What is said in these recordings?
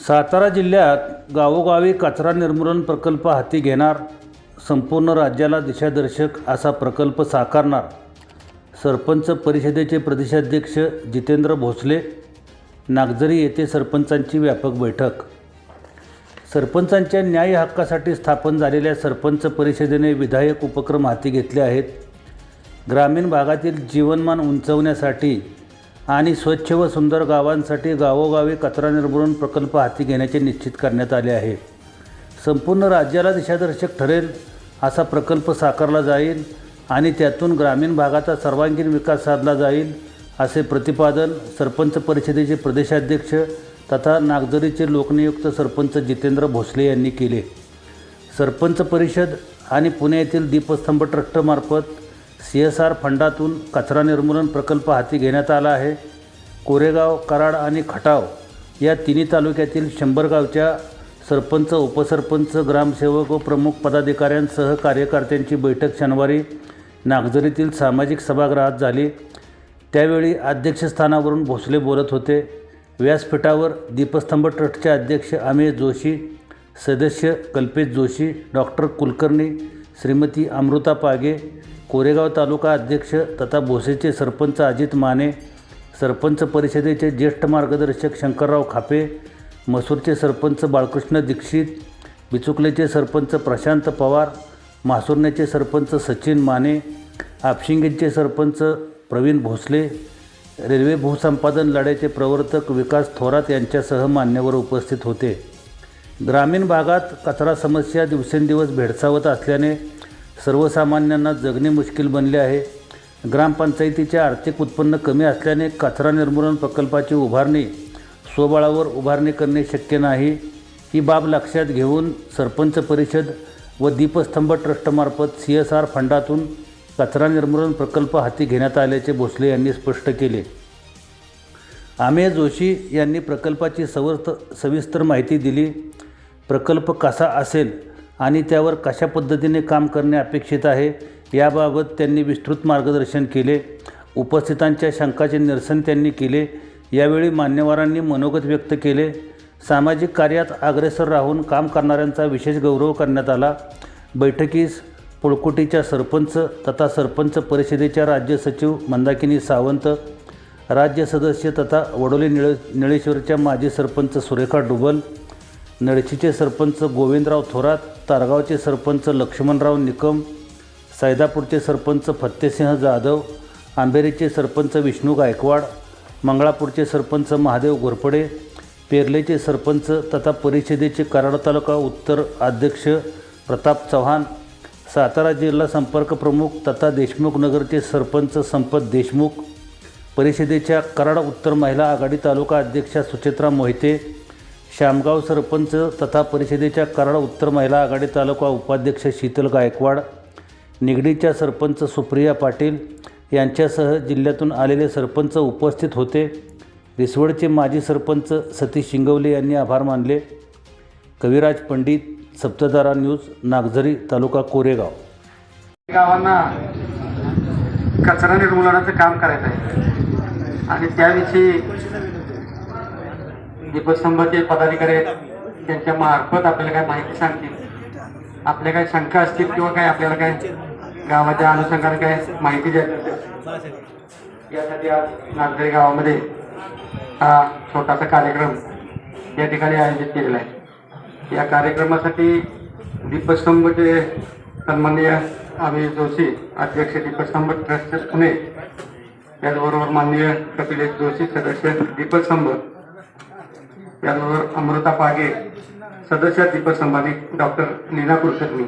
सातारा जिल्ह्यात गावोगावी कचरा निर्मूलन प्रकल्प हाती घेणार, संपूर्ण राज्याला दिशादर्शक असा प्रकल्प साकारणार. सरपंच परिषदेचे प्रदेशाध्यक्ष जितेंद्र भोसले. नागझरी येथे सरपंचांची व्यापक बैठक. सरपंचांच्या न्याय हक्कासाठी स्थापन झालेल्या सरपंच परिषदेने विधायक उपक्रम हाती घेतले आहेत. ग्रामीण भागातील जीवनमान उंचावण्यासाठी आणि स्वच्छ व सुंदर गावांसाठी गावोगावी कचरा निर्मूलन प्रकल्प हाती घेण्याचे निश्चित करण्यात आले आहे. संपूर्ण राज्याला दिशादर्शक ठरेल असा प्रकल्प साकारला जाईल आणि त्यातून ग्रामीण भागाचा सर्वांगीण विकास साधला जाईल, असे प्रतिपादन सरपंच परिषदेचे प्रदेशाध्यक्ष तथा नागझरीचे लोकनियुक्त सरपंच जितेंद्र भोसले यांनी केले. सरपंच परिषद आणि पुणे येथील दीपस्तंभ ट्रस्टमार्फत CSR फंडातून कचरा निर्मूलन प्रकल्प हाती घेण्यात आला आहे. कोरेगाव, कराड आणि खटाव या तिन्ही तालुक्यातील 100 गावच्या सरपंच, उपसरपंच, ग्रामसेवक व प्रमुख पदाधिकाऱ्यांसह कार्यकर्त्यांची बैठक शनिवारी नागझरीतील सामाजिक सभागृहात झाली. त्यावेळी अध्यक्षस्थानावरून भोसले बोलत होते. व्यासपीठावर दीपस्तंभ ट्रस्टचे अध्यक्ष अमेश जोशी, सदस्य कल्पेश जोशी, डॉक्टर कुलकर्णी, श्रीमती अमृता पागे, कोरेगाव तालुका अध्यक्ष तथा भोसेचे सरपंच अजित माने, सरपंच परिषदेचे ज्येष्ठ मार्गदर्शक शंकरराव खापे, मसूरचे सरपंच बाळकृष्ण दीक्षित, बिचुकलेचे सरपंच प्रशांत पवार, म्हासुर्ण्याचे सरपंच सचिन माने, आपशिंगेचे सरपंच प्रवीण भोसले, रेल्वे भूसंपादन लढ्याचे प्रवर्तक विकास थोरात यांच्यासह मान्यवर उपस्थित होते. ग्रामीण भागात कचरा समस्या दिवसेंदिवस भेडसावत असल्याने सर्वसामान्यांना जगणे मुश्किल बनले आहे. ग्रामपंचायतीचे आर्थिक उत्पन्न कमी असल्याने कचरा निर्मूलन प्रकल्पाची उभारणी स्वबळावर उभारणी करणे शक्य नाही. ही बाब लक्षात घेऊन सरपंच परिषद व दीपस्तंभ ट्रस्टमार्फत CSR फंडातून कचरा निर्मूलन प्रकल्प हाती घेण्यात आल्याचे भोसले यांनी स्पष्ट केले. अमेश जोशी यांनी प्रकल्पाची सविस्तर माहिती दिली. प्रकल्प कसा असेल आणि त्यावर कशा पद्धतीने काम करणे अपेक्षित आहे याबाबत त्यांनी विस्तृत मार्गदर्शन केले. उपस्थितांच्या शंकाचे निरसन त्यांनी केले. यावेळी मान्यवरांनी मनोगत व्यक्त केले. सामाजिक कार्यात अग्रेसर राहून काम करणाऱ्यांचा विशेष गौरव करण्यात आला. बैठकीस पुळकुटीच्या सरपंच तथा सरपंच परिषदेच्या राज्य सचिव मंदाकिनी सावंत, राज्य सदस्य तथा वडोली निळेश्वरच्या माजी सरपंच सुरेखा डुबल, नळशीचे सरपंच गोविंदराव थोरात, तारगावचे सरपंच लक्ष्मणराव निकम, सैदापूरचे सरपंच फत्तेसिंह जाधव, आंबेरीचे सरपंच विष्णू गायकवाड, मंगळापूरचे सरपंच महादेव घोरपडे, पेरलेचे सरपंच तथा परिषदेचे कराड तालुका उत्तर अध्यक्ष प्रताप चव्हाण, सातारा जिल्हा संपर्क प्रमुख तथा देशमुख नगरचे सरपंच संपत देशमुख, परिषदेच्या कराड उत्तर महिला आघाडी तालुका अध्यक्षा सुचित्रा मोहिते, शामगाव सरपंच तथा परिषदेच्या कराड उत्तर महिला आघाडी तालुका उपाध्यक्ष शीतल गायकवाड, निगडीच्या सरपंच सुप्रिया पाटील यांच्यासह जिल्ह्यातून आलेले सरपंच उपस्थित होते. रिसवडचे माजी सरपंच सतीश शिंगवले यांनी आभार मानले. कविराज पंडित, सप्तधारा न्यूज, नागझरी, तालुका कोरेगाव. गावांना कचरा निर्मूलनाचं काम करायचं आहे आणि त्याविषयी दीपस्तंभाचे पदाधिकारी त्यांच्या मार्फत आपल्याला काय माहिती सांगतील, आपल्या काय शंका असतील किंवा काय आपल्याला काय गावाच्या अनुषंगाने काय माहिती द्यायची, यासाठी आज नागझरी गावामध्ये हा छोटासा कार्यक्रम या ठिकाणी आयोजित केलेला आहे. या कार्यक्रमासाठी दीपस्तंभचे सन्माननीय अमेश जोशी, अध्यक्ष दीपस्तंभ ट्रस्ट पुणे, त्याचबरोबर माननीय कपिलेश जोशी, सदस्य दीपस्तंभ, त्याचबरोबर अमृता पागे, सदस्य दीपस्तंभ, आणि डॉक्टर नीना कुलकर्णी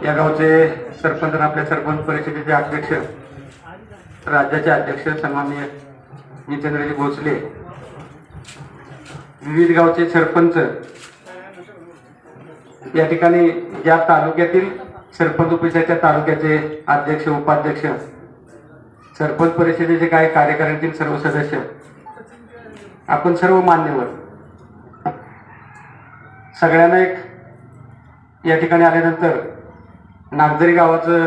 या गावचे सरपंच, आपल्या सरपंच परिषदेचे अध्यक्ष, राज्याचे अध्यक्ष सन्माननीय जितेंद्रजी भोसले, विविध गावचे सरपंच, या ठिकाणी ज्या तालुक्यातील सरपंच उपसमितीच्या तालुक्याचे अध्यक्ष, उपाध्यक्ष, सरपंच परिषदेचे काय कार्यकारिणीतील सर्व सदस्य, आपण सर्व मान्यवर सगळ्यांना एक या ठिकाणी आल्यानंतर नागझरी गावाचं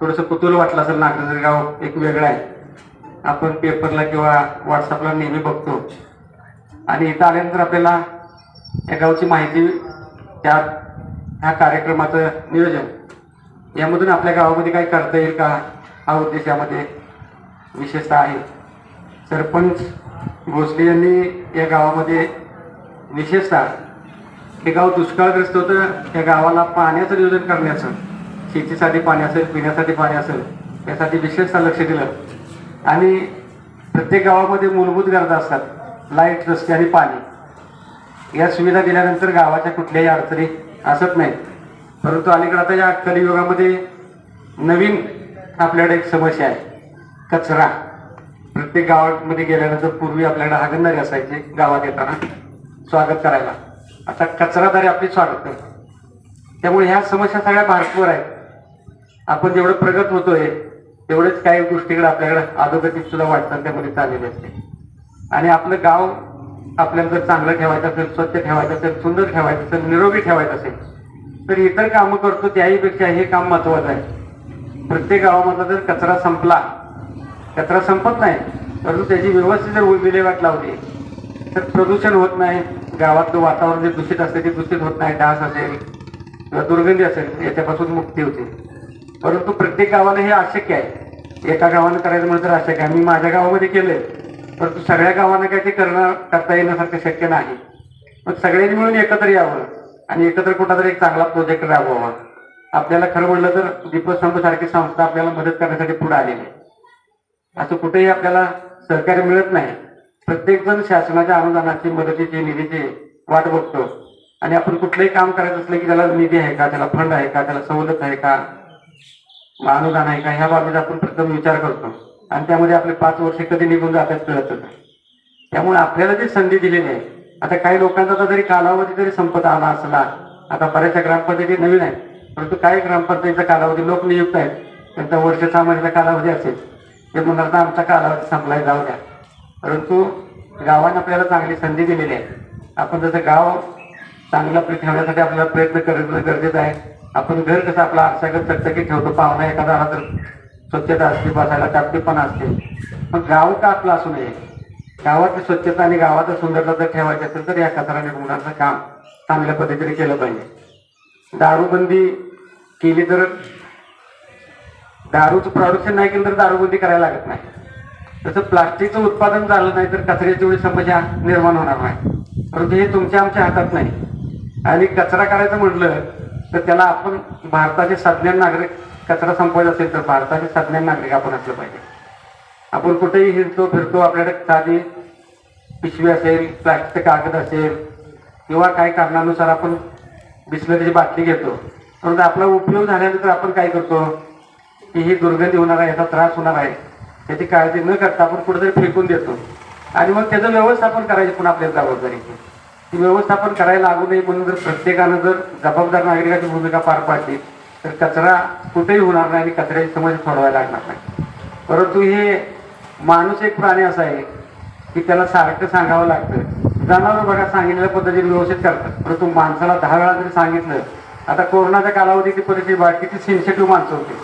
थोडंसं कुतूहल वाटलं असेल. नागझरी गाव एक वेगळं आहे. आपण पेपरला किंवा व्हॉट्सअपला नेहमी बघतो आणि इथं आल्यानंतर आपल्याला या गावची माहिती, त्या ह्या कार्यक्रमाचं नियोजन यामधून आपल्या गावामध्ये काही करता येईल का हा उद्देश यामध्ये विशेषतः आहे. सरपंच भोसले यांनी या गावामध्ये विशेषतः हे गाव दुष्काळग्रस्त होतं, त्या गावाला पाण्याचं नियोजन करण्याचं, शेतीसाठी पाणी असेल, पिण्यासाठी पाणी असेल, यासाठी विशेषतः लक्ष दिलं. आणि प्रत्येक गावामध्ये मूलभूत गरजा असतात, लाईट, रस्ते आणि पाणी. या सुविधा दिल्यानंतर गावाच्या कुठल्याही अडचणी असत नाहीत. परंतु अलीकडे आता या कलियुगामध्ये नवीन आपल्याकडे एक समस्या आहे, कचरा. प्रत्येक गावामध्ये गेल्यानंतर पूर्वी आपल्याकडे हागणदारी असायची गावात येताना स्वागत करायला, आता कचरादारी आपली स्वागत करतो. त्यामुळे ह्या समस्या सगळ्या भारतभर आहेत. आपण जेवढं प्रगत होतोय तेवढेच काही गोष्टीकडे आपल्याकडे अधोगतीत सुद्धा वाटतात त्यामध्ये चाललेली असते. आणि आपलं गाव आपल्याला जर चांगलं ठेवायचं असेल, स्वच्छ ठेवायचं असेल, सुंदर ठेवायचं असेल, निरोगी ठेवायचं असेल तर इतर कामं करतो त्याहीपेक्षा हे काम महत्वाचं आहे. प्रत्येक गावामधला जर कचरा संपला, कचरा संपत नाही परंतु त्याची व्यवस्थित जर विल्हेवाट लावली तर प्रदूषण होत नाही, गावातलं वातावरण जे दूषित असते ते दूषित होत नाही, डास असेल किंवा दुर्गंधी असेल याच्यापासून मुक्ती होते. परंतु प्रत्येक गावाला हे अशक्य आहे. एका गावानं करायचं म्हणलं तर अशक्य आहे. मी माझ्या गावामध्ये केलंय, परंतु सगळ्या गावांना काही ते करता येण्यासारखं शक्य नाही. मग सगळ्यांनी मिळून एकत्र यावं आणि एकत्र कुठलातरी एक चांगला प्रोजेक्ट राबवावा. आपल्याला खरं म्हणलं तर दीपस्तंभ सारखी संस्था आपल्याला मदत करण्यासाठी पुढे आलेली आहे. असं कुठेही आपल्याला सहकार्य मिळत नाही. प्रत्येक जण शासनाच्या अनुदानाची, मदतीची, निधीची वाट बघतो. आणि आपण कुठलंही काम करायचं असलं की त्याला निधी आहे का, त्याला फंड आहे का, त्याला सवलत आहे का, अनुदान आहे का, ह्या बाबतीत आपण प्रथम विचार करतो. आणि त्यामध्ये आपले 5 वर्ष कधी निघून जातात कळत नाही. त्यामुळे आपल्याला जी संधी दिलेली आहे, आता काही लोकांचा जरी कालावधी जरी संपत आला असला, आता बऱ्याचशा ग्रामपंचायती नवीन आहेत, परंतु काही ग्रामपंचायतीचा कालावधी लोक नियुक्त आहेत, त्यांचा वर्ष 6 महिन्याचा कालावधी असेल, ते म्हणणार तर आमचा कालावधी संपलाय, जाऊ द्या. परंतु गावाने आपल्याला चांगली संधी दिलेली आहे. आपण जसं गाव चांगलं ठेवण्यासाठी आपल्याला प्रयत्न करणं गरजेचं आहे. आपण घर कसं आपला आरशागत चकचकीत ठेवतो, पाहुणा एखादा आला तर स्वच्छता असते, बसायला टापटीपणा असते, मग गाव का आपलं असू नये. गावाची स्वच्छता आणि गावाचं सुंदरता जर ठेवायची असेल तर या कचरा निर्मूलनाचं काम चांगल्या पद्धतीने केलं पाहिजे. दारूबंदी केली तर, दारूचं प्रोडक्शन नाही केलं तर दारूबंदी करायला लागत नाही. तसं प्लास्टिकचं उत्पादन झालं नाही तर कचऱ्याची एवढी समस्या निर्माण होणार नाही. परंतु हे तुमच्या आमच्या हातात नाही. आणि कचरा करायचं म्हटलं तर त्याला आपण भारताचे सज्ञान नागरिक, कचरा संपवायचा असेल तर भारताचे सज्ञान नागरिक आपण असलं पाहिजे. आपण कुठेही हिंडतो फिरतो, आपल्याकडे साधी पिशवी असेल, प्लास्टिकचे कागद असेल किंवा काही कारणानुसार आपण बिस्लरीची बाटली घेतो, परंतु आपला उपयोग झाल्यानंतर आपण काय करतो की ही दुर्गंधी होणार आहे, याचा त्रास होणार आहे, त्याची काळजी न करता आपण कुठेतरी फेकून देतो. आणि मग त्याचं व्यवस्थापन करायची पण आपल्याला जबाबदारी. ती व्यवस्थापन करायला लागू नये म्हणून जर प्रत्येकानं जर जबाबदार नागरिकाची भूमिका पार पाडली तर कचरा कुठेही होणार नाही आणि कचऱ्याची समस्या सोडवायला लागणार नाही. परंतु हे माणूस एक प्राणी असा आहे की त्याला सारखं सांगावं लागतं. जनावर बघा सांगितलेल्या पद्धतीने व्यवस्थित करतात, परंतु माणसाला 10 वेळा जरी सांगितलं, आता कोरोनाच्या कालावधीची परिस्थिती बघा, किती सेन्सिटिव्ह माणसं होती.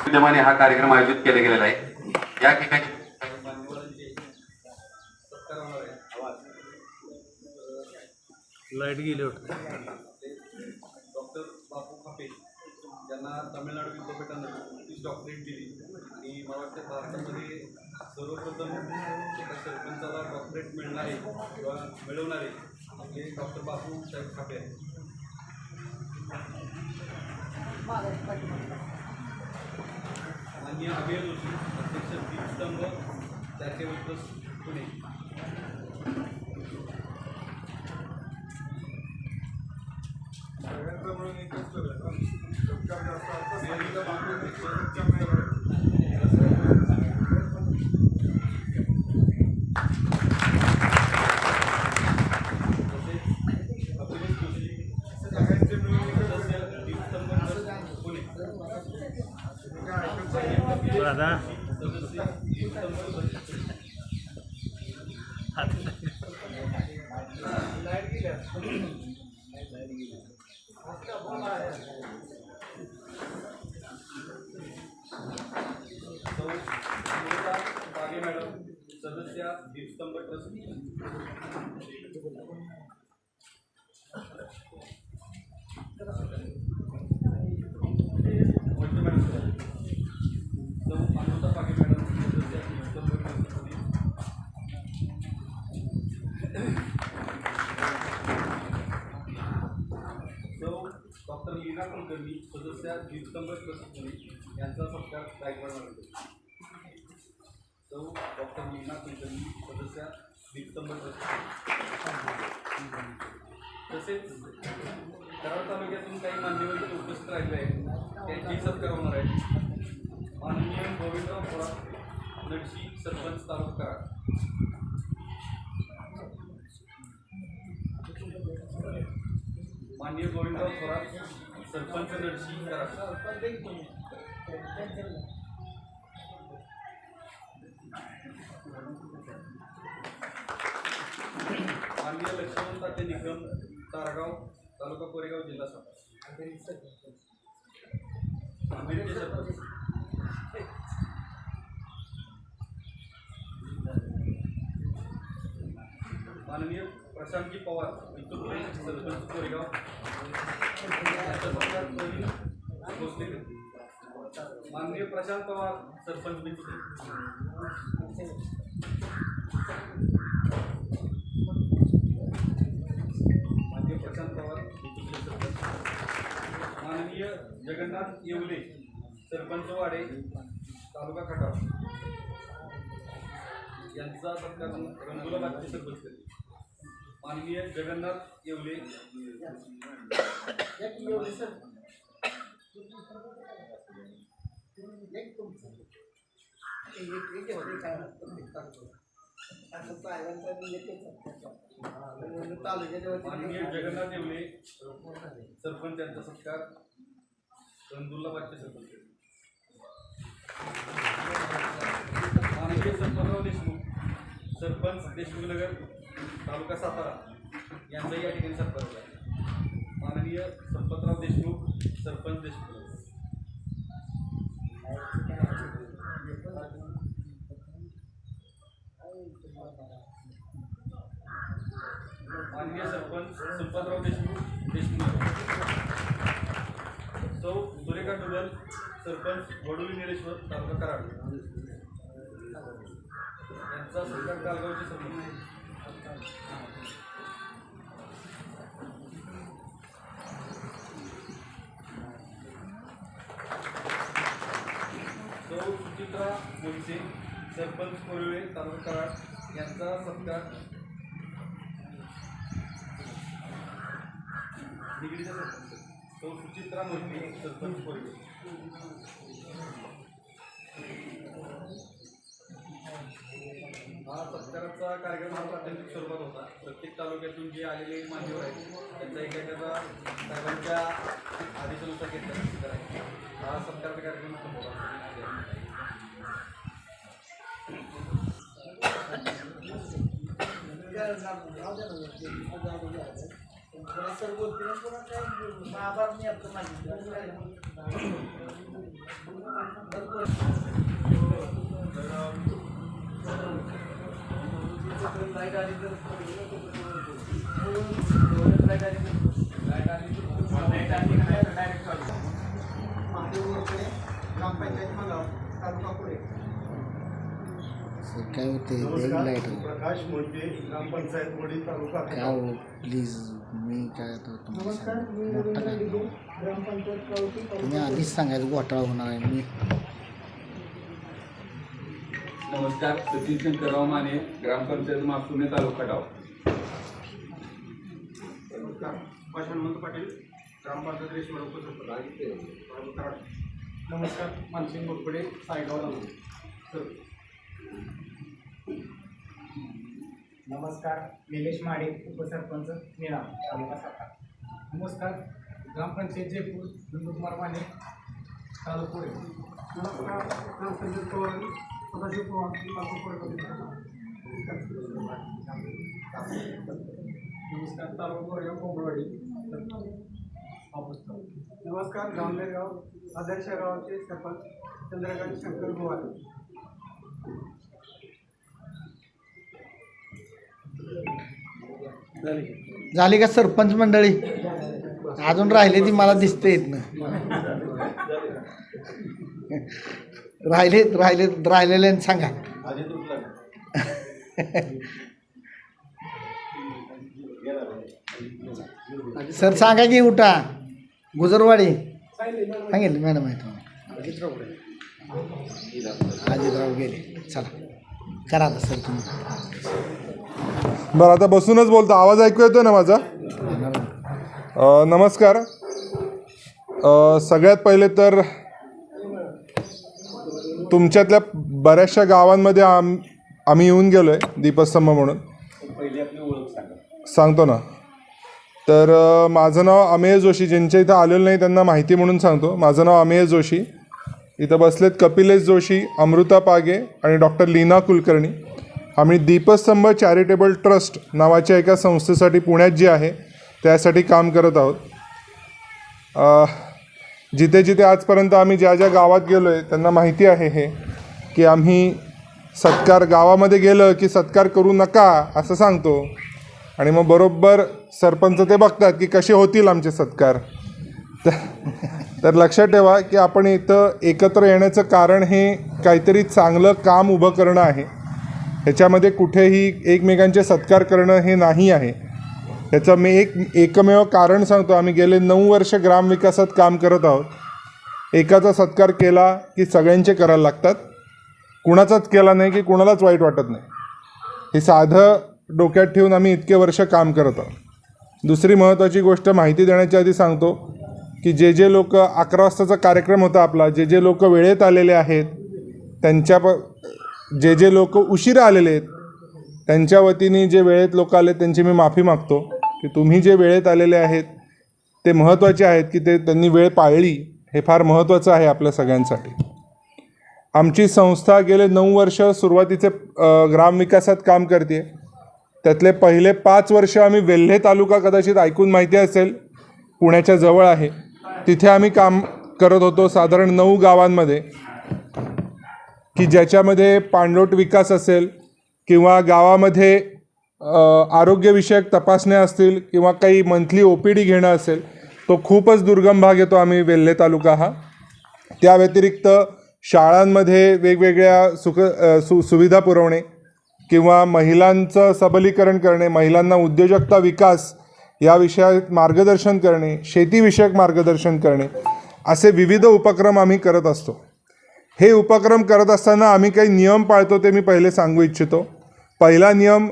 विद्यमाने हा कार्यक्रम आयोजित केला गेलेला आहे. या ठिकाणी लाईट गेली होती. डॉक्टर बापू खापे यांना तमिळनाडू विद्यापीठानं 30 डॉक्टरेट दिली. आणि मला वाटतं भारतामध्ये सर्वप्रथम एका सरपंचाला डॉक्टरेट मिळणारे किंवा मिळवणारे आपले डॉक्टर बापू साहेब खापे आहेत. माननीय अभय जोशी, अध्यक्ष दीपस्तंभ चॅरिटेबल ट्रस्ट पुणे. दादा मॅडम, सदस्य दीपस्तंभ ट्रस्ट. अमृता पाटील मॅडम सदस्य नियुक्त परिषदेमध्ये. डॉक्टर लीना कुलकर्णी सदस्य दीपस्तंभ प्रशिक्षणी यांचा सत्कार गायकवाड मॅडम. डॉक्टर लीना कुलकर्णी सदस्य दीपस्तंभ प्रशिक्षणी. तसेच कराड तालुक्यातून काही मान्यवर इथे उपस्थित राहिले आहेत, त्यांची सत्कार होणार आहे. माननीय गोविंदराव थोरात नडशी सरपंच तालुका कराड. माननीय गोविंदराव थोरात सरपंच नडशी कराड. माननीय लक्ष्मण तात्या निकम तारगाव तालुका कोरेगाव जिल्हा सातारा. आंबेडकर सरपंच. माननीय प्रशांतजी पवार सरपंच कोरेगाव भोसलेकर. माननीय प्रशांत पवार सरपंच बिंचुके. माननीय प्रशांत पवार बिंचुके सरपंच. माननीय जगन्नाथ येवले सरपंच वाडे तालुका खटाव यांचा सत्कार रंगुला बागचे सरपंच करते. माननीय जगन्नाथ येवले सर. माननीय जगन्नाथ येवले सरपंच यांचा सत्कार रंगुला बागचे सरपंच करते. माननीय संपतराव देशमुख सरपंच देशमुखनगर तालुका सातारा यांचाही या ठिकाणी सत्कार होता आहे. माननीय संपतराव देशमुख सरपंच देशमुखनगर. माननीय सरपंच संपतराव देशमुखनगर. सौ सुरेखा डुबल सरपंच वडोली निरेश्वर तालुका कराड यांचा सत्कार गालगावचे सरपंच. सौ सुचित्रा मोहिते सरपंच कोरळे तालुका कराड यांचा सत्कार निगडीचा सरपंच. सौ सुचित्रा मोहिते सरपंच कोरळे. हा सत्काराचा कार्यक्रम हा प्रात्यक्षिक स्वरूपात होता. प्रत्येक तालुक्यातून जे आलेले मान्यवर आहेत त्यांचा एकेकाचा साहेबांच्या आदेशानुसार घेतला सत्कार आहे. हा सत्काराचा कार्यक्रम होता. सर बोलते ना पुन्हा काय महाभारत आपलं माहिती लाईट आली तर लाईट आली डायरेक्ट ग्रामपंचायत मला तालुका पुढे काय होते लाईट प्रकाश मोहिते ग्रामपंचायत वडील तालुका काय हो प्लीज मी काय आता तुम्ही आधीच सांगायचं घोटाळा होणार आहे. मी नमस्कार. सचिन शंकरराव माने ग्रामपंचायत मासुने तालुका डाव. नमस्कार. पाषाणवंत पाटील ग्रामपंचायत रेश्वर उपसरपंच. नमस्कार. मानसिंग गोडपडे सायगाव सर. नमस्कार. निलेश माडे उपसरपंच निळा तालुका सातारा. नमस्कार. ग्रामपंचायत जयपूर नंदकुमार माने तालुका पुणे. नमस्कार. ग्रामपंचायत पवार सदाशिव पवार तालुका नमस्कार. तालुका कोरेगाव कोंबडवाडी. नमस्कार. गावलेगाव आदर्श गावाचे सरपंच चंद्रकांत शंकर गोवाल. झाली का सरपंच मंडळी? अजून राहिले ती मला दिसते येत ना. राहिलेले सांगा. सर सांगा की उठा. गुजरवाडी सांगेल मॅडम आहे तुम्हाला. अजितराव गेले. चला करा आता सर तुम्ही. बरं आता बसूनच बोलतो. आवाज ऐकू येतो ना माझा? नमस्कार. सगळ्यात पहिले तर तुमच्यातल्या बऱ्याचशा गावांमध्ये आम्ही येऊन गेलो आहे दीपस्तंभ म्हणून. सांगतो ना. तर माझं नाव अमेय जोशी. ज्यांच्या इथं आलेलं नाही त्यांना माहिती म्हणून सांगतो. माझं नाव अमेय जोशी. इथं बसलेत कपिलेश जोशी, अमृता पागे आणि डॉक्टर लीना कुलकर्णी. आम्ही दीपस्तंभ चॅरिटेबल ट्रस्ट नावाच्या एका संस्थेसाठी पुण्यात जी आहे त्यासाठी काम करत आहोत. जिथे जिथे आजपर्यंत आम्ही ज्या ज्या गावात गेलो आहे त्यांना माहिती आहे हे की आम्ही सत्कार गावामध्ये गेलं की सत्कार करू नका असं सांगतो आणि मग बरोबर सरपंच ते बघतात की कसे होतील आमचे सत्कार. तर लक्षात ठेवा की आपण इथं एकत्र येण्याचं कारण हे काहीतरी चांगलं काम उभं करणं आहे. ह्याच्यामध्ये कुठेही एकमेकांचे सत्कार करणं हे नाही आहे. त्याचं मी एकमेव कारण सांगतो. आम्ही गेले 9 वर्ष ग्रामविकासात काम करत आहोत. एकाचा सत्कार केला की सगळ्यांचे करायला लागतात. कुणाचाच केला नाही की कुणालाच वाईट वाटत नाही. हे साधं डोक्यात ठेवून आम्ही इतके वर्ष काम करत आहोत. दुसरी महत्त्वाची गोष्ट माहिती देण्याच्या आधी सांगतो की जे लोक 11 वाजताचा कार्यक्रम होता आपला, जे लोक वेळेत आलेले आहेत जे लोक उशिरा आलेले आहेत त्यांच्या वतीने जे वेळेत लोक आले त्यांची मी माफी मागतो की तुम्ही जे वेळेत आलेले आहेत ते महत्त्वाचे आहेत की त्यांनी वेळ पाळली. हे फार महत्त्वाचं आहे आपल्या सगळ्यांसाठी. आमची संस्था गेले 9 वर्ष सुरुवातीचे ग्रामविकासात काम करते. त्यातले पहिले 5 वर्ष आम्ही वेल्हे तालुका कदाचित ऐकून माहिती असेल, पुण्याच्या जवळ आहे. तिथे आम्ही काम करत होतो साधारण 9 गावांमध्ये की ज्याच्यामध्ये पाणलोट विकास असेल किंवा गावामध्ये आरोग्यविषयक तपासण्या असतील किंवा काही मंथली OPD घेणं असेल. तो खूपच दुर्गम भाग येतो आम्ही वेल्हे तालुका हा. त्या व्यतिरिक्त शाळांमध्ये वेगवेगळ्या सुविधा पुरवणे किंवा महिलांचं सबलीकरण करणे, महिलांना उद्योजकता विकास या विषयात मार्गदर्शन करणे, शेतीविषयक मार्गदर्शन करणे, असे विविध उपक्रम आम्ही करत असतो. हे उपक्रम करत असताना आम्ही काही नियम पाळतो ते मी पहिले सांगू इच्छितो. पहिला नियम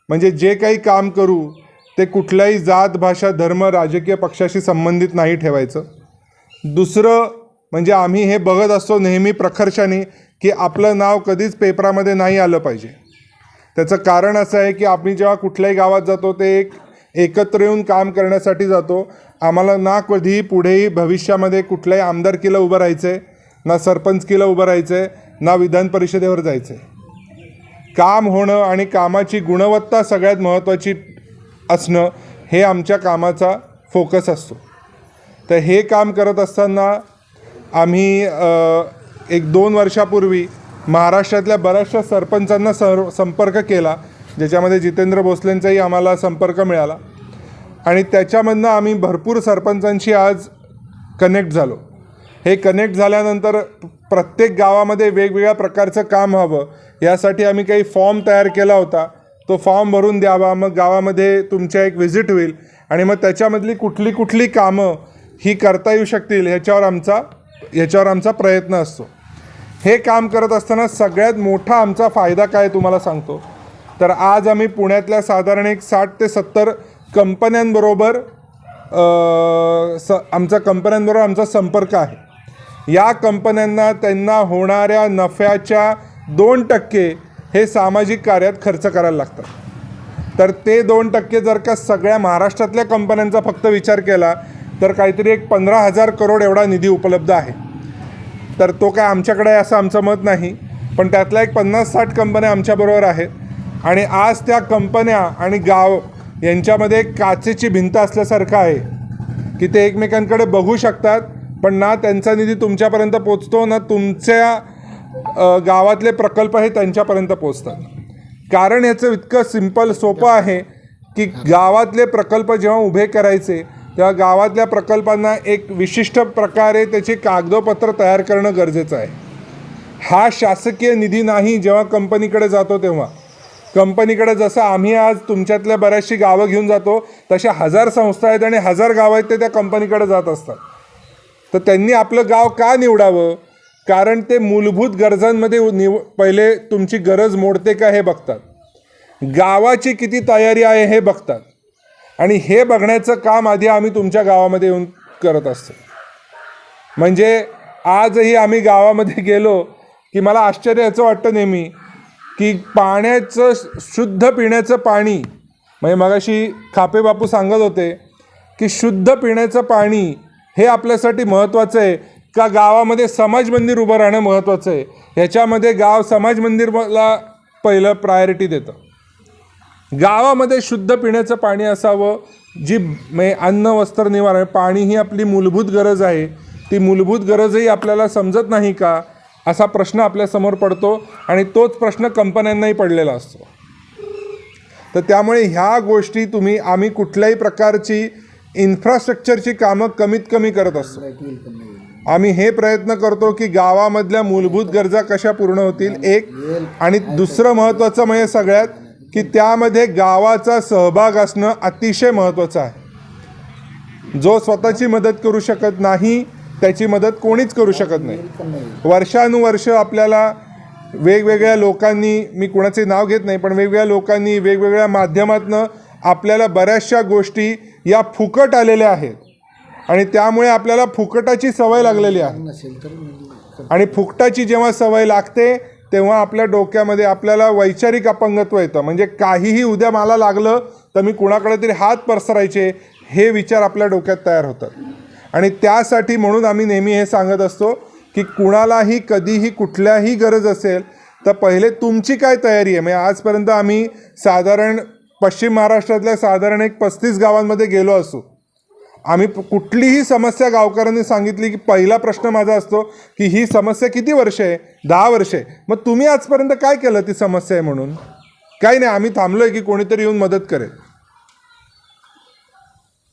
म्हणजे जे काही काम करू ते कुठल्याही जात, भाषा, धर्म, राजकीय पक्षाशी संबंधित नाही ठेवायचं. दुसरं म्हणजे आम्ही हे बघत असतो नेहमी प्रखर्षाने की आपलं नाव कधीच पेपरामध्ये नाही आलं पाहिजे. त्याचं कारण असं आहे की आम्ही जेव्हा कुठल्याही गावात जातो ते एकत्र येऊन काम करण्यासाठी जातो. आम्हाला ना कधीही पुढेही भविष्यामध्ये कुठल्याही आमदारकीला उभं राहायचं आहे, ना सरपंचकीला उभं राहायचं आहे, ना विधान परिषदेवर जायचं आहे. काम होणं आणि कामाची गुणवत्ता सगळ्यात महत्त्वाची असणं हे आमच्या कामाचा फोकस असतो. तर हे काम करत असताना आम्ही 1-2 वर्षापूर्वी महाराष्ट्रातल्या बऱ्याचशा सरपंचांना संपर्क केला, ज्याच्यामध्ये जितेंद्र भोसलेंचाही आम्हाला संपर्क मिळाला आणि त्याच्यामधनं आम्ही भरपूर सरपंचांशी आज कनेक्ट झालो. हे कनेक्ट झाल्यानंतर प्रत्येक गावामध्ये वेगवेगळ्या प्रकारचं काम हवं यासाठी आम्ही काही फॉर्म तयार केला होता. तो फॉर्म भरून द्यावा, मग गावामध्ये तुमच्या एक व्हिजिट होईल आणि मग त्याच्यामधली कुठली कामं ही करता येऊ शकतील ह्याच्यावर आमचा प्रयत्न असतो. हे काम करत असताना सगळ्यात मोठा आमचा फायदा काय तुम्हाला सांगतो. तर आज आम्ही पुण्यातल्या साधारण एक 60 ते 70 कंपन्यांबरोबर आमचा संपर्क आहे. या कंपन्यांना त्यांना होणाऱ्या नफ्याच्या 2% हे सामाजिक कार्यात खर्च करायला लागतात. तर ते 2% जर का सगळ्या महाराष्ट्रातल्या कंपन्यांचा फक्त विचार केला तर काहीतरी एक 15,000 करोड एवढा निधी उपलब्ध आहे. तर तो काय आमच्याकडे आहे असं आमचं मत नाही, पण त्यातल्या एक 50-60 कंपन्या आमच्याबरोबर आहेत आणि आज त्या कंपन्या आणि गाव यांच्यामध्ये एक काचेची भिंत असल्यासारखं आहे की ते एकमेकांकडे बघू शकतात, पण ना त्यांचा निधी तुमच्यापर्यंत पोचतो ना तुमच्या गावातले प्रकल्प हे त्यांच्यापर्यंत पोचतात. कारण याचं इतकं सोपं आहे की गावातले प्रकल्प जेव्हा उभे करायचे तेव्हा गावातल्या प्रकल्पांना एक विशिष्ट प्रकारे त्याची कागदोपत्र तयार करणं गरजेचं आहे. हा शासकीय निधी नाही. जेव्हा कंपनीकडे जातो तेव्हा कंपनीकडे जसं आम्ही आज तुमच्यातल्या बऱ्याचशी गावं घेऊन जातो तशा 1000 संस्था आहेत आणि 1000 गावं आहेत ते त्या कंपनीकडे जात असतात. तर त्यांनी आपलं गाव का निवडावं? कारण ते मूलभूत गरजांमध्ये पहिले तुमची गरज मोडते का हे बघतात, गावाची किती तयारी आहे हे बघतात, आणि हे बघण्याचं काम आधी आम्ही तुमच्या गावामध्ये येऊन करत असतो. म्हणजे आजही आम्ही गावामध्ये गेलो की मला आश्चर्य याचं वाटतं नेहमी की पाण्याचं शुद्ध पिण्याचं पाणी, म्हणजे मगाशी खापे बापू सांगत होते की शुद्ध पिण्याचं पाणी हे आपल्यासाठी महत्त्वाचं आहे का गावामध्ये समाज मंदिर उभं राहणं महत्त्वाचं आहे? ह्याच्यामध्ये गाव समाज मंदिरला पहिलं प्रायोरिटी देतं. गावामध्ये शुद्ध पिण्याचं पाणी असावं, जी अन्न वस्त्र निवारण, पाणी ही आपली मूलभूत गरज आहे. ती मूलभूत गरजही आपल्याला समजत नाही का असा प्रश्न आपल्यासमोर पडतो, आणि तोच प्रश्न कंपन्यांनाही पडलेला असतो. तर त्यामुळे ह्या गोष्टी आम्ही कुठल्याही प्रकारची इन्फ्रास्ट्रक्चरची कामं कमीत कमी करत असतो. आम्ही हे प्रयत्न करतो की गावामधल्या मूलभूत गरजा कशा पूर्ण होतील एक, आणि दुसरं महत्त्वाचं म्हणजे सगळ्यात की त्यामध्ये गावाचा सहभाग असणं अतिशय महत्त्वाचं आहे. जो स्वतःची मदत करू शकत नाही त्याची मदत कोणीच करू शकत नाही. वर्षानुवर्ष आपल्याला वेगवेगळ्या लोकांनी, मी कुणाचे नाव घेत नाही, पण वेगवेगळ्या लोकांनी वेगवेगळ्या माध्यमातनं आपल्याला बऱ्याचशा गोष्टी या फुकट आलेल्या आहेत, आणि त्यामुळे आपल्याला फुकटाची सवय लागलेली आहे. आणि फुकटाची जेव्हा सवय लागते तेव्हा आपल्या डोक्यामध्ये आपल्याला वैचारिक अपंगत्व येतं. म्हणजे काहीही उद्या मला लागलं तर मी कुणाकडे तरी हात पसरायचे हे विचार आपल्या डोक्यात तयार होतात. आणि त्यासाठी म्हणून आम्ही नेहमी हे सांगत असतो की कुणालाही कधीही कुठल्याही गरज असेल तर पहिले तुमची काय तयारी आहे. म्हणजे आजपर्यंत आम्ही साधारण पश्चिम महाराष्ट्रातल्या साधारण 35 गावांमध्ये गेलो असू. आम्ही कुठलीही समस्या गावकऱ्यांनी सांगितली की पहिला प्रश्न माझा असतो की ही समस्या किती वर्ष आहे? 10 वर्ष आहे. मग तुम्ही आजपर्यंत काय केलं ती समस्या आहे म्हणून? काही नाही, आम्ही थांबलो आहे की कोणीतरी येऊन मदत करेल.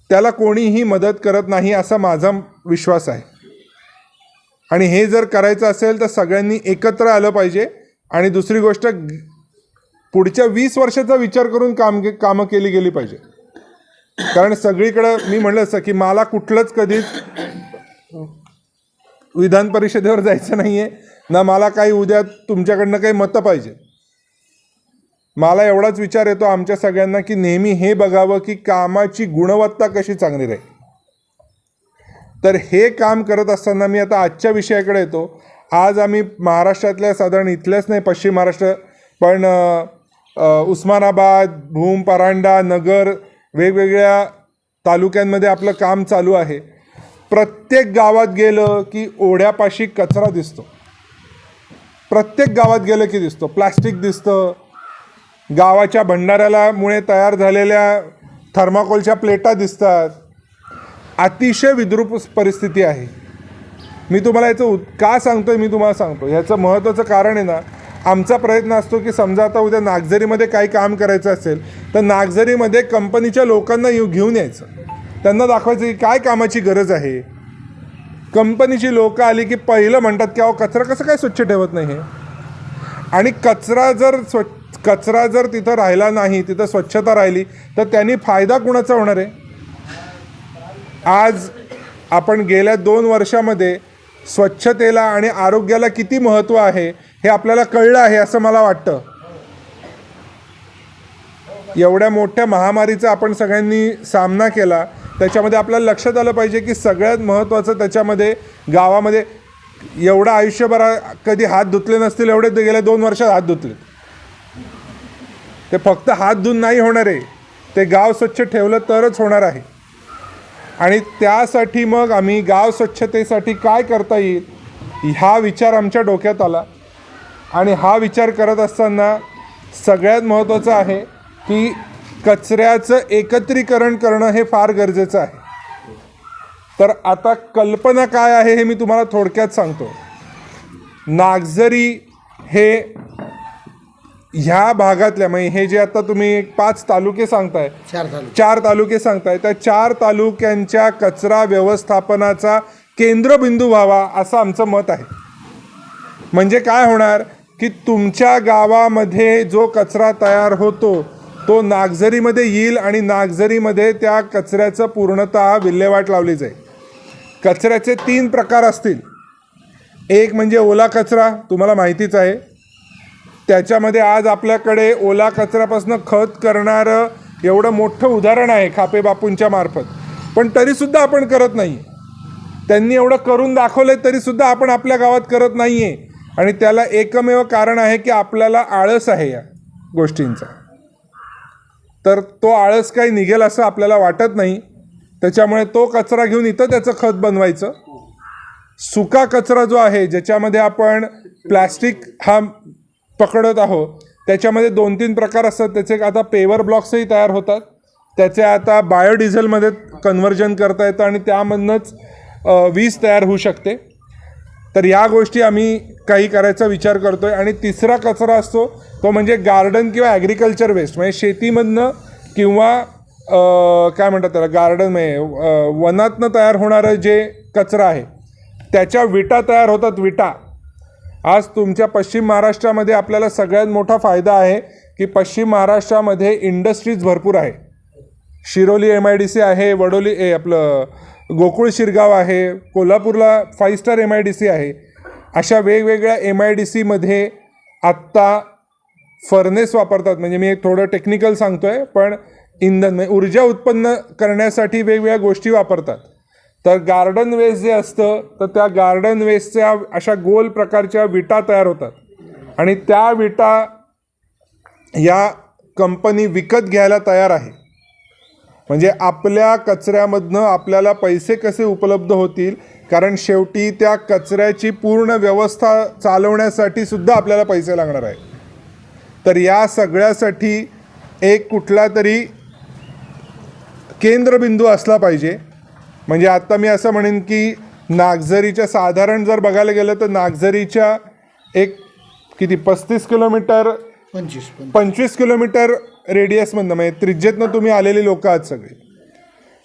त्याला कोणीही मदत करत नाही असा माझा विश्वास आहे. आणि हे जर करायचं असेल तर सगळ्यांनी एकत्र आलं पाहिजे. आणि दुसरी गोष्ट, पुढच्या 20 वर्षाचा विचार करून कामं केली गेली पाहिजे. कारण सगळीकडं मी म्हणलं असं की मला कुठलंच कधीच विधान परिषदेवर जायचं नाही आहे ना, मला काही उद्या तुमच्याकडनं काही मतं पाहिजे. मला एवढाच विचार येतो आमच्या सगळ्यांना की नेहमी हे बघावं की कामाची गुणवत्ता कशी चांगली राहील. तर हे काम करत असताना मी आता आजच्या विषयाकडे येतो. आज आम्ही महाराष्ट्रातल्या साधारण इथल्याच नाही, पश्चिम महाराष्ट्र पण उस्मानाबाद, भूम, परांडा, नगर, वेगवेगळ्या तालुक्यांमध्ये आपलं काम चालू आहे. प्रत्येक गावात गेलं की ओढ्यापाशी कचरा दिसतो. प्रत्येक गावात गेलं की दिसतो. प्लास्टिक दिसतं. गावाच्या भंडाऱ्याला मुळे तयार झालेल्या थर्माकोलच्या प्लेटा दिसतात. अतिशय विद्रूप परिस्थिती आहे. मी तुम्हाला याचं का सांगतोय मी तुम्हाला सांगतो. ह्याचं महत्त्वाचं कारण आहे ना, आमचा प्रयत्न असतो की समजा आता उद्या नागझरीमध्ये काही काम करायचं असेल तर नागझरीमध्ये कंपनीच्या लोकांना घेऊन यायचं, त्यांना दाखवायचं की काय कामाची गरज आहे. कंपनीची लोकं आली की पहिलं म्हणतात की अहो कचरा कसं काय स्वच्छ ठेवत नाही हे. आणि कचरा जर तिथं राहिला नाही, तिथं स्वच्छता राहिली तर त्यांनी फायदा कुणाचा होणार आहे. आज आपण गेल्या 2 वर्षामध्ये स्वच्छतेला आणि आरोग्याला किती महत्त्व आहे हे आपल्याला कळलं आहे असं मला वाटतं. एवढ्या मोठ्या महामारीचा आपण सगळ्यांनी सामना केला, त्याच्यामध्ये आपल्याला लक्षात आलं पाहिजे की सगळ्यात महत्त्वाचं त्याच्यामध्ये गावामध्ये एवढं आयुष्यभर कधी हात धुतले नसतील एवढे गेल्या 2 वर्षात हात धुतले. ते फक्त हात धुवून नाही होणार आहे, ते गाव स्वच्छ ठेवलं तरच होणार आहे. आणि त्यासाठी मग आम्ही गाव स्वच्छतेसाठी काय करता येईल हा विचार आमच्या डोक्यात आला. आणि हा विचार करत असताना सगळ्यात महत्त्वाचं आहे की कचऱ्याचं एकत्रीकरण करणं हे फार गरजेचं आहे. तर आता कल्पना काय आहे हे मी तुम्हाला थोडक्यात सांगतो. नागझरी हे ह्या भागातल्या म्हणजे हे जे आता तुम्ही 5 तालुके सांगताय, 4 तालुके सांगताय, त्या 4 तालुक्यांच्या कचरा व्यवस्थापनाचा केंद्रबिंदू व्हावा असं आमचं मत आहे. म्हणजे काय होणार की तुमच्या गावामध्ये जो कचरा तयार होतो तो नागझरीमध्ये येईल आणि नागझरीमध्ये त्या कचऱ्याचं पूर्णतः विल्हेवाट लावली जाईल. कचऱ्याचे 3 प्रकार असतील. एक म्हणजे ओला कचरा, तुम्हाला माहितीच आहे. त्याच्यामध्ये आज आपल्याकडे ओला कचऱ्यापासून खत करणारं एवढं मोठं उदाहरण आहे खापे बापूंच्या मार्फत, पण तरीसुद्धा आपण करत नाही. त्यांनी एवढं करून दाखवलं तरीसुद्धा आपण आपल्या गावात करत नाही आहे. आणि त्याला एकमेव कारण आहे की आपल्याला आळस आहे या गोष्टींचा. तर तो आळस काही निघेल असं आपल्याला वाटत नाही. त्याच्यामुळे तो कचरा घेऊन इथं त्याचं खत बनवायचं. सुका कचरा जो आहे ज्याच्यामध्ये आपण प्लॅस्टिक हा पकडत आहोत, त्याच्यामध्ये 2-3 प्रकार असतात. त्याचे आता पेवर ब्लॉक्सही तयार होतात. त्याचे आता बायोडिझेलमध्ये कन्व्हर्जन करता येतं आणि त्यामधनंच वीज तयार होऊ शकते. तर या गोष्टी आम्ही काही करायचा विचार करतो आहे. आणि तिसरा कचरा असतो तो म्हणजे गार्डन किंवा ॲग्रिकल्चर वेस्ट, म्हणजे शेतीमधनं किंवा काय म्हणतात त्याला गार्डन म्हणजे वनातनं तयार होणारं जे कचरा आहे त्याच्या विटा तयार होतात. विटा आज तुमच्या पश्चिम महाराष्ट्रामध्ये आपल्याला सगळ्यात मोठा फायदा आहे की पश्चिम महाराष्ट्रामध्ये इंडस्ट्रीज भरपूर आहे. शिरोली MIDC आहे, वडोली आपलं गोकुळ शिरगाव आहे, कोल्हापूरला 5 स्टार MIDC आहे. अशा वेगवेगळ्या MIDCमध्ये आत्ता फर्नेस वापरतात. म्हणजे मी थोडं टेक्निकल सांगतो आहे, पण इंधन म्हणजे ऊर्जा उत्पन्न करण्यासाठी वेगवेगळ्या गोष्टी वापरतात. तर गार्डन वेस्ट जे असतं तर त्या गार्डन वेस्टच्या अशा गोल प्रकारच्या विटा तयार होतात आणि त्या विटा या कंपनी विकत घ्यायला तयार आहे. म्हणजे आपल्या कचऱ्यामधनं आपल्याला पैसे कसे उपलब्ध होतील, कारण शेवटी त्या कचऱ्याची पूर्ण व्यवस्था चालवण्यासाठी सुद्धा आपल्याला पैसे लागणार आहे. तर या सगळ्यासाठी एक कुठला तरी केंद्रबिंदू असला पाहिजे. म्हणजे आत्ता मी असं म्हणेन की नागझरीच्या साधारण जर बघायला गेलं तर नागझरीच्या एक किती 35 किलोमीटर 25 किलोमीटर रेडियसमधनं म्हणजे त्रिज्येतनं तुम्ही आलेली लोक आहात सगळे.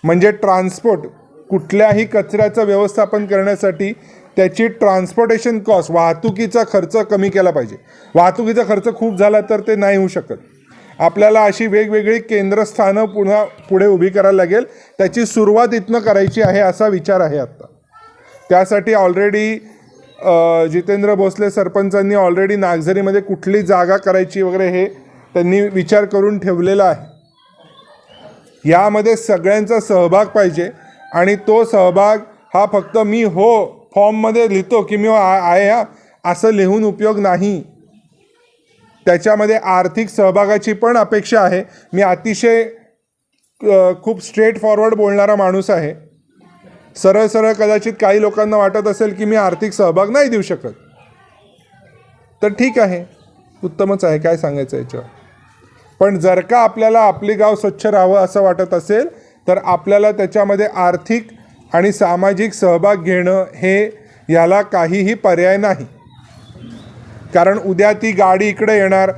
म्हणजे ट्रान्सपोर्ट कुठल्याही कचऱ्याचं व्यवस्थापन करण्यासाठी त्याची ट्रान्सपोर्टेशन कॉस्ट, वाहतुकीचा खर्च कमी केला पाहिजे. वाहतुकीचा खर्च खूप झाला तर ते नाही होऊ शकत. आपल्याला अशी वेगवेगळी केंद्रस्थानं पुढे उभी करायला लागेल. त्याची सुरुवात इथनं करायची आहे असा विचार आहे आत्ता. त्यासाठी ऑलरेडी जितेंद्र भोसले सरपंचांनी ऑलरेडी नागझरीमध्ये कुठली जागा करायची वगैरे हे त्यांनी विचार करून ठेवलेला आहे. यामध्ये सगळ्यांचा सहभाग पाहिजे आणि तो सहभाग हा फक्त मी हो फॉर्ममध्ये लिहितो की मी आहे असं लिहून उपयोग नाही. त्याच्यामध्ये आर्थिक सहभागाची पण अपेक्षा आहे. मी अतिशय खूप स्ट्रेट फॉरवर्ड बोलणारा माणूस आहे. सरळ सरळ कदाचित काही लोकांना वाटत असेल की मी आर्थिक सहभाग नाही देऊ शकत, तर ठीक आहे, उत्तमच आहे, काय सांगायचं याच्यावर. पण जर का आपल्याला आपले गाव स्वच्छ राहावं असं वाटत असेल तर आपल्याला त्याच्यामध्ये आर्थिक आणि सामाजिक सहभाग घेणं हे याला काहीही पर्याय नाही. कारण उद्या ती गाडी इकडे येणार,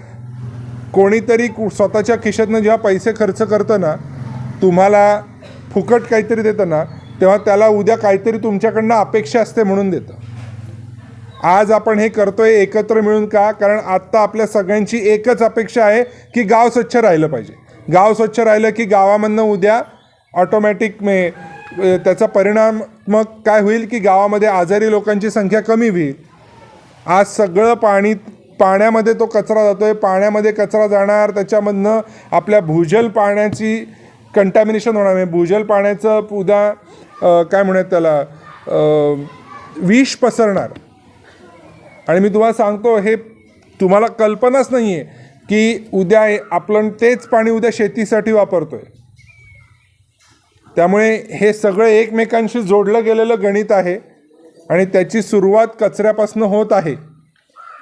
कोणीतरी स्वतःच्या खिशातनं जेव्हा पैसे खर्च करतं ना, तुम्हाला फुकट काहीतरी देतं ना, तेव्हा त्याला उद्या काहीतरी तुमच्याकडनं अपेक्षा असते म्हणून देतं. आज आपण हे करतोय एकत्र मिळून का? कारण आत्ता आपल्या सगळ्यांची एकच अपेक्षा आहे की गाव स्वच्छ राहिलं पाहिजे. गाव स्वच्छ राहिलं की गावामधनं उद्या ऑटोमॅटिक त्याचा परिणाम मग काय होईल की गावामध्ये आजारी लोकांची संख्या कमी होईल. आज सगळं पाण्यामध्ये तो कचरा जातोय, पाण्यामध्ये कचरा जाणार, त्याच्यामधनं आपल्या भूजल पाण्याची कंटॅमिनेशन होणार. म्हणजे भूजल पाण्याचं उद्या काय म्हणतात त्याला विष पसरणार. आणि मी तुम्हाला सांगतो, हे तुम्हाला कल्पनाच नाही आहे की उद्या आपण तेच पाणी उद्या शेतीसाठी वापरतोय. त्यामुळे हे सगळं एकमेकांशी जोडलं गेलेलं गणित आहे आणि त्याची सुरुवात कचऱ्यापासून होत आहे.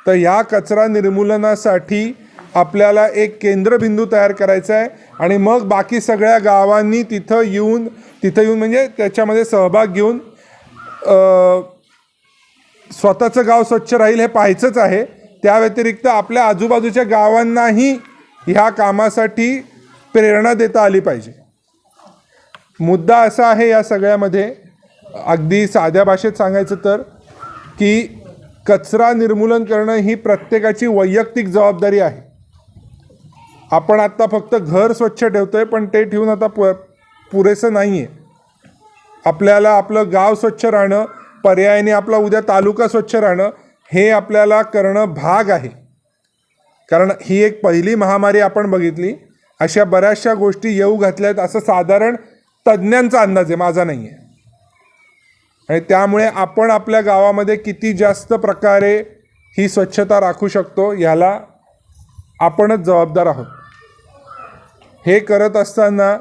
तर या कचरा निर्मूलनासाठी आपल्याला एक केंद्रबिंदू तयार करायचा आहे आणि मग बाकी सगळ्या गावांनी तिथं येऊन म्हणजे त्याच्यामध्ये सहभाग घेऊन स्वतःचं गाव स्वच्छ राहील हे पाहायचंच आहे. त्या व्यतिरिक्त आपल्या आजूबाजूच्या गावांनाही ह्या कामासाठी प्रेरणा देता आली पाहिजे. मुद्दा असा आहे या सगळ्यामध्ये, अगदी साध्या भाषेत सांगायचं तर, की कचरा निर्मूलन करणं ही प्रत्येकाची वैयक्तिक जबाबदारी आहे. आपण आत्ता फक्त घर स्वच्छ ठेवतोय, पण ते ठेवून आता पुरेसं नाही आहे. आपल्याला आपलं गाव स्वच्छ राहणं, पर्यायाने आपला उद्या तालुका स्वच्छ राहणं, हे आपल्याला करणं भाग आहे. कारण ही एक पहिली महामारी आपण बघितली. अशा बऱ्याचशा गोष्टी येऊ घातल्यात असं साधारण तज्ज्ञांचा अंदाज आहे, माझा नाही आहे. आणि त्यामुळे आपण आपल्या गावामध्ये किती जास्त प्रकारे ही स्वच्छता राखू शकतो ह्याला आपणच जबाबदार आहोत. हे करत असताना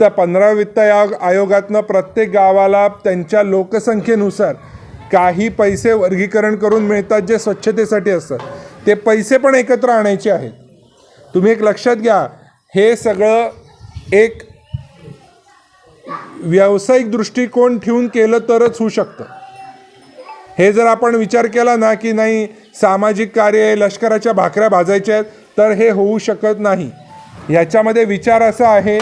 15व्या वित्त आयोगातनं प्रत्येक गावाला त्यांच्या लोकसंख्येनुसार काही पैसे वर्गीकरण करून मिळतात जे स्वच्छतेसाठी असतात. ते पैसे पण एकत्र आणायचे आहेत. तुम्ही एक लक्षात घ्या, हे सगळं एक व्यावसायिक दृष्टिकोन ठेवून केलं तरच होऊ शकतं. हे जर आपण विचार केला ना की नाही सामाजिक कार्य लष्कराच्या भाकऱ्या भाजायच्या आहेत, तर हे होऊ शकत नाही. ह्याच्यामध्ये विचार असा आहे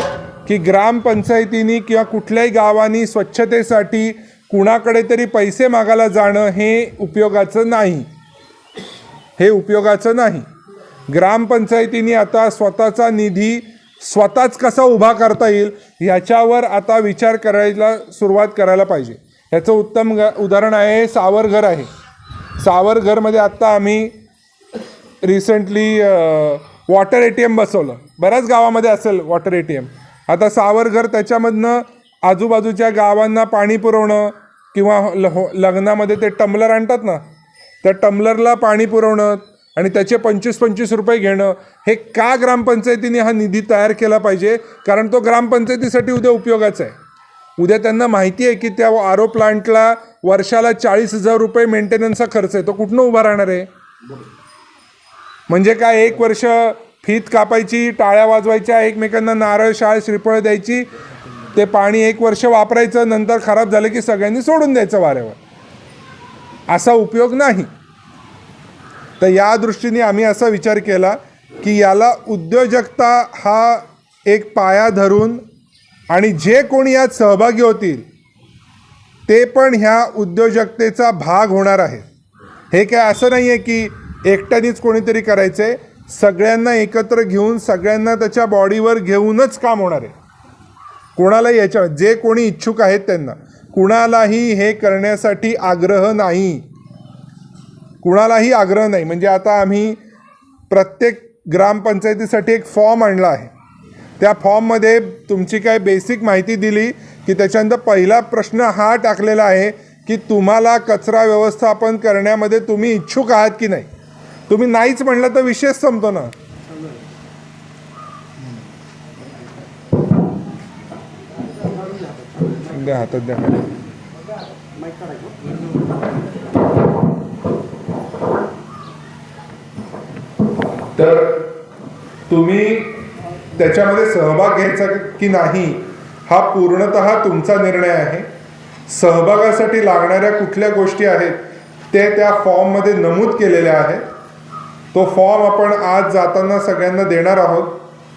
की ग्रामपंचायतींनी किंवा कुठल्याही गावांनी स्वच्छतेसाठी कुणाकडे तरी पैसे मागायला जाणं हे उपयोगाचं नाही. हे उपयोगाचं नाही. ग्रामपंचायतींनी आता स्वतःचा निधी स्वतःच कसा उभा करता येईल ह्याच्यावर आता विचार करायला सुरुवात करायला पाहिजे. ह्याचं उत्तम उदाहरण आहे सावरघर आहे. सावरघरमध्ये आत्ता आम्ही रिसेंटली वॉटर ATM बसवलं. बऱ्याच गावामध्ये असेल वॉटर ATM. आता सावरघर त्याच्यामधनं आजूबाजूच्या गावांना पाणी पुरवणं किंवा लग्नामध्ये ते टम्लर आणतात ना, त्या टम्लरला पाणी पुरवणं आणि त्याचे 25-25 रुपये घेणं, हे का ग्रामपंचायतीने हा निधी तयार केला पाहिजे? कारण तो ग्रामपंचायतीसाठी उद्या उपयोगाचा आहे. उद्या त्यांना माहिती आहे की त्या RO प्लांटला वर्षाला 40,000 रुपये मेंटेनन्सचा खर्च आहे. तो कुठनं उभा राहणार आहे? म्हणजे काय, 1 वर्ष फीत कापायची, टाळ्या वाजवायच्या, एकमेकांना नारळ शाळ श्रीफळ द्यायची, ते पाणी 1 वर्ष वापरायचं, नंतर खराब झालं की सगळ्यांनी सोडून द्यायचं वाऱ्यावर. असा उपयोग नाही. तर या दृष्टीने आम्ही असा विचार केला की याला उद्योजकता हा एक पाया धरून आणि जे कोणी यात सहभागी होतील ते पण ह्या उद्योजकतेचा भाग होणार आहे. हे काय असं नाही आहे की एकट्यानेच कोणीतरी करायचं आहे. सगळ्यांना एकत्र घेऊन, सगळ्यांना त्याच्या बॉडीवर घेऊनच काम होणार आहे. कोणालाही याच्या जे कोणी इच्छुक आहेत त्यांना कुणालाही हे करण्यासाठी आग्रह नाही. कुणालाही आग्रह नाही. म्हणजे आता आम्ही प्रत्येक ग्रामपंचायतीसाठी एक फॉर्म आणला आहे. त्या फॉर्ममध्ये तुमची काय बेसिक माहिती दिली की त्याच्यानंतर पहिला प्रश्न हा टाकलेला आहे की तुम्हाला कचरा व्यवस्थापन करण्यामध्ये तुम्ही इच्छुक आहात की नाही. तुम्ही नाहीच म्हणलं तर विषयच संपतो ना. द्या हातात द्या. तर तुम्ही त्याच्यामध्ये सहभाग घ्यायचा की नाही हा पूर्णतः तुमचा निर्णय आहे. सहभागासाठी लागणाऱ्या कुठल्या गोष्टी आहेत ते त्या फॉर्ममध्ये नमूद केलेल्या आहेत. तो फॉर्म आपण आज जाताना सगळ्यांना देणार आहोत.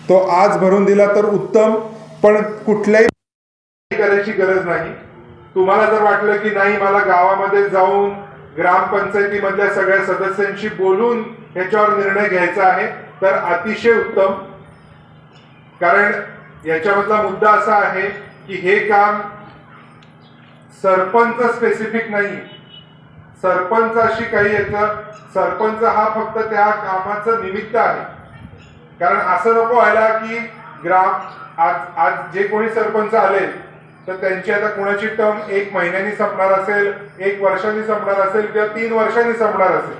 तो आज भरून दिला तर उत्तम, पण कुठल्याही करायची गरज नाही. तुम्हाला जर वाटलं की नाही मला गावामध्ये जाऊन ग्रामपंचायतीमधल्या सगळ्या सदस्यांशी बोलून ह्याच्यावर निर्णय घ्यायचा आहे तर अतिशय उत्तम. कारण याच्यामधला मुद्दा असा आहे की हे काम सरपंच स्पेसिफिक नाही. सरपंचाशी काही याचं, सरपंच हा फक्त त्या कामाचं निमित्त आहे. कारण असं नको व्हायला की आज जे कोणी सरपंच आले तर त्यांची आता कुणाची टर्म 1 महिन्यानी संपणार असेल, 1 वर्षांनी संपणार असेल किंवा 3 वर्षांनी संपणार असेल,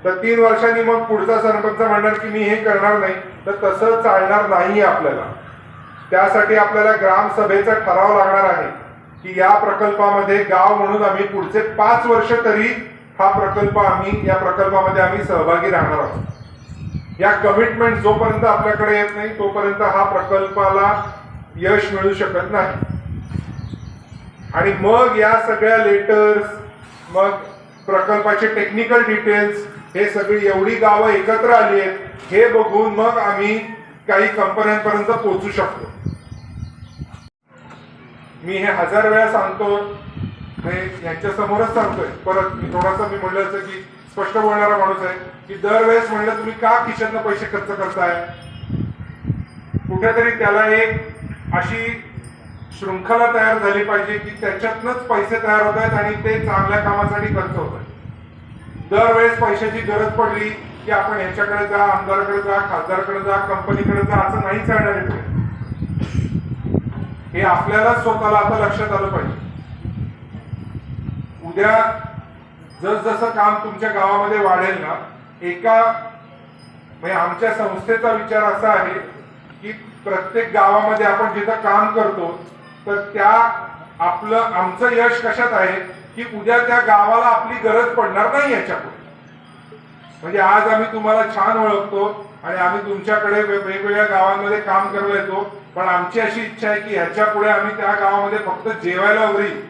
तर 3 वर्षांनी मग पुढचा सरपंच म्हणणार की मी हे करणार नाही, तर तसं चालणार नाही आपल्याला. त्यासाठी आपल्याला ग्रामसभेचा ठराव लागणार आहे की या प्रकल्पामध्ये गाव म्हणून आम्ही पुढचे 5 वर्ष तरी या प्रकल्पामध्ये आम्ही सहभागी राहणार आहोत. या कमिटमेंट जोपर्यंत आपल्याकडे येत नाही तोपर्यंत हा प्रकल्पाला यश मिळू शकत नाही. आणि मग या सगळ्या लेटर्स, मग प्रकल्पाचे टेक्निकल डिटेल्स हे सगळी एवढी गावं एकत्र आली आहेत हे बघून मग आम्ही काही कंपन्यांपर्यंत पोहोचू शकतो. मी हे 1000 वेळा सांगतो, यांच्या समोरच सांगतोय. परत मी म्हणलं असं की स्पष्ट बोलणारा माणूस आहे की दरवेळेस म्हणलं तुम्ही का खिशातनं पैसे खर्च करताय. कुठेतरी त्याला एक अशी शृंखला तयार झाली पाहिजे की त्याच्यातनंच पैसे तयार होत आहेत आणि ते चांगल्या कामासाठी खर्च होत आहेत. दरवेळेस पैशाची गरज पडली की आपण ह्याच्याकडे जा, आमदाराकडे जा, खासदारकडे जा, कंपनीकडे जा, असं नाही चालणार आहे. हे आपल्याला स्वतःला आता लक्षात आलं पाहिजे. उद्या जसजसं काम तुमच्या गावामध्ये वाढेल ना, म्हणजे आमच्या संस्थेचा विचार असा आहे की प्रत्येक गावामध्ये आपण जिथं काम करतो तर त्या आमचं यश कशात आहे की उद्या त्या गावाला आपली गरज पडणार नाही याच्यापुढे. म्हणजे आज आम्ही तुम्हाला छान ओळखतो आणि आम्ही तुमच्याकडे वेगवेगळ्या गावांमध्ये काम करायला येतो, पण आमची अशी इच्छा आहे की ह्याच्या पुढे आम्ही त्या गावामध्ये फक्त जेवायला वगैरे,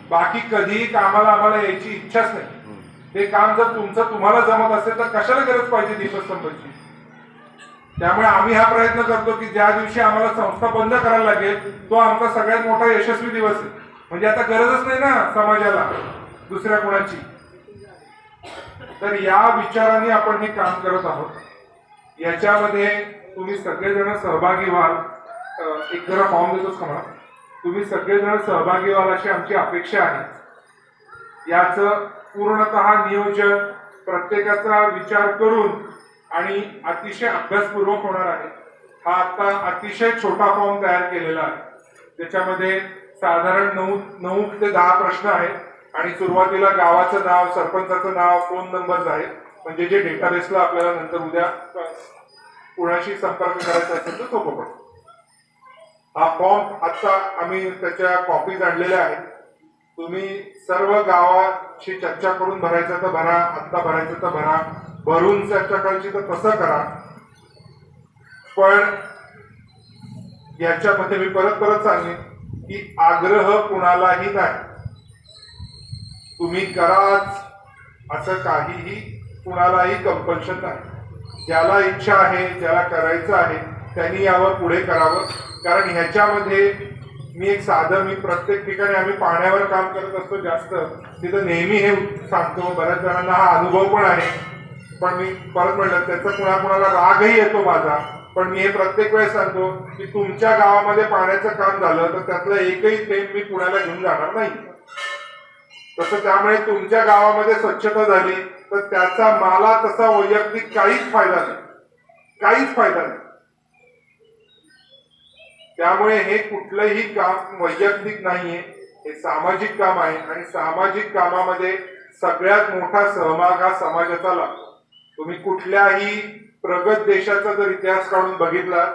बाकी कधीही कामाला आम्हाला यायची इच्छाच नाही. ते काम जर तुम्हाला जमत असेल तर कशाला गरज पाहिजे दीपस्तंभाची. त्यामुळे आम्ही हा प्रयत्न करतो की ज्या दिवशी आम्हाला संस्था बंद करायला लागेल तो आमचा सगळ्यात मोठा यशस्वी दिवस आहे. म्हणजे आता गरजच नाही ना समाजाला दुसऱ्या कोणाची. तर या विचाराने आपण हे काम करत आहोत. याच्यामध्ये तुम्ही सगळेजण सहभागी व्हाल. एक जरा फॉर्म देतोच का मला. तुम्ही सगळेजण सहभागी व्हाल अशी आमची अपेक्षा आहे. याचं पूर्णतः नियोजन प्रत्येकाचा विचार करून आणि अतिशय अभ्यासपूर्वक होणार आहे. हा आता अतिशय छोटा फॉर्म तयार केलेला आहे. त्याच्यामध्ये साधारण 9 ते 10 प्रश्न आहेत आणि सुरुवातीला गावाचं नाव, सरपंचाचं नाव, फोन नंबर आहेत. म्हणजे जे डेटाबेसला आपल्याला नंतर उद्या कुणाशी संपर्क करायचा असेल तर सोपं पडतं. हा फॉर्म आता आम्ही त्याच्या कॉपीज आणलेल्या आहेत. तुम्ही सर्व गावाची चर्चा करून भरायचं तर भरा, आत्ता भरायचं तर भरा, भरून चर्चा करायची तर तसं करा. पण याच्यामध्ये मी परत सांगेन की आग्रह कुणालाही नाही. तुम्ही कराच असं काहीही कुणालाही कंपल्शन नाही. ज्याला इच्छा आहे, ज्याला करायचं आहे त्यांनी यावर पुढे करावं. कारण ह्याच्यामध्ये मी प्रत्येक ठिकाणी आम्ही पाण्यावर काम करत असतो जास्त, तिथं नेहमी हे सांगतो. बऱ्याच जणांना हा अनुभव पण आहे. पण मी परत म्हणलं त्याचा कुणाकुणाला रागही येतो माझा. पण मी हे प्रत्येक वेळेस सांगतो की तुमच्या गावामध्ये पाण्याचं काम झालं तर त्यातलं एकही थेंब मी पुण्याला घेऊन जाणार नाही. तसं त्यामुळे तुमच्या गावामध्ये स्वच्छता झाली तर त्याचा मला तसा वैयक्तिक काहीच फायदा नाही. त्यामुळे हे कुठलंही काम वैयक्तिक नाहीये, हे सामाजिक काम आहे. आणि सामाजिक कामामध्ये सगळ्यात मोठा सहभाग हा समाजाचा लागतो. तुम्ही कुठल्याही प्रगत देशाचा जर इतिहास काढून बघितला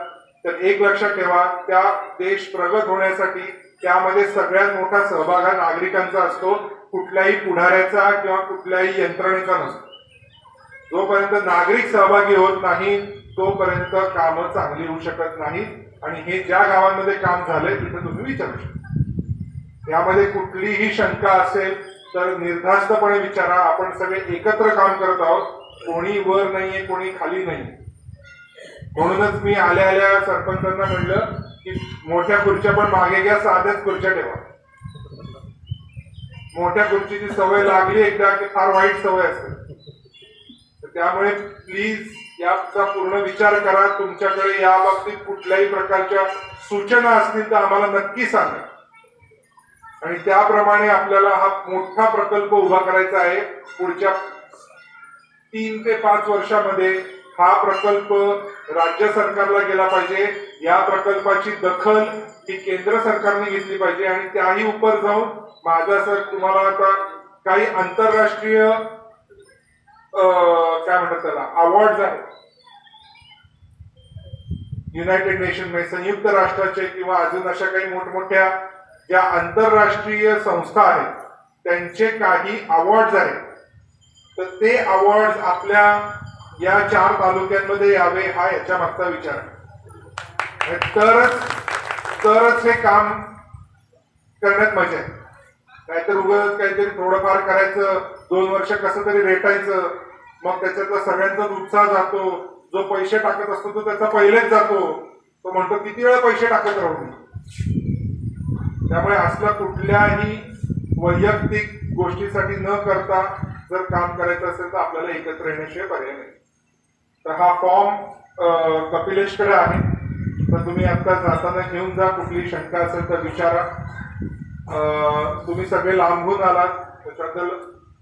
तर एक लक्षात ठेवा, त्या देश प्रगत होण्यासाठी त्यामध्ये सगळ्यात मोठा सहभाग हा नागरिकांचा असतो, कुठल्याही पुढाऱ्याचा किंवा कुठल्याही यंत्रणेचा नसतो. जोपर्यंत नागरिक सहभागी होत नाही तोपर्यंत कामं चांगली होऊ शकत नाहीत. आणि हे ज्या गावांमध्ये काम झालंय तिथे तुम्ही विचारू शकता. यामध्ये कुठलीही शंका असेल तर निर्धास्तपणे विचारा. आपण सगळे एकत्र काम करत आहोत, कोणी वर नाहीये, कोणी खाली नाही. म्हणूनच मी आल्या सरपंचांना म्हणलं की मोठ्या खुर्च्या पण मागे घ्या, साध्याच खुर्च्या ठेवा. मोठ्या खुर्चीची सवय लागली एकदा की फार वाईट सवय असते. त्यामुळे प्लीज याचा पूर्ण विचार करा. तुमच्याकडे या बाबतीत कुठल्याही प्रकारच्या सूचना असतील तर आम्हाला नक्की सांगा. आणि त्याप्रमाणे आपल्याला हा मोठा प्रकल्प उभा करायचा आहे. पुढच्या 3 ते 5 वर्षामध्ये हा प्रकल्प राज्य सरकारला गेला पाहिजे. या प्रकल्पाची दखल ही केंद्र सरकारने घेतली पाहिजे. आणि त्याही उपर जाऊन माझा सर तुम्हाला आता काही आंतरराष्ट्रीय काय म्हणतात त्याला अवॉर्ड आहेत. युनायटेड नेशन म्हणजे संयुक्त राष्ट्राचे किंवा अजून अशा काही मोठमोठ्या ज्या आंतरराष्ट्रीय संस्था आहेत त्यांचे काही अवॉर्ड आहेत. तर ते अवॉर्ड आपल्या या 4 तालुक्यांमध्ये यावे हा याच्या मागचा विचार आहे. तरच हे काम करण्यात मजा आहे. नाहीतर उगाच काहीतरी थोडंफार करायचं, 2 वर्ष कसं तरी रेटायचं, मग त्याच्यातला सगळ्यांचाच उत्साह जातो. जो पैसे टाकत असतो तो त्याचा पहिलेच जातो. तो म्हणतो किती वेळा पैसे टाकत राहू मी. त्यामुळे असल्या कुठल्याही वैयक्तिक गोष्टीसाठी न करता जर काम करायचं असेल तर आपल्याला एकत्र येण्याशिवाय पर्याय नाही. तर हा फॉर्म कपिलेशकडे आहे, तर तुम्ही आता जाताना घेऊन जा. कुठली शंका असेल तर विचारा. तुम्ही सगळे लांबून आलात त्याच्याबद्दल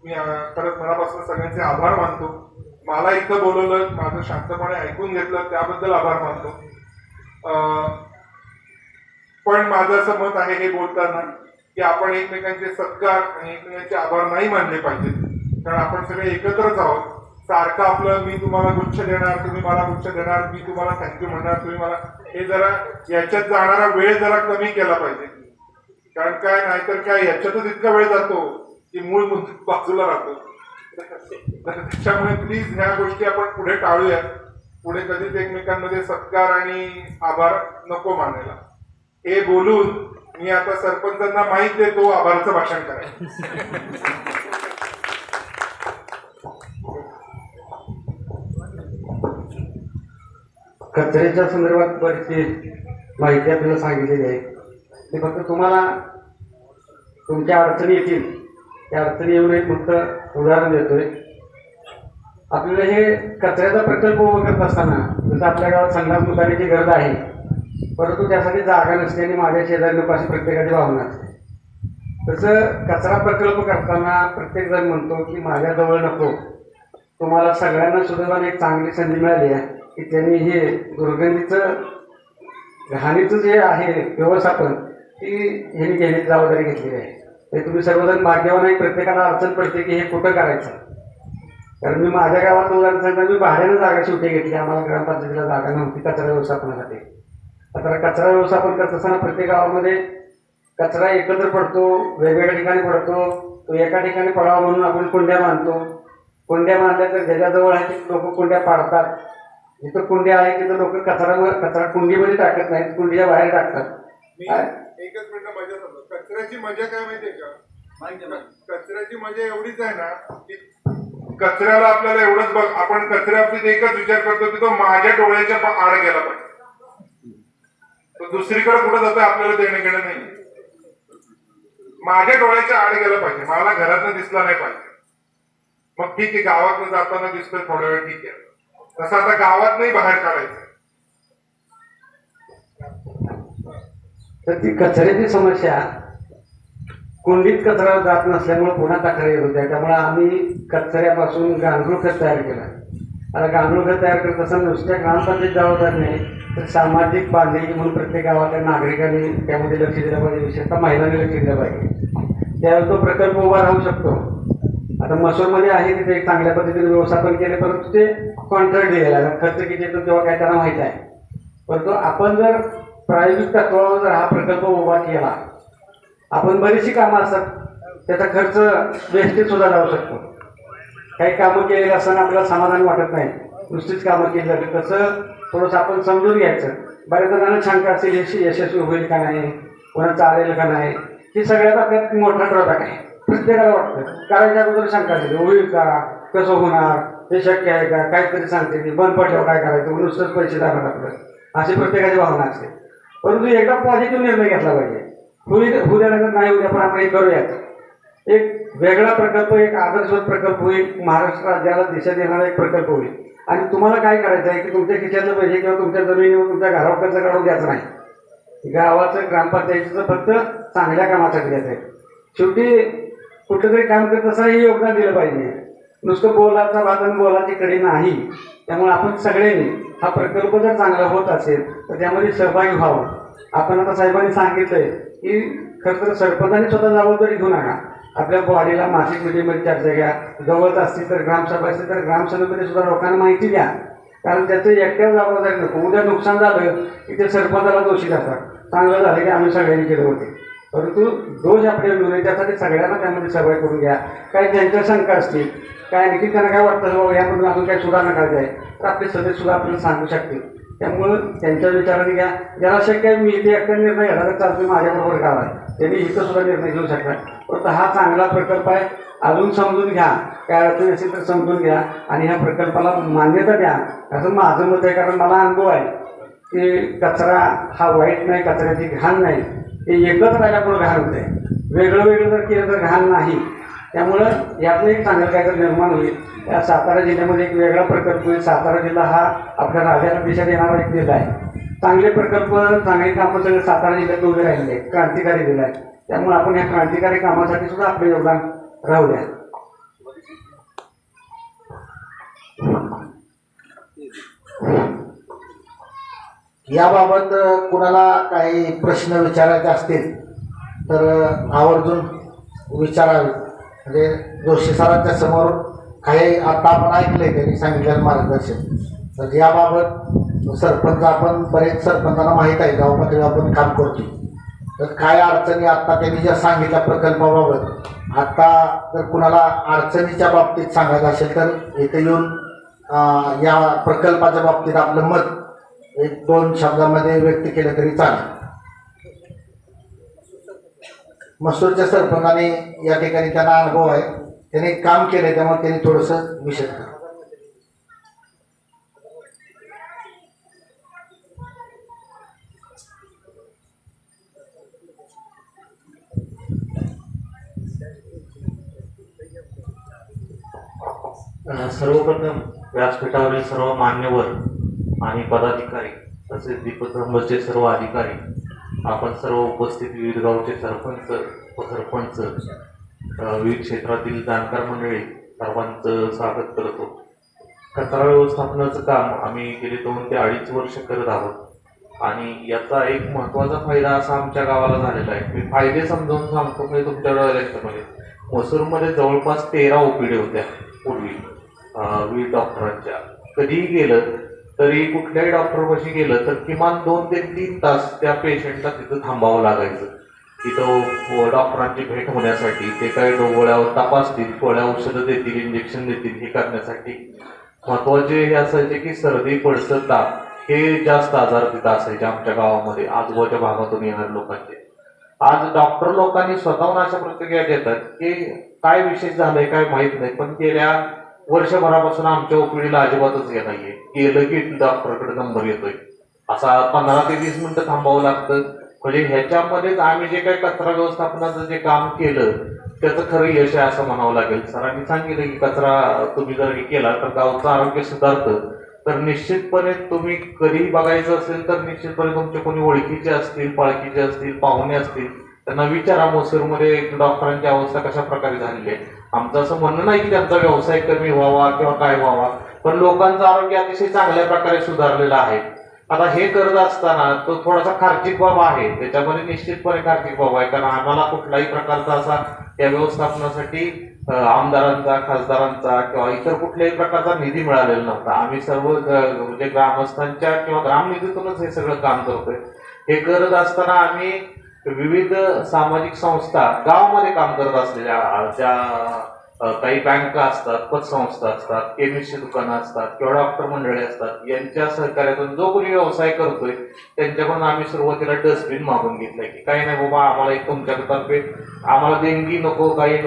मी खरंच मनापासून सगळ्यांचे आभार मानतो. मला इथं बोलवलं, माझं शांतपणे ऐकून घेतलं, त्याबद्दल आभार मानतो. पण माझं असं मत आहे हे बोलताना की आपण एकमेकांचे सत्कार आणि एकमेकांचे आभार नाही मानले पाहिजेत. कारण आपण सगळे एकत्रच आहोत. सारखं आपलं मी तुम्हाला गुच्छ देणार, तुम्ही मला गुच्छ देणार, मी तुम्हाला थँक्यू म्हणणार, तुम्ही मला, हे जरा याच्यात जाणारा वेळ जरा कमी केला पाहिजे. कारण काय, नाहीतर काय याच्यातच इतका वेळ जातो की मूळ मुद्दा बाजूला राहतो. तर त्याच्यामुळे प्लीज ह्या गोष्टी आपण पुढे टाळूयात. पुढे कधीच एकमेकांमध्ये सत्कार आणि आभार नको मानायला. हे बोलून मी आता सरपंचांना माहीत देतो आभाराचं भाषण करायचं. कचऱ्याच्या संदर्भात बरीचशी माहिती आपल्याला सांगितलेली आहे. ते फक्त तुम्हाला तुमच्या अडचणी येतील, त्या अडचणी येऊ नये फक्त उदाहरण देतोय. आपल्याला हे कचऱ्याचा प्रकल्प उभा करत असताना जसं आपल्या गावात संडास दुकानाची गरज आहे, परंतु त्यासाठी जागा नसते आणि माझ्या शेजारी नको अशी प्रत्येकाची भावना असते. तसं कचरा प्रकल्प करताना प्रत्येक जण म्हणतो की माझ्याजवळ नको. तुम्हाला सगळ्यांना सुदैवाने एक चांगली संधी मिळाली आहे की त्यांनी हे दुर्गंधीचं घाणीचं जे आहे व्यवस्थापन ती ह्यांनी घेण्याची जबाबदारी घेतलेली आहे. ते तुम्ही सर्वजण भाग्यवान आहे. प्रत्येकाला अडचण पडते की हे कुठं करायचं. कारण मी माझ्या गावात उदाहरण सांगता, मी भाड्यानं जागा शेवटी घेतली. आम्हाला ग्रामपंचायतीला जागा नव्हती कचरा व्यवस्थापनासाठी. आता कचरा व्यवस्थापन करत असताना प्रत्येक गावामध्ये कचरा एकत्र पडतो, वेगवेगळ्या ठिकाणी पडतो. तो एका ठिकाणी पडावा म्हणून आपण कुंड्या बांधतो. कुंड्या बांधल्या तर ज्याच्याजवळ आहे ते लोक कुंड्या पाडतात. जिथं कुंड्या आहे तिथं लोक कचरा कुंडीमध्ये टाकत नाहीत, कुंडीच्या बाहेर टाकतात. एकच मिनिट मजा सांगतो. कचऱ्याची मजा काय माहितीये का? कचऱ्याची मजा एवढीच आहे ना की कचऱ्याला आपल्याला एवढंच बघ, आपण कचऱ्याबाबतीत एकच विचार करतो की तो माझ्या डोळ्याच्या आड गेला पाहिजे. तो दुसरीकडे कुठं जातोय आपल्याला देणं घेणं नाही. माझ्या डोळ्याच्या आड गेला पाहिजे, मला घरातनं दिसला नाही पाहिजे. मग ठीक आहे, गावातनं जाताना दिसतोय थोडा वेळ, ठीक आहे. तसं आता गावात नाही बाहेर काढायचं. तर ती कचऱ्याची समस्या कुंडीत कचरा जात नसल्यामुळे पुन्हा तक्रार येत होत्या. त्यामुळे आम्ही कचऱ्यापासून गांडूळ खत तयार केलं. आता गांडूळ खत तयार करत असताना नुसत्या ग्रामपंचायत जबाबदार नाही, तर सामाजिक बांधिलकी म्हणून प्रत्येक गावातल्या नागरिकांनी त्यामध्ये लक्ष दिलं पाहिजे, विशेषतः महिलांनी लक्ष दिलं पाहिजे. त्यावेळेस तो प्रकल्प उभा राहू शकतो. आता मसूरमध्ये आहे तिथे एक चांगल्या पद्धतीने व्यवस्थापन केले, परंतु ते कॉन्ट्रॅक्ट दिलेला खर्च किती येतो तेव्हा काय त्यांना माहीत आहे. परंतु आपण जर प्रायोगिक तत्वावर जर हा प्रकल्प उभा केला, आपण बरीचशी कामं असतात त्याचा खर्च वेस्टेज सुद्धा जाऊ शकतो. काही कामं केलेली असताना आपल्याला समाधान वाटत नाही, नुसतीच कामं केली जाते. तसं थोडंसं आपण समजून घ्यायचं. बऱ्याच जणांना शंका असेल यशस्वी होईल का नाही, कोणा चालेल का नाही. ही सगळ्यात आपल्यात मोठा ड्रॉबॅक आहे. प्रत्येकाला वाटतं करायच्या अगोदर शंका असेल, होईल का, कसं होणार, हे शक्य आहे का, काहीतरी सांगते की बंद पडल्यावर काय करायचं, नुसतंच पैसे टाकत आपलं, अशी प्रत्येकाची भावना असते. परंतु एकदा पॉझिटिव्ह निर्णय घेतला पाहिजे. उद्या नाही उद्या पण आपण हे करूयात. एक वेगळा प्रकल्प, एक आदर्श प्रकल्प होईल, महाराष्ट्र राज्याला दिशा देणारा एक प्रकल्प होईल. आणि तुम्हाला काय करायचं आहे की तुमच्या खिशातलं पाहिजे किंवा तुमच्या जमिनीवर तुमच्या घरावर कर्ज काढून द्यायचं नाही. गावाचं ग्रामपंचायतीचं फक्त चांगल्या कामासाठी द्यायचं आहे. शेवटी कुठलं तरी काम करत असताना हे योगदान दिलं पाहिजे. नुसतं बोलाचा वादन बोलाची कडी नाही. त्यामुळे आपण सगळ्यांनी हा प्रकल्प जर चांगला होत असेल तर त्यामध्ये सहभागी व्हावं. आपण आता साहेबांनी सांगितलंय की खरं तर सरपंचांनी स्वतः जबाबदारी घेऊ नका. आपल्या बॉडीला मासिक मीटिंगमध्ये चर्चा घ्या, जवळच असतील तर ग्रामसभा असतील तर ग्रामसभेमध्ये सुद्धा लोकांना माहिती द्या. कारण त्याचं एकट्यावर जबाबदारी नको. उद्या नुकसान झालं की ते सरपंचाला दोषी जातात. चांगलं झालं की आम्ही सगळ्यांनी केलं होते, परंतु दोष आपल्याला मिळू नये त्यासाठी सगळ्यांना त्यामध्ये सहभागी करून घ्या. काही ज्यांच्या शंका असतील, काय आणखी त्यांना काय वाटतं यामधून अजून काही सुधारणा करायची आहे तर आपले सदस्य सुद्धा आपल्याला सांगू शकतील. त्यामुळं त्यांच्या विचाराने घ्या. ज्याला शक्य आहे मी इथे एकटा निर्णय घ्यायला चालतो, माझ्याबरोबर गाव आहे, त्यांनी इथं सुद्धा निर्णय घेऊ शकतात. परंतु हा चांगला प्रकल्प आहे, अजून समजून घ्या, काय अडचण असेल तर समजून घ्या आणि ह्या प्रकल्पाला मान्यता द्या, असं माझं मत आहे. कारण मला अनुभव आहे की कचरा हा वाईट नाही, कचऱ्याची घाण नाही, ते एकच राहिल्यामुळं घाण होते. वेगळं वेगळं जर केलं तर घाण नाही. त्यामुळं यातलं एक चांगलं काहीतरी निर्माण होईल. या सातारा जिल्ह्यामध्ये एक वेगळा प्रकल्प होईल. सातारा जिल्हा हा आपल्या राज्याला दिशा देणारा एक जिल्हा आहे. चांगले प्रकल्प, चांगली कामं सगळे सातारा जिल्ह्यात उभे राहिलेले आहेत, क्रांतिकारी जिल्हा आहे. त्यामुळे आपण या क्रांतिकारी कामासाठी सुद्धा आपलं योगदान राहू द्या. याबाबत कुणाला काही प्रश्न विचारायचे असतील तर आवर्जून विचारावे. म्हणजे जोशी सरांच्या समोर काही आता आपण ऐकलंय त्यांनी सांगितलेलं मार्गदर्शन. तर याबाबत सरपंच, आपण बरेच सरपंचांना माहीत आहे गाव पातळीवर आपण काम करतो, तर काय अडचणी आत्ता त्यांनी ज्या सांगितल्या प्रकल्पाबाबत, आता जर कुणाला अडचणीच्या बाबतीत सांगायचं असेल तर इथे येऊन या प्रकल्पाच्या बाबतीत आपलं मत 1-2 शब्दामध्ये व्यक्त केलं तरी चालेल. मसूरच्या सरपंचाने या ठिकाणी त्यांना अनुभव आहे, त्यांनी काम केले, त्यामुळे त्यांनी थोडंसं विषय करा. सर्वप्रथम व्यासपीठावरील सर्व मान्यवर आणि पदाधिकारी तसेच दीपस्तंभचे सर्व अधिकारी, आपण सर्व उपस्थित विविध गावचे सरपंच, उपसरपंच, विविध क्षेत्रातील जाणकार मंडळी, सर्वांचं स्वागत करतो. कचरा व्यवस्थापनाचं काम आम्ही गेली 2 ते 2.5 वर्ष करत आहोत आणि याचा एक महत्त्वाचा फायदा असा आमच्या गावाला झालेला आहे. मी फायदे समजावून सांगतो म्हणजे तुमच्या लक्षामध्ये. मसूरमध्ये जवळपास 13 OPD होत्या पूर्वी विविध डॉक्टरांच्या. कधीही गेलं तरी कुठल्याही डॉक्टरपाशी गेलं तर किमान 2 ते 3 तास त्या पेशंटला तिथं थांबावं लागायचं. तिथं डॉक्टरांची भेट होण्यासाठी, ते काही गोळ्यावर तपासतील, गोळ्या औषधं देतील, इंजेक्शन देतील, हे करण्यासाठी. महत्त्वाचे हे असायचे की सर्दी, पडसं, ताप हे जास्त आजार तिथं असायचे आमच्या गावामध्ये, आजूबाजूच्या भागातून येणाऱ्या लोकांचे. आज डॉक्टर लोकांनी स्वतःहून अशा प्रतिक्रिया देतात की काय विशेष झालंय काय माहीत नाही, पण गेल्या वर्षभरापासून आमच्या OPDला अजिबातच हे नाहीये. गेलं की डॉक्टरकडे नंबर येतोय. असा 15 ते 20 मिनिटं थांबावं लागतं. म्हणजे ह्याच्यामध्येच आम्ही जे काही कचरा व्यवस्थापनाचं जे काम केलं त्याचं खरं यश आहे असं म्हणावं लागेल. सरांनी सांगितलं की कचरा तुम्ही जर हे केला तर गावचं आरोग्य सुधारतं. तर निश्चितपणे तुम्ही कधीही बघायचं असेल तर निश्चितपणे तुमचे कोणी ओळखीचे असतील, पाळखीचे असतील, पाहुणे असतील, त्यांना विचारा मसूरमध्ये डॉक्टरांची अवस्था कशा प्रकारे झालेली आहे. आमचं असं म्हणणं नाही की त्यांचा व्यवसाय कमी व्हावा किंवा काय व्हावा, पण लोकांचं आरोग्य अतिशय चांगल्या प्रकारे सुधारलेलं आहे. आता हे करत असताना तो थोडासा खर्चिक बाब आहे, त्याच्यामध्ये निश्चितपणे खर्चिक बाब आहे. कारण आम्हाला कुठल्याही प्रकारचा असा या व्यवस्थापनासाठी आमदारांचा, खासदारांचा किंवा इतर कुठल्याही प्रकारचा निधी मिळालेला नव्हता. आम्ही सर्व म्हणजे ग्रामस्थांच्या किंवा ग्रामनिधीतूनच हे सगळं काम करतोय. हे करत असताना आम्ही विविध सामाजिक संस्था गावामध्ये काम करत असलेल्या, ज्या काही बँका असतात, पतसंस्था असतात, केमिस्टची दुकानं असतात किंवा डॉक्टर मंडळी असतात, यांच्या सहकार्यातून जो कोणी व्यवसाय करतोय त्यांच्याकडून आम्ही सुरुवातीला डस्टबिन मागून घेतलंय की काही नाही बाबा, आम्हाला एक तुमच्यातर्फे आम्हाला देणगी नको, काही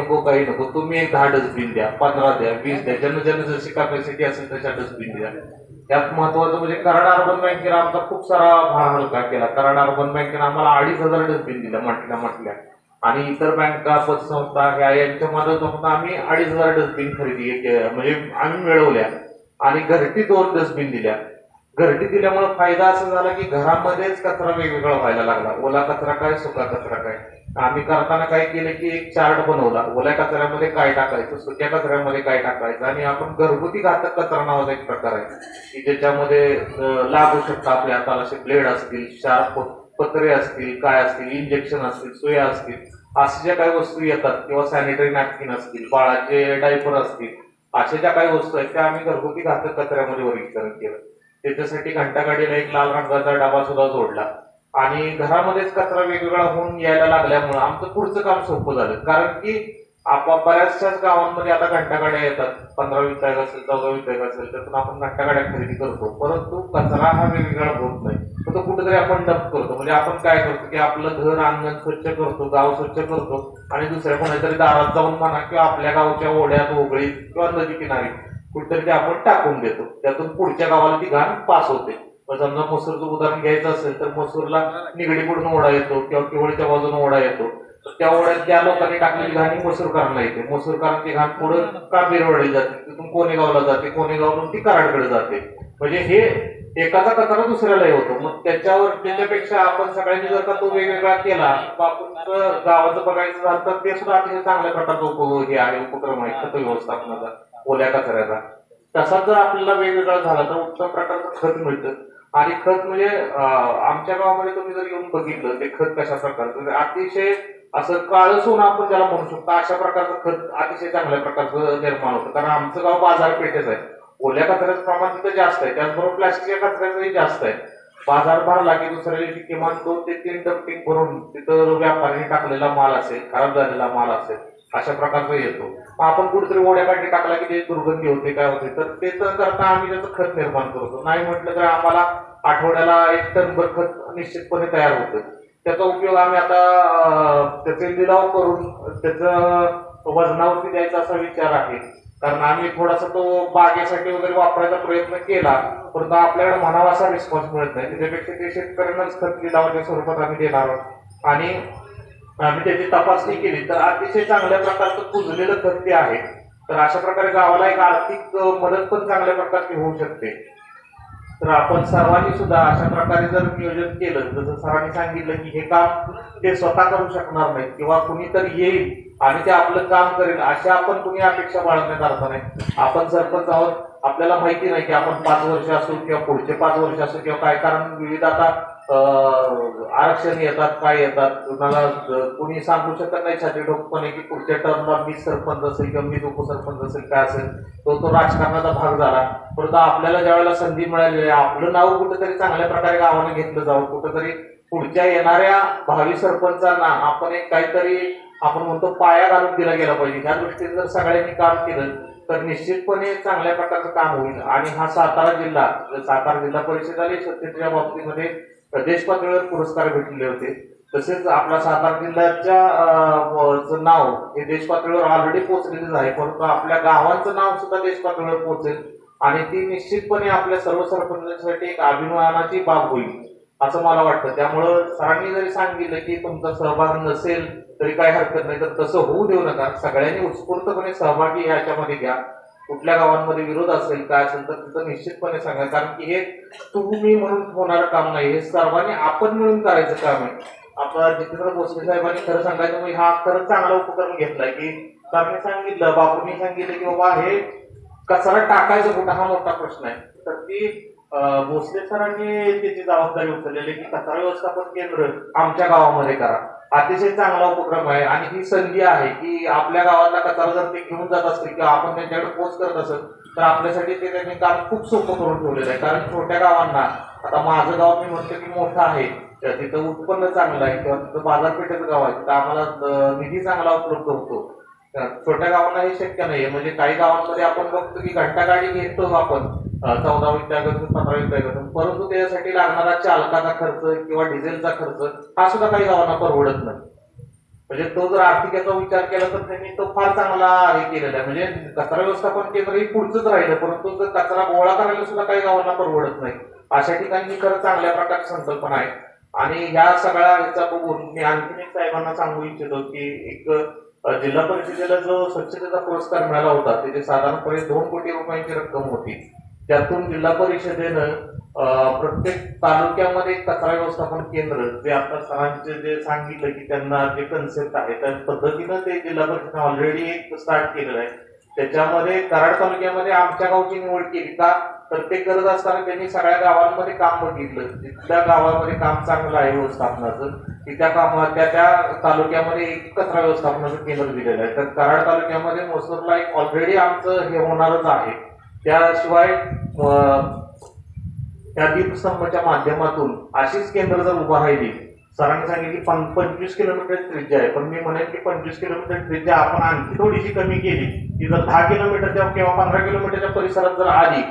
नको, तुम्ही एक 10 डस्टबिन द्या, 15 द्या, 20 द्या, ज्यांना जशी कॅपॅसिटी असेल तशा डस्टबिन द्या. यात महत्वाचं म्हणजे कराड अर्बन बँकेनं आमचा खूप सारा भार हलका केला. कराड अर्बन बँकेनं आम्हाला 2,500 डस्टबिन दिल्या म्हटल्या आणि इतर बँका, पतसंस्था यांच्या मदतीतून आम्ही 2,500 डस्टबिन खरेदी म्हणजे आम्ही मिळवल्या आणि घरटी 2 डस्टबिन दिल्या. घरटी दिल्यामुळे फायदा असा झाला की घरामध्येच कचरा वेगवेगळा व्हायला लागला. ओला कचरा काय, सुका कचरा काय. आम्ही करताना काय केलं की एक चार्ट बनवला, ओल्या कचऱ्यामध्ये काय टाकायचं, सुक्या कचऱ्यामध्ये काय टाकायचं. आणि आपण घरगुती घातक कचरा नावाचा एक प्रकार आहे की ज्याच्यामध्ये लागू शकतं आपल्या हाताला असे ब्लेड असतील, शार्प पत्रे असतील, काय असतील, इंजेक्शन असतील, सुया असतील, अशा ज्या काही वस्तू येतात किंवा सॅनिटरी नॅपकिन असतील, बाळाचे डायपर असतील, अशा ज्या काही वस्तू आहेत त्या आम्ही घरगुती घातक कचऱ्यामध्ये वर्गीकरण केलं. त्याच्यासाठी घंटागाडीला एक लाल रंगाचा डबा सुद्धा जोडला आणि घरामध्येच कचरा वेगवेगळा होऊन यायला लागल्यामुळे आमचं पुढचं काम सोपं झालं. कारण की आपण बऱ्याचशाच गावांमध्ये आता घंटागाड्या येतात, 15-20 बॅग असेल, 14-20 बॅग असेल, त्यातून आपण घंटागाड्या खरेदी करतो. परंतु कचरा हा वेगवेगळा होत नाही, तो कुठेतरी आपण डंप करतो. म्हणजे आपण काय करतो की आपलं घर अंगण स्वच्छ करतो, गाव स्वच्छ करतो आणि दुसऱ्या कोणीतरी दारात जाऊन म्हणा किंवा आपल्या गावच्या ओढ्यात, ओगळीत किंवा नदी किनारी कुठेतरी ते आपण टाकून देतो. त्यातून पुढच्या गावाला ती घाण पास होते. समजा मसूरचं उदाहरण घ्यायचं असेल तर मसूरला निगडीकडून ओढा येतो किंवा किवळीच्या बाजूने ओढा येतो. त्या ओढ्यात त्या लोकांनी टाकलेली घाण मसूरकरांना येते. मसूरकरांची घाण पुढे का बिरवडली जाते, तिथून कोणेगावला जाते, कोणेगावरून ती कराडकडे जाते. म्हणजे हे एकाचा कचरा दुसऱ्यालाही होतो. मग त्याच्यापेक्षा आपण सगळ्यांनी जर का तो वेगवेगळा केला, आपण गावाचं बघायचं झालं तर ते सुद्धा अतिशय चांगल्या प्रकारचा हे आहे, उपक्रम आहे खत व्यवस्थापनाचा, ओल्या कचऱ्याचा. तसा जर आपल्याला वेगवेगळा झाला तर उत्तम प्रकारचं खत मिळतं. आणि खत म्हणजे आमच्या गावामध्ये तुम्ही जर येऊन बघितलं ते खत कशा प्रकारचं, अतिशय असं काळं सोनं आपण ज्याला म्हणू शकतो अशा प्रकारचं खत अतिशय चांगल्या प्रकारचं निर्माण होतं. कारण आमचं गाव बाजारपेठेच आहे, ओल्या कचऱ्याचं प्रमाण तिथं जास्त आहे, त्याचबरोबर प्लास्टिकच्या कचऱ्याचंही जास्त आहे. बाजार भरला की दुसऱ्या दिवशी किमान 2 ते 3 डम्पिंग भरून तिथं व्यापाऱ्यांनी टाकलेला माल असेल, खराब झालेला माल असेल, अशा प्रकारचा येतो. आपण कुठेतरी ओढ्याकाठी टाकला की ते दुर्गंधी होते, काय होते, तर ते करता आम्ही त्याचं खत निर्माण करतो. नाही म्हटलं तर आम्हाला आठवड्याला 1 टनभर खत निश्चितपणे तयार होतं. त्याचा उपयोग आम्ही आता त्याचे लिलाव करून त्याचं वजनावरती द्यायचा असा विचार आहे. कारण आम्ही थोडासा तो बागेसाठी वगैरे वापरायचा प्रयत्न केला, परंतु आपल्याकडे म्हणावा असा रिस्पॉन्स मिळत नाही. त्याच्यापेक्षा ते शेतकऱ्यांनाच खत लिलावाच्या स्वरूपात आम्ही देणार आहोत. आणि आम्ही त्याची तपासणी केली तर अतिशय चांगल्या प्रकारचं कुजलेलं खत ते आहे. तर अशा प्रकारे गावाला एक आर्थिक मदत पण चांगल्या प्रकारची होऊ शकते. तर आपण सर्वांनी सुद्धा अशा प्रकारे जर नियोजन केलं, जसं सरांनी सांगितलं की हे काम ते स्वतः करू शकणार नाही किंवा कुणीतरी येईल आणि ते आपलं काम करेल, अशा आपण कुणी अपेक्षा बाळगण्यात अर्थ नाही. आपण सरपंच आहोत, आपल्याला माहिती नाही की आपण 5 वर्ष असू किंवा पुढचे 5 वर्ष असू किंवा काय, कारण विविध आता आरक्षण येतात, काय येतात, कुणाला कुणी सांगू शकत नाही छाती ठोकपणे की पुढच्या टर्मला मी सरपंच असेल किंवा मी उपसरपंच असेल, काय असेल, तो राजकारणाचा भाग झाला. परंतु आपल्याला ज्या वेळेला संधी मिळालेली आहे, आपलं नाव कुठेतरी चांगल्या प्रकारे गावाने घेतलं जावं, कुठेतरी पुढच्या येणाऱ्या भावी सरपंचांना आपण एक काहीतरी आपण म्हणतो पाया घालून दिला गेला पाहिजे. ह्या दृष्टीने जर सगळ्यांनी काम केलं तर निश्चितपणे चांगल्या प्रकारचं काम होईल. आणि हा सातारा जिल्हा परिषद आणि स्वच्छतेच्या बाबतीमध्ये देश पातळीवर पुरस्कार भेटलेले होते. तसेच आपला सातारा जिल्ह्याच्या नाव हे देश पातळीवर ऑलरेडी पोहोचलेलेच आहे, परंतु आपल्या गावांचं नाव सुद्धा देश पातळीवर पोहोचेल आणि ती निश्चितपणे आपल्या सर्व सरपंचांसाठी एक अभिमानाची बाब होईल असं मला वाटतं. त्यामुळं सरांनी जरी सांगितलं की तुमचा सहभाग नसेल तरी काही हरकत नाही, तर तसं होऊ देऊ नका. सगळ्यांनी उत्स्फूर्तपणे सहभागी ह्याच्यामध्ये घ्या. कुठल्या गावांमध्ये विरोध असेल, काय असेल तर तिथं निश्चितपणे सांगा. कारण की हे तुम्ही म्हणून होणारं काम नाही, हे सर्वांनी आपण मिळून करायचं काम आहे. आपला जितेंद्र भोसले साहेबांनी खरं सांगायचं म्हणजे हा खरंच चांगला उपक्रम घेतलाय की सरांनी सांगितलं, बापूंनी सांगितलं की बाबा हे कचरा टाकायचं कुठं हा मोठा प्रश्न आहे. तर ती भोसले सरांनी त्याची जबाबदारी उचललेली की कचरा व्यवस्थापन केंद्र आमच्या गावामध्ये करा. अतिशय चांगला उपक्रम आहे आणि ही संधी आहे की आपल्या गावातला कचरा जर ते घेऊन जात असतील किंवा आपण त्यांच्याकडे पोच करत असेल तर आपल्यासाठी ते त्यांनी काम खूप सोपं करून ठेवलेलं आहे. कारण छोट्या गावांना, आता माझं गाव मी म्हणतो की मोठं आहे, तिथं उत्पन्न चांगलं आहे किंवा तिथं बाजारपेठेचं गाव आहे, तिथं आम्हाला निधी चांगला उपलब्ध होतो. छोट्या गावांना हे शक्य नाहीये. म्हणजे काही गावांमध्ये आपण बघतो की घंटागाडी घेतो आपण 14-20 बॅगातून 15-20 बॅगातून, परंतु त्यासाठी लागणारा चालकाचा खर्च किंवा डिझेलचा खर्च हा सुद्धा काही गावांना परवडत नाही. म्हणजे तो जर आर्थिकेचा विचार केला तर त्यांनी तो फार चांगला हे केलेला आहे. म्हणजे कचरा व्यवस्थापन केंद्र ही पुढचंच राहिलं, परंतु जर कचरा गोळा करायला सुद्धा काही गावांना परवडत नाही. अशा ठिकाणी ही खरं चांगल्या प्रकारची संकल्पना आहे. आणि ह्या सगळ्या ह्याचा बघून मी आणखीन एक साहेबांना सांगू इच्छितो की एक जिल्हा परिषदेला जो स्वच्छतेचा पुरस्कार मिळाला होता त्याची साधारणपणे 2 कोटी रुपयांची रक्कम होती. त्यातून जिल्हा परिषदेनं प्रत्येक तालुक्यामध्ये कचरा व्यवस्थापन केंद्र जे आता सरांचे जे सांगितलं की त्यांना जे कन्सेप्ट आहे त्या पद्धतीनं ते जिल्हा परिषदेनं ऑलरेडी एक स्टार्ट केलेलं आहे. त्याच्यामध्ये कराड तालुक्यामध्ये आमच्या गावची निवड केली का, तर ते करत असताना त्यांनी सगळ्या गावांमध्ये काम बघितलं. तिथल्या गावामध्ये काम चांगलं आहे व्यवस्थापनाचं की त्या तालुक्यामध्ये एक कचरा व्यवस्थापनाचं केंद्र दिलेलं आहे. तर कराड तालुक्यामध्ये मसूरला एक ऑलरेडी आमचं हे होणारच आहे. त्याशिवाय त्या दीपस्तंभाच्या माध्यमातून अशीच केंद्र जर उभा राहिली सरांनी सांगितलं की 25 किलोमीटर त्रिज्या आहे, पण मी म्हणेन की 25 किलोमीटर त्रिज्या आपण आणखी थोडीशी कमी केली की जर 10 किलोमीटरच्या किंवा 15 किलोमीटरच्या परिसरात जर आली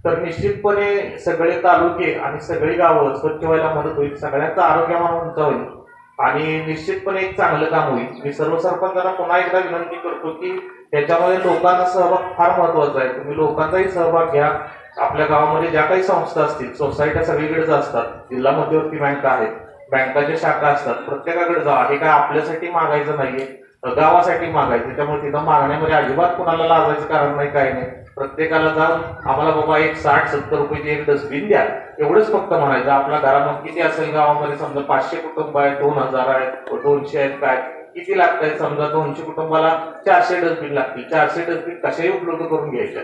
तर निश्चितपणे सगळे तालुके आणि सगळी गावं स्वच्छ व्हायला मदत होईल, सगळ्यांचं आरोग्यमान उंच होईल आणि निश्चितपणे एक चांगलं काम होईल. मी सर्व सरपंचांना पुन्हा एकदा विनंती करतो की त्याच्यामध्ये लोकांचा सहभाग फार महत्वाचा आहे. तुम्ही लोकांचाही सहभाग घ्या. आपल्या गावामध्ये ज्या काही संस्था असतील, सोसायट्या सगळीकडेच असतात, जिल्हा मध्यवर्ती बँका आहेत, बँकाच्या शाखा असतात, प्रत्येकाकडे जा. हे काय आपल्यासाठी मागायचं नाहीये, गावासाठी मागायचं. त्यामुळे तिथं मागण्यामध्ये अजिबात कुणाला लाजायचं कारण नाही, काही नाही. प्रत्येकाला जाऊन आम्हाला बाबा एक 60-70 रुपयाची एक डस्टबिन द्या एवढंच फक्त म्हणायचं. आपल्या घरामध्ये किती असेल, गावामध्ये समजा 500 कुटुंब आहेत, 2000 आहेत, 200 आहेत, काय किती लागत आहेत, समजा 200 कुटुंबाला 400 डस्टबिन लागतील. 400 डस्टबिन कशाही उपलब्ध करून घ्यायच्या,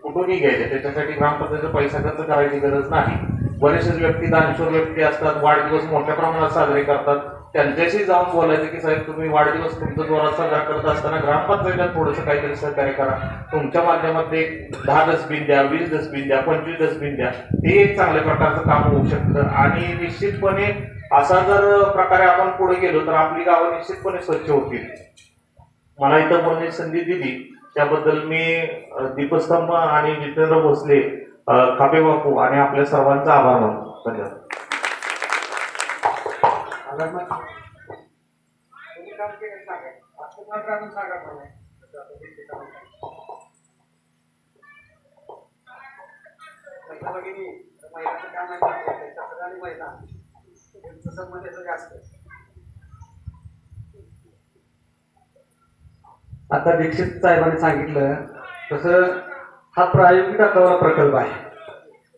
कुठूनही घ्यायचे. त्याच्यासाठी ग्रामपंचायतीचा पैसा खर्च करायची गरज नाही. बरेचसे व्यक्ती, दानशूर व्यक्ती असतात, वाढदिवस मोठ्या प्रमाणात साजरे करतात. त्यांच्याशी जाऊन बोलायचं की साहेब तुम्ही वाढदिवस तुमचा जोरात साजरा करत असताना ग्रामपंचायतीला थोडंसं काहीतरी सहकार्य करा. तुमच्या माध्यमातून एक 10 डस्टबिन द्या, 20 डस्टबिन द्या, 25 डस्टबिन द्या. हे एक चांगल्या प्रकारचं काम होऊ शकतं आणि निश्चितपणे असा जर प्रकारे आपण पुढे गेलो तर आपली गावं निश्चितपणे स्वच्छ होतील. मला इथं बोलण्याची संधी दिली त्याबद्दल मी दीपस्तंभ आणि जितेंद्र भोसले, खापे बापू आणि आपल्या सर्वांचा आभार मानतो. धन्यवाद. आता दीक्षित साहेबांनी सांगितलं तसं हा प्रायोगिक तत्वावर प्रकल्प आहे.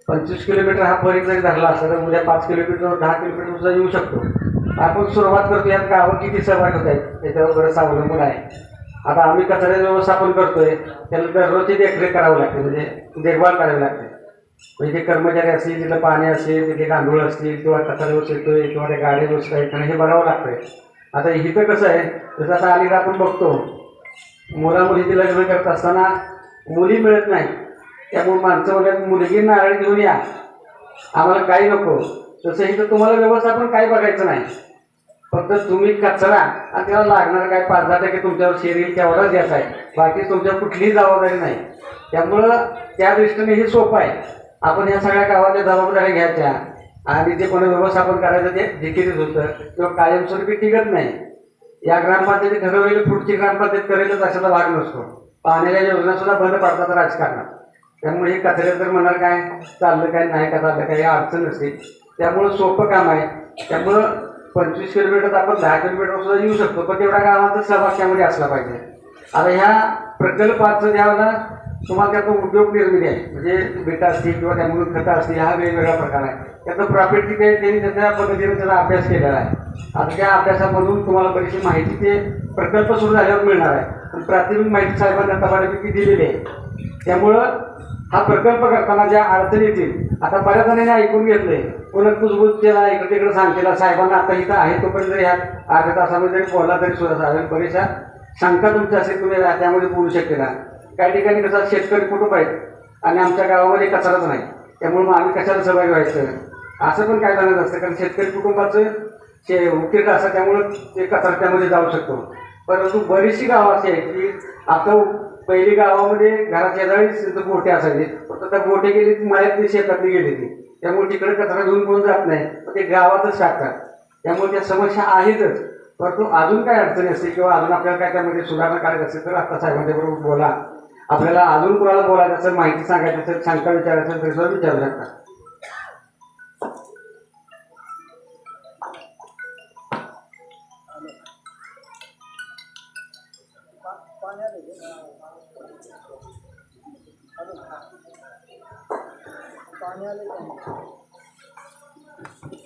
25 किलोमीटर हा परिघ जरी धरला असता तर उद्या 5 किलोमीटर 10 किलोमीटर सुद्धा येऊ शकतो. आपण सुरुवात करतो, यात गावं किती सहभाग होत आहेत याच्यावर बरंच अवलंबून आहे. आता आम्ही कचऱ्याचं व्यवस्थापन करतोय, त्याला दररोजची देखरेख करावी लागते, म्हणजे देखभाल करावी लागते. म्हणजे ते कर्मचारी असतील, तिथलं पाणी असेल, तिथे गांडूळ असतील किंवा कचरा व्यवस्थित येतोय किंवा त्या गाडी व्यवस्थित आहे हे बघावं लागतंय. आता इथं कसं आहे, जसं आता अलीकडे आपण बघतो मुला मुलीची लग्न करत असताना मुली मिळत नाही, त्यामुळे माणसं म्हणतात मुलगी नारळ घेऊन या, आम्हाला काही नको. तसं इथं तुम्हाला व्यवस्थापन काही बघायचं नाही, फक्त तुम्ही कचरा आणि त्याला लागणार काय 5-10% तुमच्यावर शेअर तेवढाच द्यायचा आहे, बाकी तुमच्यावर कुठलीही जबाबदारी नाही. त्यामुळं त्या दृष्टीने हे सोपं आहे. आपण या सगळ्या गावाच्या जबाबदाऱ्या घ्यायच्या आणि जे कोणी व्यवस्थापन करायचं ते जिकिरीच होतं किंवा कायमस्वरूपी टिकत नाही. या ग्रामपंचायती ठरवलेली पुढची ग्रामपंचायत करेलच अशाचा भाग नसतो. पाण्याच्या योजना सुद्धा बंद पडतात राजकारणात. त्यामुळे हे कचऱ्यात तर म्हणाल काय चाललं काय नाही का चाललं काही अडचण नसते. त्यामुळं सोपं काम आहे. त्यामुळं 25 किलोमीटर आपण 10 किलोमीटर सुद्धा येऊ शकतो, पण तेवढ्या गावाचा सहभाग त्यामध्ये असला पाहिजे. आता ह्या प्रकल्पाचं ज्यावेळेला तुम्हाला त्यातून उद्योग निर्मिती आहे, म्हणजे बेटा असतील किंवा त्यामधून खतं असतील, हा वेगवेगळा प्रकार आहे. त्याचं प्रॉफिट किती आहे त्यांनी त्याच्या पद्धतीने त्याचा अभ्यास केलेला आहे. आता त्या अभ्यासामधून तुम्हाला बरीचशी माहिती ते प्रकल्प सुरू झाल्यावर मिळणार आहे. पण प्राथमिक माहिती साहेबांनी आता बऱ्यापैकी दिलेली आहे. त्यामुळं हा प्रकल्प करताना ज्या अडचणी येतील, आता बऱ्याच जणांनी ऐकून घेतलंय, पुन्हा कुजबूज केला, इकडे तिकडे सांगतेला साहेबांना आता इथं आहे तोपर्यंत जर ह्या अर्ध्या तासामध्ये जरी बोलला तरी सुद्धा चालेल. बऱ्याचशा शंका तुमच्या असेल, तुम्ही त्यामध्ये बोलू शकते ना. काही ठिकाणी कसं शेतकरी कुटुंब आहेत आणि आमच्या गावामध्ये कचराच नाही, त्यामुळे मग आम्ही कशाला सहभागी व्हायचं असं पण काय जाणत असतं. कारण शेतकरी कुटुंबाचं उकिरडं असतं, त्यामुळं ते कचरा त्यामध्ये जाऊ शकतो. परंतु बरीचशी गावं अशी आहेत की आता पहिली गावामध्ये घरात शेजारीच गोटे असायचे, फक्त त्या गोटे गेली ती मळ्यातली शेतातली गेली ती, त्यामुळे तिकडे कचरा घेऊन कोण जात नाही, पण ते गावातच टाकतात. त्यामुळे त्या समस्या आहेतच. परंतु अजून काय अडचणी असतील किंवा अजून आपल्याला काय त्यामध्ये सुधारणा करायची असेल तर आता साहेबांच्या बरोबर बोला. आपल्याला अजून कोणाला बोलायचं असेल, माहिती सांगायची असेल, शंका विचारायचं असेल तरी सुद्धा विचारू शकता.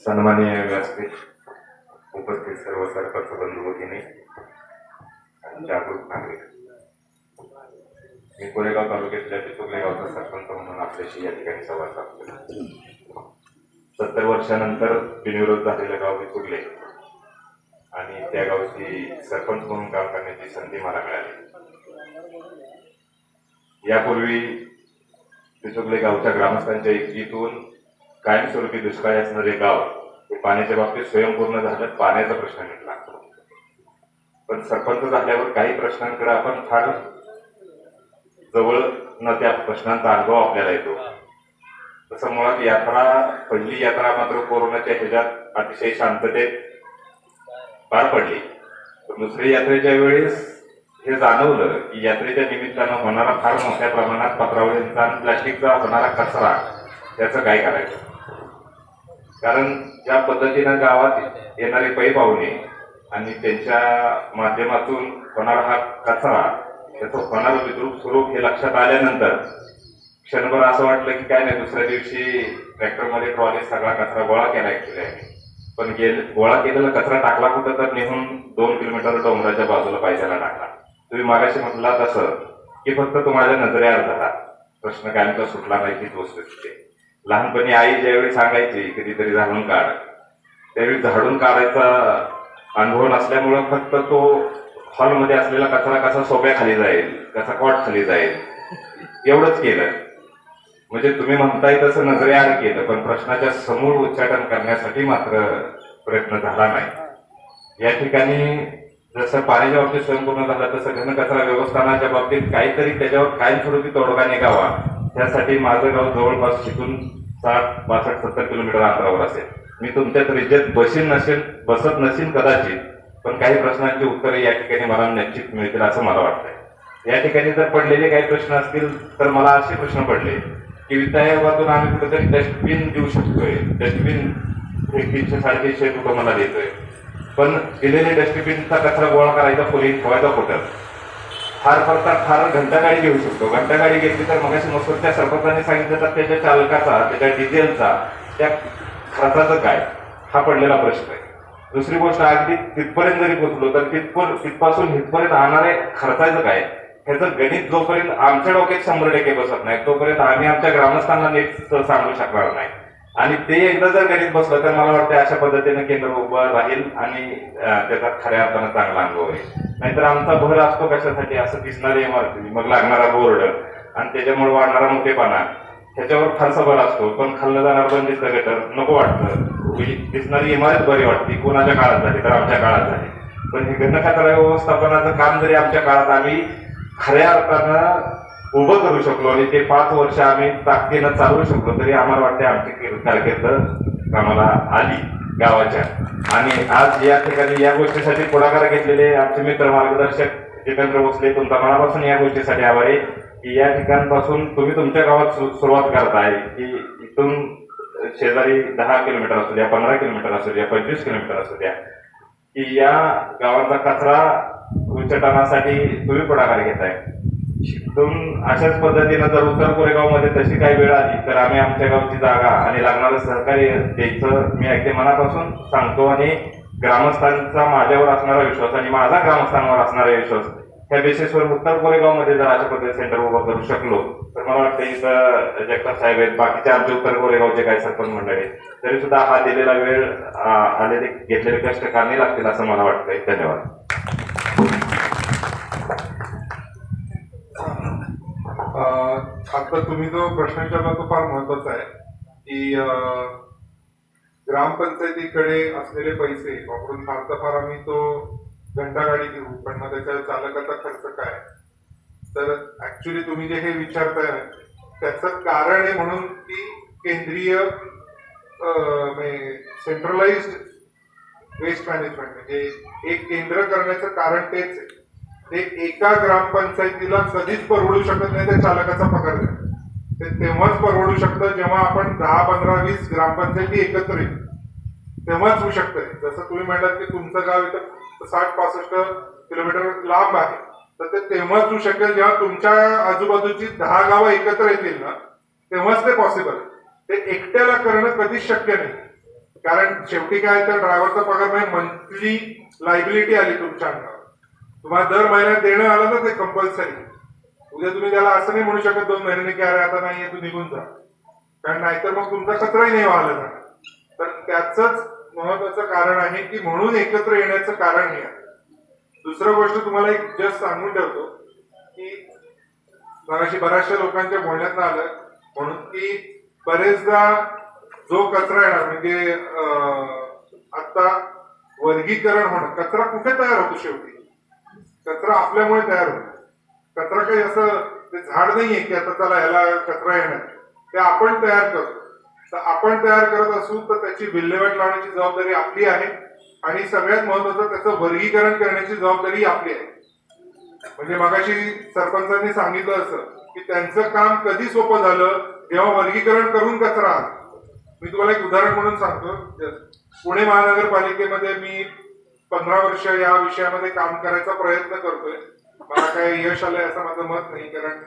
सन्माननीय व्यासपीठ, उपस्थित सर्व सरपंच बंधू भगिनी आणि जागरूक नागरिक, मी कोरेगाव तालुक्यातल्या चिचोले गावचा सरपंच म्हणून आपल्याशी या ठिकाणी संवाद साधतो. 70 वर्षानंतर बिनविरोध झालेलं गाव चिचोले आणि त्या गावची सरपंच म्हणून काम करण्याची संधी मला मिळाली. यापूर्वी चिचोले गावच्या ग्रामस्थांच्या इच्छेतून कायमस्वरूपी दुष्काळी असणारे गाव ते पाण्याच्या बाबतीत स्वयंपूर्ण झालं, पाण्याचा प्रश्न मिटला. पण सरपंच झाल्यावर काही प्रश्नांकडे आपण फार जवळ न त्या प्रश्नांचा अनुभव आपल्याला येतो. तसं मुळात यात्रा, पहिली यात्रा मात्र कोरोनाच्या ह्याच्यात अतिशय शांततेत पार पडली. दुसऱ्या यात्रेच्या वेळेस हे जाणवलं की यात्रेच्या निमित्तानं होणारा फार मोठ्या प्रमाणात पत्रावळींचा आणि प्लास्टिकचा होणारा कचरा, त्याचं काय करायचं. कारण ज्या पद्धतीनं गावात येणारे पै पाहुणे आणि त्यांच्या माध्यमातून होणारा हा कचरा, त्याचं होणारं विद्रूप स्वरूप हे लक्षात आल्यानंतर क्षणभर असं वाटलं की काय नाही, दुसऱ्या दिवशी ट्रॅक्टरमध्ये ट्रॉली सगळा कचरा गोळा केला ऍक्च्युली. पण गोळा केलेला कचरा टाकला कुठं तर नेहून 2 किलोमीटर डोंगराच्या बाजूला पायथ्याला टाकला. तुम्ही मागाशी म्हटला तसं की फक्त तुम्हाला नजरेआड झाला, प्रश्न काय आमचा सुटला नाही हीच वस्तुस्थिती. लहानपणी आई ज्यावेळी सांगायची कधीतरी झाडून काढ, त्यावेळी झाडून काढायचा अनुभव नसल्यामुळं फक्त तो हॉलमध्ये असलेला कचरा कसा सोप्याखाली जाईल, कसा कॉट खाली जाईल, एवढंच केलं. म्हणजे तुम्ही म्हणताय तसं नजरेआड केलं, पण प्रश्नाच्या समूळ उच्चाटन करण्यासाठी मात्र प्रयत्न झाला नाही. या ठिकाणी जसं पाण्याच्या बाबतीत स्वयंपूर्ण झाला, तसं घनकचरा व्यवस्थापनाच्या बाबतीत काहीतरी त्याच्यावर कायमस्वरूपी तोडगा निघावा, त्यासाठी माझं गाव जवळपास तिथून 60, 62, 70 किलोमीटर अंतरावर असेल. मी तुमच्या त्रिज्येत बसत नसेल कदाचित, पण काही प्रश्नांची उत्तरे या ठिकाणी मला निश्चित मिळतील असं मला वाटतंय. या ठिकाणी जर पडलेले काही प्रश्न असतील तर मला असे प्रश्न पडले की वित्त आयोगातून आम्ही कुठेतरी डस्टबिन देऊ शकतोय, डस्टबिन 300-350 रुपये मला देतोय, पण दिलेले डस्टबिनचा कचरा गोळा करायचा, खोली ठेवायचा कुठं. फार घंटागाडी घेऊ शकतो. घंटागाडी घेतली तर मगाशी मसूरच्या सरपंचाने सांगितलं तर त्याच्या चालकाचा, त्याच्या डिझेलचा, त्या खर्चाचं काय, हा पडलेला प्रश्न आहे. दुसरी गोष्ट, अगदी तिथपर्यंत जरी पोहोचलो तर तिथपासून इथपर्यंत आणणारे खर्चाचं काय, ह्याचं गणित जोपर्यंत आमच्या डोक्यात 100% बसत नाही तोपर्यंत आम्ही आमच्या ग्रामस्थांना नीट सांगू शकणार नाही. आणि ते एकदा जर गणित बसलं तर मला वाटतं अशा पद्धतीनं केंद्र उभं राहील आणि त्याचा खऱ्या अर्थानं चांगला अनुभव आहे. नाहीतर आमचा भर असतो कशासाठी, असं दिसणारी इमारती, मग लागणारा बोर्ड आणि त्याच्यामुळे वाढणारा मोठेपणा, ह्याच्यावर फारसा भर असतो. पण खाल्लं जाणार बंदिस्त गटर नको वाटतं. दिसणारी इमारत बरी वाटते, कोणाच्या काळात झाली तर आमच्या काळात झाली. पण हे घनकचरा व्यवस्थापनाचं काम जरी आमच्या काळात आम्ही खऱ्या अर्थानं उभं करू शकलो आणि ते 5 वर्ष आम्ही ताकदीनं चालवू शकलो, तरी आम्हाला वाटते आमची कारकीर्द कामाला आली गावाच्या. आणि आज या ठिकाणी या गोष्टीसाठी पुढाकार घेतलेले आमचे मित्र मार्गदर्शक जितेंद्र भोसले, तुमचा मनापासून या गोष्टीसाठी आभार आहे की या ठिकाणपासून तुम्ही तुमच्या गावात सुरुवात करताय की इथून शेजारी 10 किलोमीटर असू द्या, 15 किलोमीटर असू द्या, 25 किलोमीटर असू द्या, की या गावाचा कचरा उच्चाटनासाठी तुम्ही पुढाकार घेताय. शिकून अशाच पद्धतीनं जर उत्तर कोरेगावमध्ये तशी काही वेळ आली तर आम्ही आमच्या गावची जागा आणि लागणारं सहकार्य द्यायचं मी अगदी मनापासून सांगतो. आणि ग्रामस्थांचा माझ्यावर असणारा विश्वास आणि माझा ग्रामस्थांवर असणारा विश्वास, त्या बेसिसवर उत्तर कोरेगावमध्ये जर अशा पद्धतीने सेंटर उभं करू शकलो तर मला वाटतं इथं जगताप साहेब आहेत, बाकीचे आमचे उत्तर कोरेगावचे काही सरपंच मंडळी, तरी सुद्धा हा दिलेला वेळ, आलेले घेतलेले कष्ट कामी लागतील असं मला वाटतंय. धन्यवाद. आता तुम्ही जो प्रश्न विचारला तो फार महत्वाचा आहे की ग्रामपंचायतीकडे असलेले पैसे वापरून फार आम्ही तो घंटागाडी घेऊ, पण मग त्याच्या चालकाचा खर्च काय. तर ऍक्च्युली तुम्ही जे हे विचारताय त्याचं कारण आहे म्हणून की केंद्रीय सेंट्रलाइज्ड वेस्ट मॅनेजमेंट, म्हणजे एक केंद्र करण्याचं कारण तेच आहे. ते एका ग्रामपंचायतीला कधीच परवडू शकत नाही त्या चालकाचा पगार द्या. ते तेव्हाच परवडू शकतं जेव्हा आपण 10, 15, 20 ग्रामपंचायती एकत्र येईल, तेव्हाच होऊ शकतंय. जसं तुम्ही म्हणालात की तुमचं गाव इथं 60-65 किलोमीटर लांब आहे, तर ते तेव्हाच होऊ शकेल जेव्हा तुमच्या आजूबाजूची 10 गावं एकत्र येतील ना, तेव्हाच ते पॉसिबल आहे. ते एकट्याला करणं कधीच शक्य नाही. कारण शेवटी काय तर ड्रायव्हरचा पगार म्हणजे मंथली लायबिलिटी आली तुमच्या अंगावर. तुम्हाला दर महिन्यात देणं आलं ना ते कंपल्सरी. उद्या तुम्ही त्याला असं नाही म्हणू शकत 2 महिन्यांनी की अरे आता नाहीये तू निघून जा, कारण नाहीतर मग तुमचा कचराही नाही वाहला जाणार. तर त्याच महत्वाचं कारण आहे की म्हणून एकत्र येण्याचं कारण हे आहे. दुसरं गोष्ट तुम्हाला एक जस्ट सांगून ठेवतो की मगाशी बऱ्याचशा लोकांच्या बोलण्यात आलं म्हणून की बरेचदा जो कचरा येणार म्हणजे आता वर्गीकरण होणं, कचरा कुठे तयार होतो शेवटी? कचरा आपल्यामुळे तयार होतो. कचरा काही असं ते झाड नाहीये की आता चला ह्याला कचरा येणार, ते आपण तयार करतो. तर आपण तयार करत असू तर त्याची विल्हेवाट लावण्याची जबाबदारी आपली आहे आणि सगळ्यात महत्वाचं त्याचं वर्गीकरण करण्याची जबाबदारी आपली आहे. म्हणजे मगाशी सरपंचांनी सांगितलं असं की त्यांचं काम कधी सोपं झालं, जेव्हा वर्गीकरण करून कचरा आला. मी तुम्हाला एक उदाहरण म्हणून सांगतो. पुणे महानगरपालिकेमध्ये मी 15 वर्ष या विषयामध्ये काम करायचा प्रयत्न करतोय. मला काही यश आलंय असं माझं मत नाही, कारण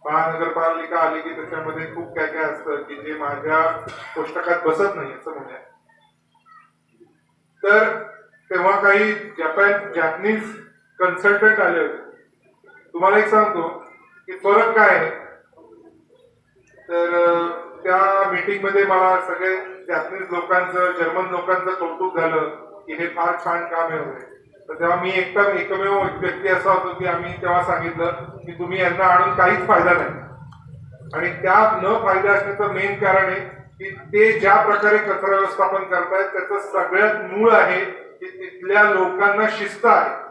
महानगरपालिका आली की त्याच्यामध्ये खूप काय काय असतं की जे माझ्या पुस्तकात बसत नाही असं म्हणूया. तर तेव्हा काही जॅपनीज कन्सल्टंट आले होते. तुम्हाला एक सांगतो की फरक काय आहे. तर त्या मीटिंग मध्ये मला सगळे जॅपनीज लोकांचं, जर्मन लोकांचं कौतुक झालं की हे फार छान काम आहे वगैरे. तर तेव्हा मी एकमेव व्यक्ती असा होतो की आम्ही तेव्हा सांगितलं की तुम्ही यांना आणून काहीच फायदा नाही. आणि त्या न फायदा असण्याचं मेन कारण आहे की ते ज्या प्रकारे कचरा व्यवस्थापन करतायत त्याचं सगळ्यात मूळ आहे की तिथल्या लोकांना शिस्त आहे.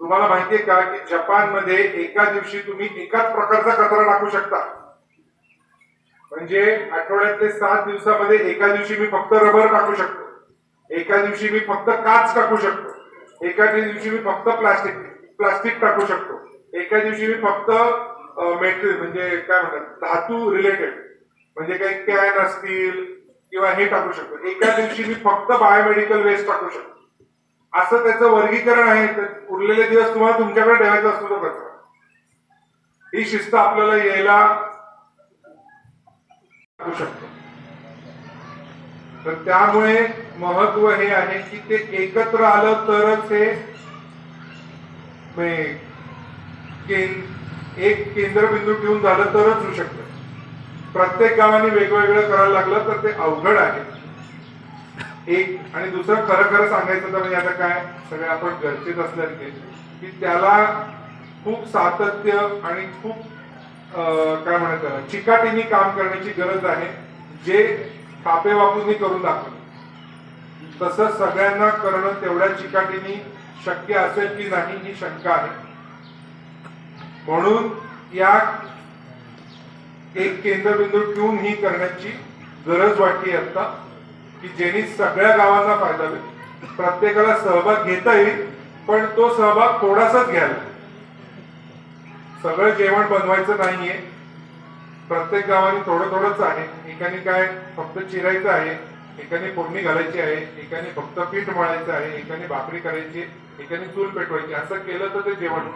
तुम्हाला माहितीये का की जपानमध्ये एका दिवशी तुम्ही एकाच प्रकारचा कचरा टाकू शकता. म्हणजे आठवड्यातले 7 दिवसामध्ये एका दिवशी मी फक्त रबर टाकू शकतो, एका दिवशी मी फक्त काच टाकू शकतो, एका दिवशी मी फक्त प्लास्टिक टाकू शकतो, एका दिवशी मी फक्त मेटल म्हणजे काय म्हणतात धातू रिलेटेड म्हणजे काही कॅन असतील किंवा हे टाकू शकतो, एका दिवशी मी फक्त बायोमेडिकल वेस्ट टाकू शकतो. असं त्याचं वर्गीकरण आहे. उरलेले दिवस तुम्हाला तुमच्याकडे ठेवायचा असतो तो कचरा. ही शिस्त आपल्याला यायला टाकू शकतो. तर त्यामुळे महत्व हे आहे की ते एकत्र आलं तरच हे एक केंद्रबिंदू ठेवून झालं तरच होऊ शकतं. प्रत्येक गावाने वेगवेगळं करायला लागलं तर ते अवघड आहे. एक आणि दुसरं खरं सांगायचं तर म्हणजे आता काय सगळे आपण घरचेच असल्याने की त्याला खूप सातत्य आणि खूप काय म्हणतात चिकाटीने काम करण्याची गरज आहे. जे थापे वापरून करून दाखवलं तसं सगळ्यांना करणं तेवढ्या चिकाटीने शक्य असेल की नाही ही शंका आहे. म्हणून या एक केंद्रबिंदू ठेवून ही करण्याची गरज वाटली आता की ज्यांनी सगळ्या गावांना फायदा होईल. प्रत्येकाला सहभाग घेता येईल पण तो सहभाग थोडासाच घ्यायला. सगळं जेवण बनवायचं नाहीये. प्रत्येक गावाने थोडंच आहे. एकाने काय फक्त चिरायचं आहे, एकाने फोडणी घालायची आहे, एकाने फक्त पीठ मळायचं आहे, एकाने भाकरी करायची, एकाने चूल पेटवायची. असं केलं तर ते जेवण.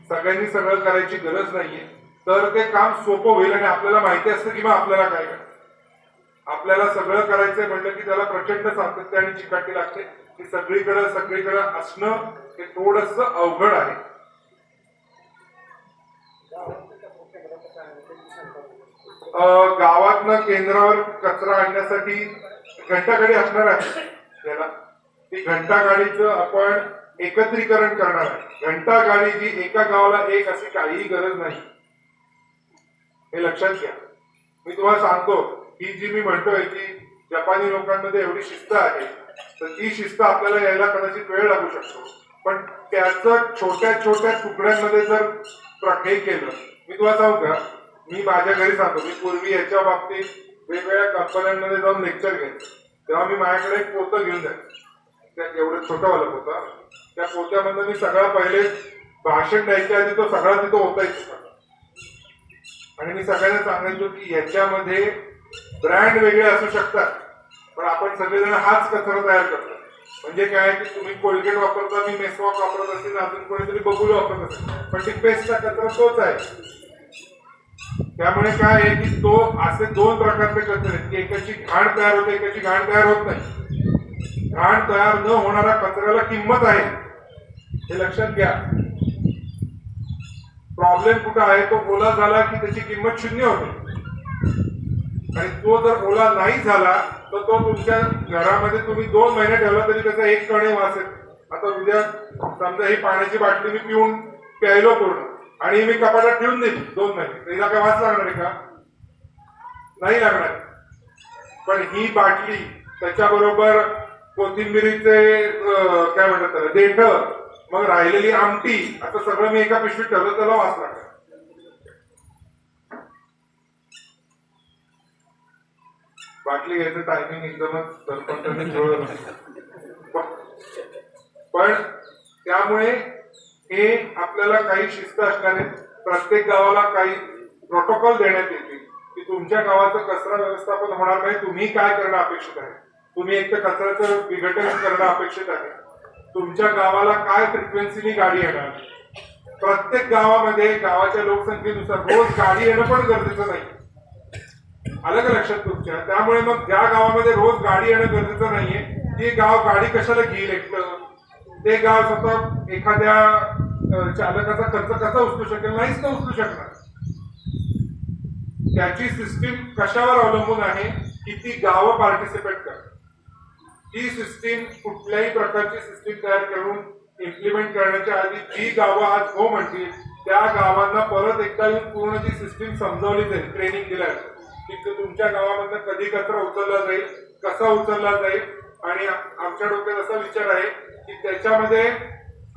सगळ्यांनी सगळं करायची गरज नाहीये. तर ते काम सोपं होईल आणि आपल्याला माहिती असतं की मग आपल्याला काय करायचं. आपल्याला सगळं करायचंय म्हणलं की त्याला प्रचंड सातत्य आणि चिकाटी लागते. की सगळीकडे असणं हे थोडस अवघड आहे. गावातनं केंद्रावर कचरा आणण्यासाठी घंटागाडी असणार आहे. त्याला ती घंटागाडीचं आपण एकत्रीकरण करणार आहे. घंटागाडी जी एका गावाला एक अशी काहीही गरज नाही, हे लक्षात घ्या. मी तुम्हाला सांगतो ही जी मी म्हणतोय की जपानी लोकांमध्ये एवढी शिस्त आहे तर ती शिस्त आपल्याला यायला कदाचित वेळ लागू शकतो. पण त्याचं छोट्या तुकड्यांमध्ये जर हे केलं. मी तुम्हाला सांगू का मी माझ्या घरी सांगतो. मी पूर्वी याच्या बाबतीत वेगवेगळ्या कंपन्यांमध्ये जाऊन लेक्चर घ्यायचो. तेव्हा मी माझ्याकडे एक पोतं घेऊन जायचो. त्या एवढं छोटंवाला पोता. त्या पोत्यामधनं मी सगळ्या पहिले भाषण द्यायच्या आधी तो सगळा तिथं होतायचा. आणि मी सगळ्यांना सांगायचो की याच्यामध्ये ब्रँड वेगळे असू शकतात पण आपण सगळेजण हाच कचरा तयार करतो. म्हणजे काय की तुम्ही कोलगेट वापरता, मी मेसवॉक वापरत असेल, अजून कोणीतरी बबूल वापरत असेल, पण ती पेस्टचा कचरा तोच आहे. त्यामुळे काय आहे की तो असे 2 प्रकारचे कचरे आहेत की एकाची घाण तयार होते, एकाची घाण तयार होत नाही. घाण तयार न होणारा कचऱ्याला किंमत आहे हे लक्षात घ्या. प्रॉब्लेम कुठं आहे तो ओला झाला की त्याची किंमत 0 होते आणि तो जर ओला नाही झाला तर तो तुमच्या घरामध्ये तुम्ही 2 महिने ठेवला तरी त्याचा 1 कणे वासेल. आता उद्या समजा ही पाण्याची बाटली मी पिऊन प्यायलो पूर्ण आणि मी कपाटात ठेवून दिली 2 महिने, तिला काय वास लागणार आहे का? नाही लागणार. पण ही बाटली त्याच्याबरोबर कोथिंबिरीचे काय म्हणतात त्याला देठ, मग राहिलेली आमटी, असं सगळं मी एका पिशवीत ठेवलं, त्याला वास लागला. बाटली घ्यायचं टायमिंग एकदमच सरपंचाने जुळलं. पण त्यामुळे हे आपल्याला काही शिस्त असणारे, प्रत्येक गावाला काही प्रोटोकॉल देण्यात येतील की तुमच्या गावाचं कचरा व्यवस्थापन होणार नाही, तुम्ही काय करणं अपेक्षित आहे. तुम्ही एक तर कचऱ्याचं विघटन करणं अपेक्षित आहे. तुमच्या गावाला काय फ्रिक्वेन्सीनी गाडी येणार, प्रत्येक गावामध्ये गावाच्या लोकसंख्येनुसार रोज गाडी येणं पण गरजेचं नाही. आलं का लक्षात तुमच्या? त्यामुळे मग ज्या गावामध्ये रोज गाडी येणं गरजेचं नाहीये, ते गाव गाडी कशाला घेईल एकटं? ते गाव स्वतः एखाद्या चालकाचा खर्च कसा उचलू शकेल? नाहीच तर उचलू शकणार. त्याची सिस्टीम कशावर अवलंबून आहे? किती गावं पार्टिसिपेट करतात. ही सिस्टीम कुठल्याही प्रकारची सिस्टीम तयार करून इम्प्लिमेंट करण्याच्या आधी जी गावं आज हो म्हणतील त्या गावांना परत एकदा येऊन पूर्ण ती सिस्टीम समजावली जाईल, ट्रेनिंग दिलं जाईल की तुमच्या गावामधनं कधी कचरा उचलला जाईल, कसा उचलला जाईल. आणि आमच्या डोक्यात असा विचार आहे की त्याच्यामध्ये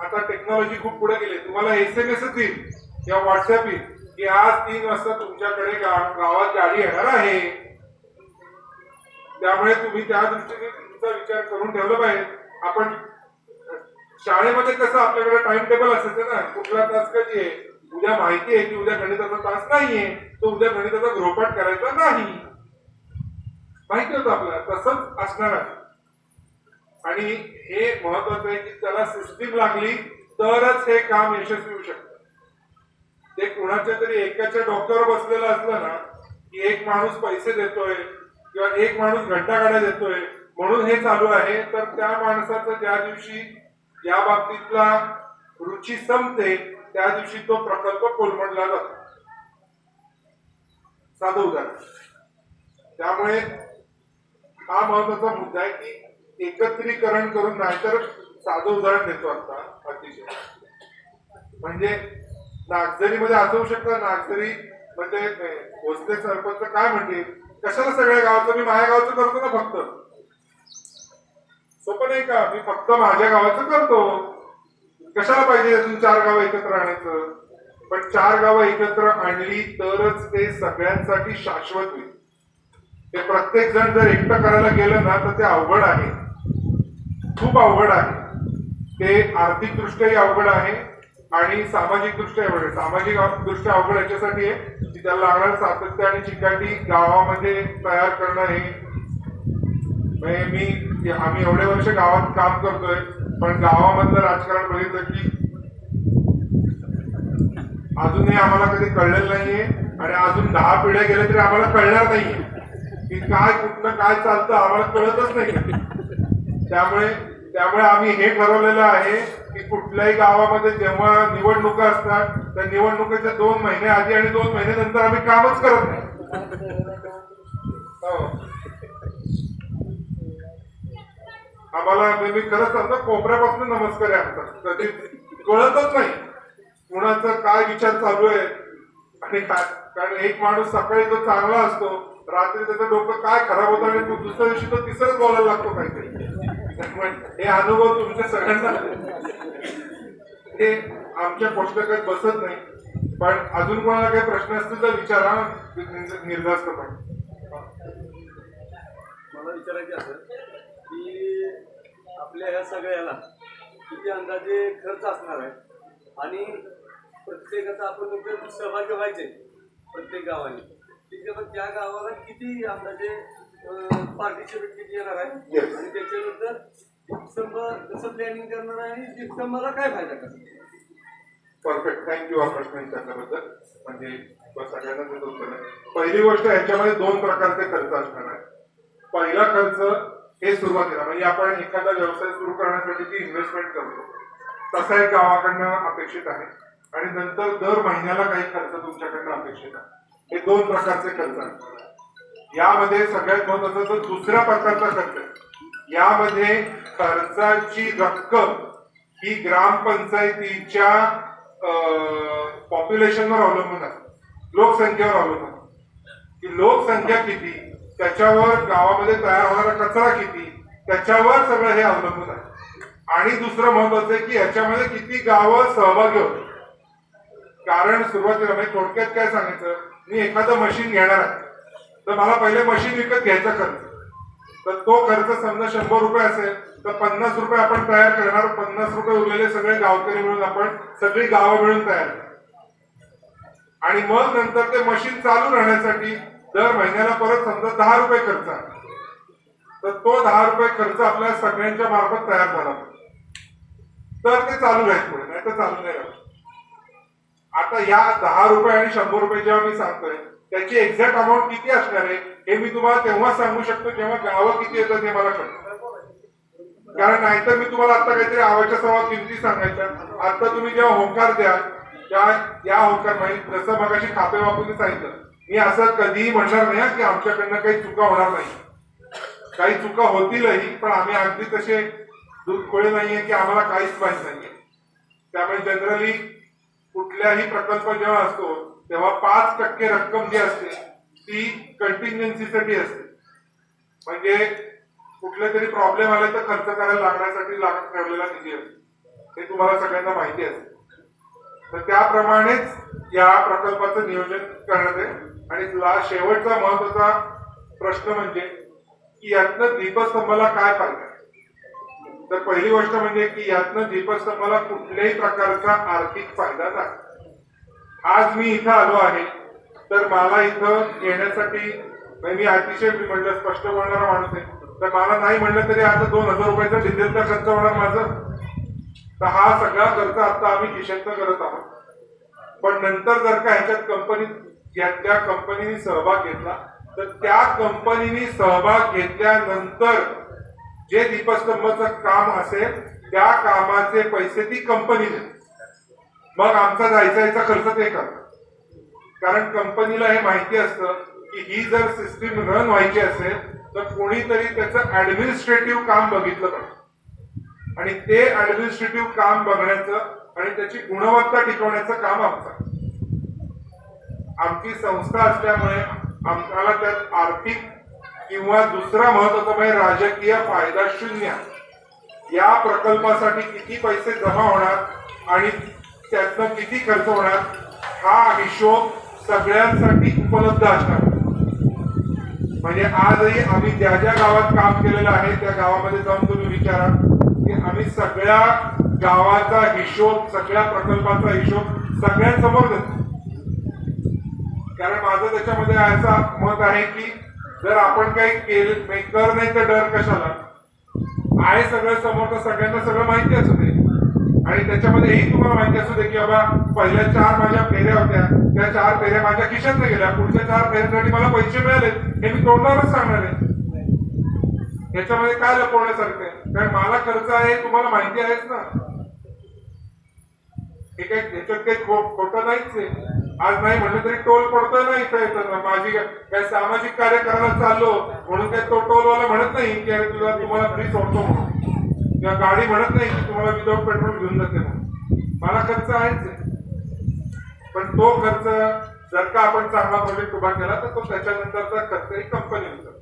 आता टेक्नॉलॉजी खूप पुढे गेली. तुम्हाला SMS येईल किंवा व्हॉट्सअप येईल की आज 3 वाजता तुमच्याकडे गावात गाडी येणार आहे. त्यामुळे तुम्ही त्या दृष्टीने तुमचा विचार करून ठेवला पाहिजे. आपण शाळेमध्ये कसं आपल्याकडे टाइम टेबल असायचं ना, कुठला तास कधी आहे, उद्या माहिती आहे की उद्या गणिताचा तास नाहीये, तो उद्या गणिताचा गृहपाठ करायचा नाही, माहिती होतं आपल्याला. तसंच असणार आहे. आणि हे महत्वाचं आहे की त्याला सिस्टीम लागली तरच हे काम यशस्वी होऊ शकतं. ते कुणाच्या तरी एकाच्या डोक्यावर बसलेलं असलं ना की एक माणूस पैसे देतोय किंवा एक माणूस घंटागाड्या देतोय म्हणून हे चालू आहे, तर त्या माणसाचं ज्या दिवशी या बाबतीतला रुची संपते त्या दिवशी तो प्रकल्प कोलमडला जातो. साधं उदाहरण. त्यामुळे हा महत्वाचा मुद्दा आहे की एकत्रीकरण करून, नाहीतर साधं उदाहरण देतो आता अतिशय, म्हणजे नागझरीमध्ये असं होऊ शकतं. नागझरी म्हणजे भोसले सरपंच काय म्हणते, कशाला सगळ्या गावाचं, मी माझ्या गावचं करतो ना फक्त. सोपं नाही का? मी फक्त माझ्या गावाचं करतो, कशाला पाहिजे अजून 4 गावं एकत्र आणायचं? पण 4 गावं एकत्र आणली तरच ते सगळ्यांसाठी शाश्वत होईल. ते प्रत्येक जण जर एकटं करायला गेलं ना तर ते अवघड आहे, खूप अवघड आहे. ते आर्थिक दृष्ट्याही अवघड आहे आणि सामाजिक दृष्ट्या अवघड आहे. सामाजिक दृष्ट्या अवघड याच्यासाठी आहे की त्याला लागणारं सातत्य आणि चिकाटी गावामध्ये तयार करणं. हे आम्ही एवढे वर्ष गावात काम करतोय, पण गावामधलं राजकारण बघितलं की अजूनही आम्हाला कधी कळलेलं नाहीये आणि अजून 10 पिढ्या गेल्या तरी आम्हाला कळणार नाहीये की काय कुठलं काय चालतं, आम्हाला कळतच नाही. त्यामुळे आम्ही हे ठरवलेलं आहे की कुठल्याही गावामध्ये जेव्हा निवडणुका असतात त्या निवडणुकीच्या 2 महिने आधी आणि 2 महिने नंतर आम्ही कामच करत नाही. आम्हाला मी खरंच सांगतो, कोपऱ्यापासून नमस्कार आहे आमचा. कधी कळतच नाही कुणाचा काय विचार चालू आहे आणि काय. कारण एक माणूस सकाळी तो चांगला असतो, रात्री त्याचं डोकं काय खराब होतं आणि दुसऱ्या दिवशी तो तिसरंच बोलायला लागतो काहीतरी. हे अनुभव तुमच्या सगळ्यांना, हे आमच्या पुस्तकात बसत नाही. पण अजून कोणाला काही प्रश्न असतील तर विचारा, निर्धास्त पण. मला विचारायचे असं की आपल्या ह्या सगळ्याला किती अंदाजे खर्च असणार आहे आणि प्रत्येकाचा आपण सहभागी व्हायचे प्रत्येक गावाने, त्या गावाला किती अंदाजे पार्टिसिपेट किती येणार आहे आणि त्याच्यानंतर कसं प्लॅनिंग करणार आहे आणि जिप्समला काय फायदा करणार. परफेक्ट, थँक्यू हा प्रश्न विचारल्याबद्दल. म्हणजे सगळ्यांना त्याचं उत्तर आहे. पहिली गोष्ट, ह्याच्यामध्ये 2 प्रकारचे खर्च असणार आहे. पहिला खर्च हे सुरुवातीला म्हणजे आपण एखादा व्यवसाय सुरू करण्यासाठी जी इन्व्हेस्टमेंट करतो तसा एक गावाकडनं अपेक्षित आहे आणि नंतर दर महिन्याला काही खर्च तुमच्याकडनं अपेक्षित आहे. हे 2 प्रकारचे खर्च आहेत. यामध्ये सगळ्यात महत्वाचा जो दुसऱ्या प्रकारचा खर्च, यामध्ये खर्चाची रक्कम ही ग्रामपंचायतीच्या पॉप्युलेशनवर अवलंबून आहे, लोकसंख्येवर अवलंबून आहे की लोकसंख्या किती, त्याच्यावर गावामध्ये तयार होणारा कचरा किती, त्याच्यावर सगळं हे अवलंबून आहे. आणि दुसरं महत्वाचं आहे की याच्यामध्ये किती गावं सहभागी होते. कारण सुरुवातीला म्हणजे थोडक्यात काय सांगायचं, मी एखादं मशीन घेणार आहे तर मला पहिले मशीन विकत घ्यायचा खर्च, तर तो खर्च समजा 100 रुपये असेल तर 50 रुपये आपण तयार करणार, 50 रुपये उरलेले सगळे गावकरी मिळून आपण सगळी गावं मिळून तयार करणार. आणि मग नंतर ते मशीन चालू राहण्यासाठी दर महिन्याला परत समजा 10 रुपये खर्च आहे, तर तो 10 रुपये खर्च आपल्या सगळ्यांच्या मार्फत तयार झाला तर ते चालू राहील पुढे, नाही तर चालू नाही राहत. आता या 10 रुपये आणि 100 रुपये जेव्हा मी सांगतोय त्याची एक्झॅक्ट अमाऊंट किती असणार आहे हे मी तुम्हाला तेव्हा सांगू शकतो जेव्हा गावं किती येतात हे मला कळतं. कारण नाहीतर मी तुम्हाला आता काहीतरी आवाच्या सव्वा किमती सांगायच्या. आता तुम्ही जेव्हा होकार द्याल या होकार म्हणजे जसं मगाशी खापे बापूंनी सांगितलं, मी असं कधीही म्हणणार नाही की आमच्याकडनं काही चुका होणार नाही. काही चुका होतीलही, पण आम्ही अगदी तसे दूध खोळे नाहीये की आम्हाला काहीच माहित नाहीये. त्यामुळे जनरली कुठल्याही प्रकल्प जेव्हा असतो तेव्हा 5% रक्कम जी असते ती कंटिन्जन्सीसाठी असते. म्हणजे कुठले तरी प्रॉब्लेम आले तर खर्च करायला लागण्यासाठी ठेवलेला निधी असतो, हे तुम्हाला सगळ्यांना माहिती असते. तर त्याप्रमाणेच या प्रकल्पाचं नियोजन करण्यात आहे. आणि शेवटचा महत्वाचा प्रश्न म्हणजे की यातनं दीपस्तंभाला काय फायदा आहे. तर पहिली गोष्ट म्हणजे की यातनं दीपस्तंभाला कुठल्याही प्रकारचा आर्थिक फायदा नाही. आज मी इथं आलो आहे तर मला इथं येण्यासाठी मी अतिशय म्हटलं स्पष्ट बोलणारा माणूस आहे, तर मला नाही म्हणलं तरी आता 2000 रुपयाचा डिझेलचा खर्च होणार माझं. तर हा सगळा खर्च आता आम्ही खिशातनं करत आहोत. पण नंतर जर का ह्याच्यात त्या कंपनीने सहभाग घेतला तर त्या कंपनीने सहभाग घेतल्यानंतर जे दीपस्तंभाचं काम असेल त्या कामाचे पैसे ती कंपनी देते. मग आमचा जायचा खर्च ते करतात. कारण कंपनीला हे माहिती असतं की ही जर सिस्टीम रन व्हायची असेल तर कोणीतरी त्याचं ऍडमिनिस्ट्रेटिव्ह काम बघितलं पाहिजे. आणि ते ऍडमिनिस्ट्रेटिव्ह काम बघण्याचं आणि त्याची गुणवत्ता टिकवण्याचं काम आमचं. आमची संस्था असल्यामुळे आम्हाला त्यात आर्थिक किंवा दुसरा महत्वाचा म्हणजे राजकीय फायदा शून्य. या प्रकल्पासाठी किती पैसे जमा होणार आणि त्यातनं किती खर्च होणार हा हिशोब सगळ्यांसाठी उपलब्ध असणार. म्हणजे आजही आम्ही ज्या ज्या गावात काम केलेलं आहे त्या गावामध्ये जाऊन तुम्ही विचारा की आम्ही सगळ्या गावाचा हिशोब, सगळ्या प्रकल्पाचा हिशोब सगळ्यांसमोर देतो. कारण माझं त्याच्यामध्ये असं मत आहे की जर आपण काही केलं कर नाही तर डर कशाला, आहे सगळं समोर तर सगळ्यांना सगळं माहिती असू दे. आणि त्याच्यामध्ये हेही तुम्हाला माहिती असू दे की बाबा पहिल्या 4 माझ्या फेऱ्या होत्या, त्या 4 फेऱ्या माझ्या खिशात गेल्या, पुढच्या 4 फेऱ्यांसाठी मला पैसे मिळाले हे मी तोंडावरच सांगणार आहे. याच्यामध्ये काय लपवण्यासारखं आहे, कारण मला खर्च आहे तुम्हाला माहिती आहेच ना. हे काही याच्यात काही खोटं नाहीच आहे. आज नाही म्हणलं तरी टोल पडतोय ना इथं येतं. माझी काय सामाजिक कार्य करायला चाललो म्हणून काय तो टोलवाला म्हणत नाही की तुम्हाला फ्री सोडतो म्हणून, किंवा गाडी म्हणत नाही की तुम्हाला विदाउट पेट्रोल घेऊन जाते म्हणून. मला खर्च आहेच आहे. पण तो खर्च जर का आपण चांगला प्रोजेक्ट उभा केला तर तो त्याच्यानंतरचा खर्च ही कंपनी होतो.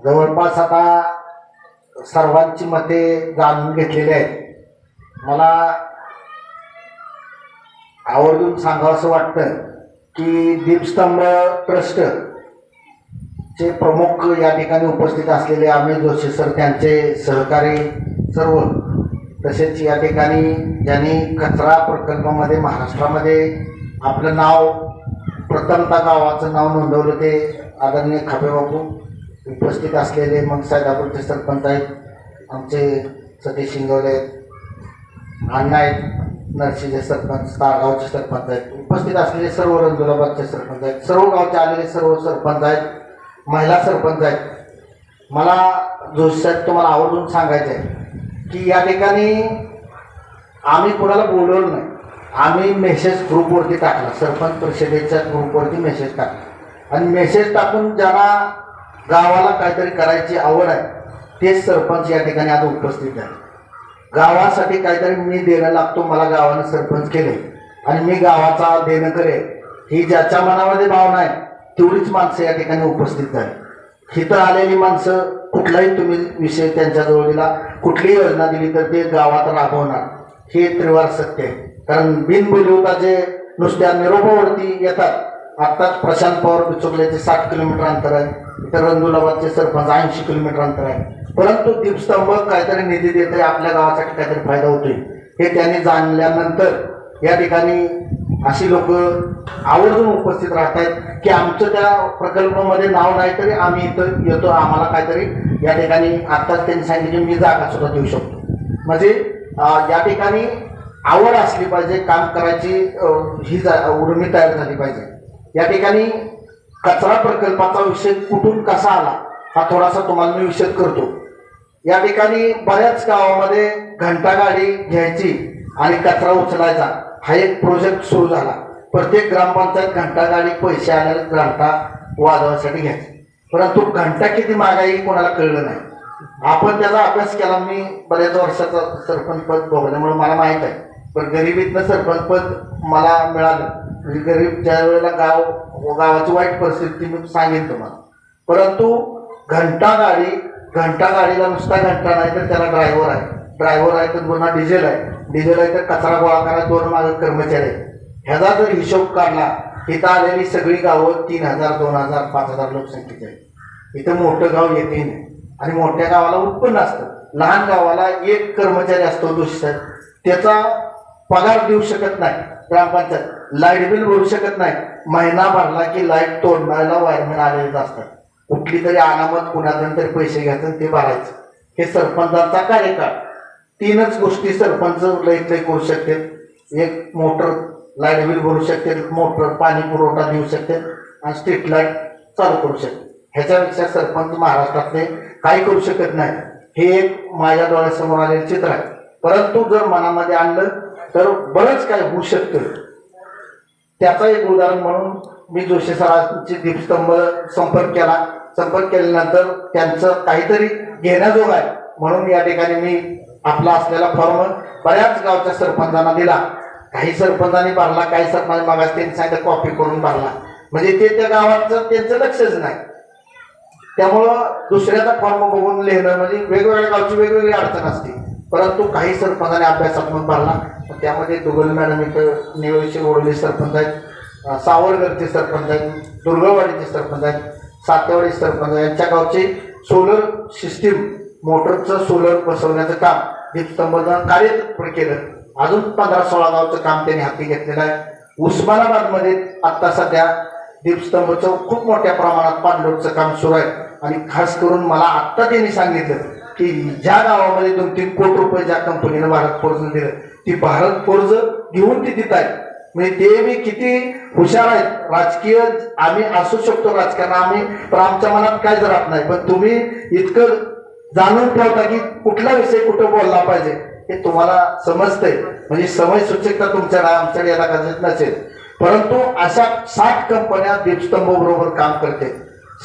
जवळपास आता सर्वांची मते जाणून घेतलेली आहेत. मला आवर्जून सांगावंसं वाटतं की दीपस्तंभ ट्रस्ट चे प्रमुख या ठिकाणी उपस्थित असलेले अमित जोशी सर, त्यांचे सहकारी सर्व, तसेच या ठिकाणी ज्यांनी कचरा प्रकल्पामध्ये महाराष्ट्रामध्ये आपलं नाव, प्रथमतः गावाचं नाव नोंदवलं ते आदरणीय खापेबापू, उपस्थित असलेले मग सैदापूरचे सरपंच आहेत, आमचे सतीश शिंगवले अण्णा आहेत, नरशीचे सरपंच, ताळगावचे सरपंच आहेत, उपस्थित असलेले सर्व रंजुलाबादचे सरपंच आहेत, सर्व गावचे आलेले सर्व सरपंच आहेत, महिला सरपंच आहेत. मला जोशी साहेब तुम्हाला आवर्जून सांगायचं आहे की या ठिकाणी आम्ही कोणाला बोलवलं नाही. आम्ही मेसेज ग्रुपवरती टाकला, सरपंच परिषदेच्या ग्रुपवरती मेसेज टाकला आणि मेसेज टाकून ज्यांना गावाला काहीतरी करायची आवड आहे तेच सरपंच या ठिकाणी आता उपस्थित आहे. गावासाठी काहीतरी मी देणं लागतो, मला गावानं सरपंच केले आणि मी गावाचा देणं करेल, ही ज्याच्या मनामध्ये भावना आहे तेवढीच माणसं या ठिकाणी उपस्थित झाली. इथं आलेली माणसं कुठलाही तुम्ही विषय त्यांच्याजवळ दिला, कुठलीही योजना दिली तर ते गावात राबवणार, हे त्रिवार सत्य आहे. कारण बिनबोलवता जे नुसत्या निरोपावरती येतात, आत्ताच प्रशांत पवार बिचुकल्याचे 60 किलोमीटर अंतर आहे, इतर रंगुलाबादचे सरपंच 80 किलोमीटर अंतर आहे, परंतु दीपस्तंभ काहीतरी निधी देतोय, आपल्या गावासाठी काहीतरी फायदा होतोय हे त्यांनी जाणल्यानंतर या ठिकाणी अशी लोक आवर्जून उपस्थित राहत आहेत की आमचं त्या प्रकल्पामध्ये नाव नाही तरी आम्ही इथं येतो, आम्हाला काहीतरी या ठिकाणी आत्ताच त्यांनी सांगितलं मी जागा सुद्धा देऊ शकतो. म्हणजे या ठिकाणी आवड असली पाहिजे, काम करायची ही उर्मी तयार झाली पाहिजे. या ठिकाणी कचरा प्रकल्पाचा विषय कुठून कसा आला हा थोडासा तुम्हाला मी विषद करतो. या ठिकाणी बऱ्याच गावामध्ये घंटागाडी घ्यायची आणि कचरा उचलायचा हा एक प्रोजेक्ट सुरू झाला. प्रत्येक ग्रामपंचायत घंटागाडी पैसे आलेले घंटा वाजवायसाठी घ्यायची, परंतु घंटा किती महागाई कोणाला कळलं नाही. आपण त्याचा अभ्यास केला, मी बऱ्याच वर्षाचा सरपंच पद भोगल्यामुळे मला माहीत आहे. पण गरिबीतनं सरपंच पद मला मिळालं, म्हणजे गरीब ज्या वेळेला गावाची वाईट परिस्थिती मी सांगेन तुम्हाला. परंतु घंटागाडीला नुसता घंटा नाही तर त्याला ड्रायव्हर आहे तर पुन्हा डिझेल आहे तर कचरा गोळा करायला 2 मागे कर्मचारी आहेत. ह्याचा जर हिशोब काढला, इथं आलेली सगळी गावं 3000, 2000, 5000 लोकसंख्येची आहे. इथं मोठं गाव येते नाही आणि मोठ्या गावाला उत्पन्न असतं, लहान गावाला 1 कर्मचारी असतो दुसरा, त्याचा पगार देऊ शकत नाही ग्रामपंचायत, लाईट बिल भरू शकत नाही, महिना भरला की लाईट तोडण्याला वायरमॅन आलेलेच असतात. कुठली तरी अनामत कुणाकडून तरी पैसे घ्यायचं ते भरायचं. हे सरपंचांचा कार्यकाळ. 3च गोष्टी सरपंच लई करू शकते, एक मोटर लाईट बिल भरू शकते, मोटर पाणी पुरवठा देऊ शकते आणि स्ट्रीट लाईट चालू करू शकते. ह्याच्यापेक्षा सरपंच महाराष्ट्रातले काही करू शकत नाही. हे एक माझ्या डोळ्यासमोर आलेलं चित्र आहे. परंतु जर मनामध्ये आणलं तर बरंच काय होऊ शकतं. त्याचं एक उदाहरण म्हणून मी जोशी सरांची दीपस्तंभ संपर्क केल्यानंतर त्यांचं काहीतरी घेण्याजोग आहे म्हणून या ठिकाणी मी आपला असलेला फॉर्म बऱ्याच गावच्या सरपंचांना दिला. काही सरपंचांनी भरला, काही सरपंच मागास त्यांनी सांगितलं कॉपी करून भरला, म्हणजे ते त्या गावाचं त्यांचं लक्षच नाही. त्यामुळं दुसऱ्याचा फॉर्म बघून लिहिणं म्हणजे वेगवेगळ्या गावची वेगवेगळी अडचण असते. परंतु काही सरपंचांनी अभ्यासात्मक भरला, त्यामध्ये दुगल मॅडम इथं निवडीचे ओढवले सरपंच आहेत, सावरगरचे सरपंच आहेत, दुर्गवाडीचे सरपंच आहेत, सातेवाडी सरपंच आहेत. यांच्या गावचे सोलर सिस्टीम मोटरचं सोलर बसवण्याचं काम दीपस्तंभानं कार्य केलं. अजून 15-16 गावचं काम त्यांनी हाती घेतलेलं आहे. उस्मानाबादमध्ये आत्ता सध्या दीपस्तंभचं खूप मोठ्या प्रमाणात पाणलोटचं काम सुरू आहे आणि खास करून मला आत्ता त्यांनी सांगितलं की ज्या गावामध्ये 2-3 कोटी रुपये ज्या कंपनीनं भारत फोर्जनं दिलं ती भारत फोर्ज घेऊन ती तिथं आहे. म्हणजे ते मी किती हुशार आहेत. राजकीय आम्ही असू शकतो राजकारण आम्ही, पण आमच्या मनात काय राहत नाही. पण तुम्ही इतकं जाणून ठेवता की कुठला विषय कुठं बोलला पाहिजे हे तुम्हाला समजतंय. म्हणजे समय सूचकता तुमच्याकडे आमच्याकडे याला गरजेच नसेल. परंतु अशा 60 कंपन्या दीपस्तंभ बरोबर काम करते.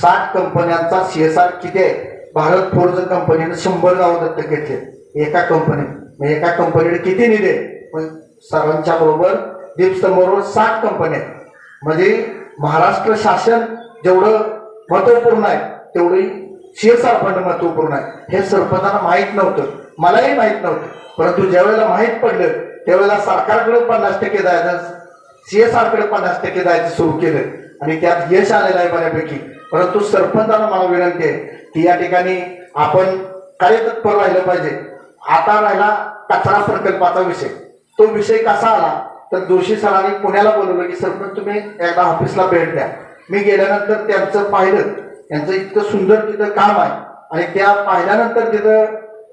60 कंपन्यांचा CSR किती आहे? भारत फोर्ज कंपनीने 100 गाव दत्तक घेतले एका कंपनीत. म्हणजे एका कंपनीने किती निधी आहे? पण सरांच्या बरोबर दीपस्तंभ बरोबर 60 कंपन्या आहेत. म्हणजे महाराष्ट्र शासन जेवढं महत्वपूर्ण आहे तेवढी CSR फंड महत्वपूर्ण आहे. हे सरपंचांना माहीत नव्हतं, मलाही माहीत नव्हतं. परंतु ज्यावेळेला माहीत पडलं त्यावेळेला सरकारकडे 50% जायचं, CSR कडे 50% जायचं सुरू केलं आणि त्यात यश आलेलं आहे बऱ्यापैकी. परंतु सरपंचांना मला विनंती आहे की या ठिकाणी आपण कार्यतत्पर राहिलं पाहिजे. आता राहिला कचरा प्रकल्पाचा विषय. तो विषय कसा आला तर जोशी सरांनी पुण्याला बोलवलं की सरपंच तुम्ही एकदा ऑफिसला भेट द्या. मी गेल्यानंतर त्यांचं पाहिलं, त्यांचं इतकं सुंदर तिथं काम आहे आणि त्या पाहिल्यानंतर तिथं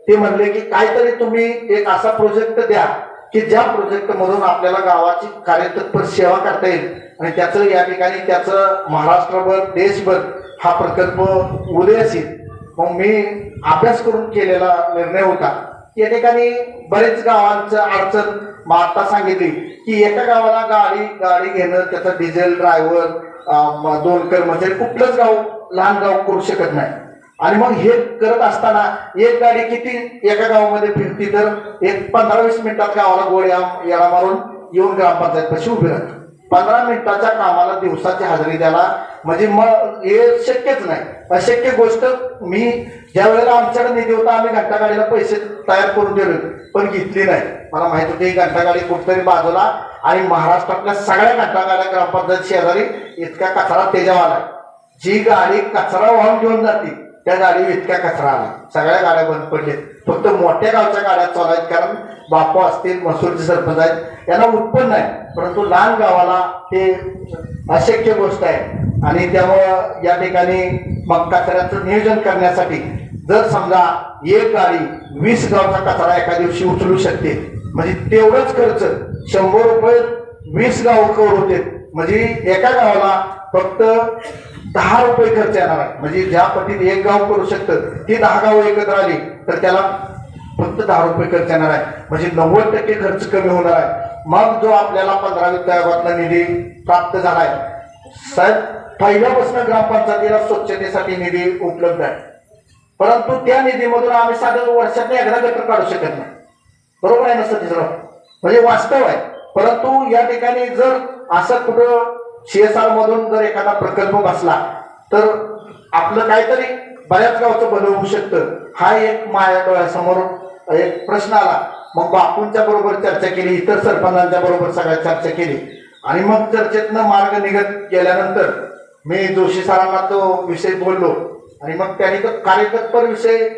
ते म्हणले की काहीतरी तुम्ही एक असा प्रोजेक्ट द्या की ज्या प्रोजेक्ट मधून आपल्याला गावाची कार्यतत्पर सेवा करता येईल आणि त्याचं या ठिकाणी त्याचं महाराष्ट्रभर देशभर हा प्रकल्प उदयास येईल. मग मी अभ्यास करून केलेला निर्णय होता. या ठिकाणी बरेच गावांचं अडचण मग आता सांगितली की एका गावाला गाडी घेणं, त्याचा डिझेल ड्रायव्हर, 2 कर्मचारी, कुठलंच गाव लहान गाव करू शकत नाही. आणि मग हे करत असताना एक गाडी किती एका गावामध्ये फिरती, तर एक 15-20 मिनिटात गावाला गोळ्या याला मारून येऊन ग्रामपंचायत पाशी उभी राहते. 15 मिनिटाच्या कामाला दिवसाची हजेरी द्यायला म्हणजे मग हे शक्यच नाही. अशक्य गोष्ट. मी ज्या वेळेला आमच्याकडे निधी होता आम्ही घंटा गाडीला पैसे तयार करून दिले पण घेतली नाही. मला माहित होती ही घंटा गाडी कुठतरी बाजूला, आणि महाराष्ट्रातल्या सगळ्या घंटा गाड्या ग्रामपंचायत शेजारी इतका कचरा त्याच्यावर आलाय. जी गाडी कचरा वाहून घेऊन जाते त्या गाडीवर इतका कचरा आला. सगळ्या गाड्या बंद पडल्या. फक्त मोठ्या गावच्या गाड्या चालू आहेत, कारण बापू असतील, मसूरचे सरपंच आहेत, यांना उत्पन्न आहे. परंतु लहान गावाला हे अशक्य गोष्ट आहे. आणि त्यामुळं या ठिकाणी मग कचऱ्याचं नियोजन करण्यासाठी जर समजा एक गाडी 20 गावचा कचरा एका दिवशी उचलू शकते, म्हणजे तेवढंच खर्च 100 रुपये 20 गाव कवर होते. म्हणजे एका गावाला फक्त 10 रुपये खर्च येणार आहे. म्हणजे ज्या पद्धतीने एक गाव करू शकतं ती 10 गाव एकत्र आली तर त्याला फक्त 10 रुपये खर्च येणार आहे. म्हणजे 90% खर्च कमी होणार आहे. मग जो आपल्याला 15 वित्त आयोगातला निधी प्राप्त झाला आहे, साहेब पहिल्यापासून ग्रामपंचायतीला स्वच्छतेसाठी निधी उपलब्ध आहे. परंतु त्या निधीमधून आम्ही साधं वर्षात एकदा गटर काढू शकत नाही. बरोबर आहे ना सतीशराव? म्हणजे वास्तव आहे. परंतु या ठिकाणी जर असं कुठं CSR मधून जर एखादा प्रकल्प बसला तर आपलं काहीतरी बऱ्याच गावचं भलं होऊ शकतं. हा एक माझ्या डोळ्यासमोर एक प्रश्न आला. मग बापूंच्या बरोबर चर्चा केली, इतर सरपंचांच्या बरोबर सगळ्या चर्चा केली, आणि मग चर्चेतनं मार्ग निघत गेल्यानंतर मी जोशी सरांना तो विषय बोललो. आणि मग त्यांनी तो कार्यतत्पर विषय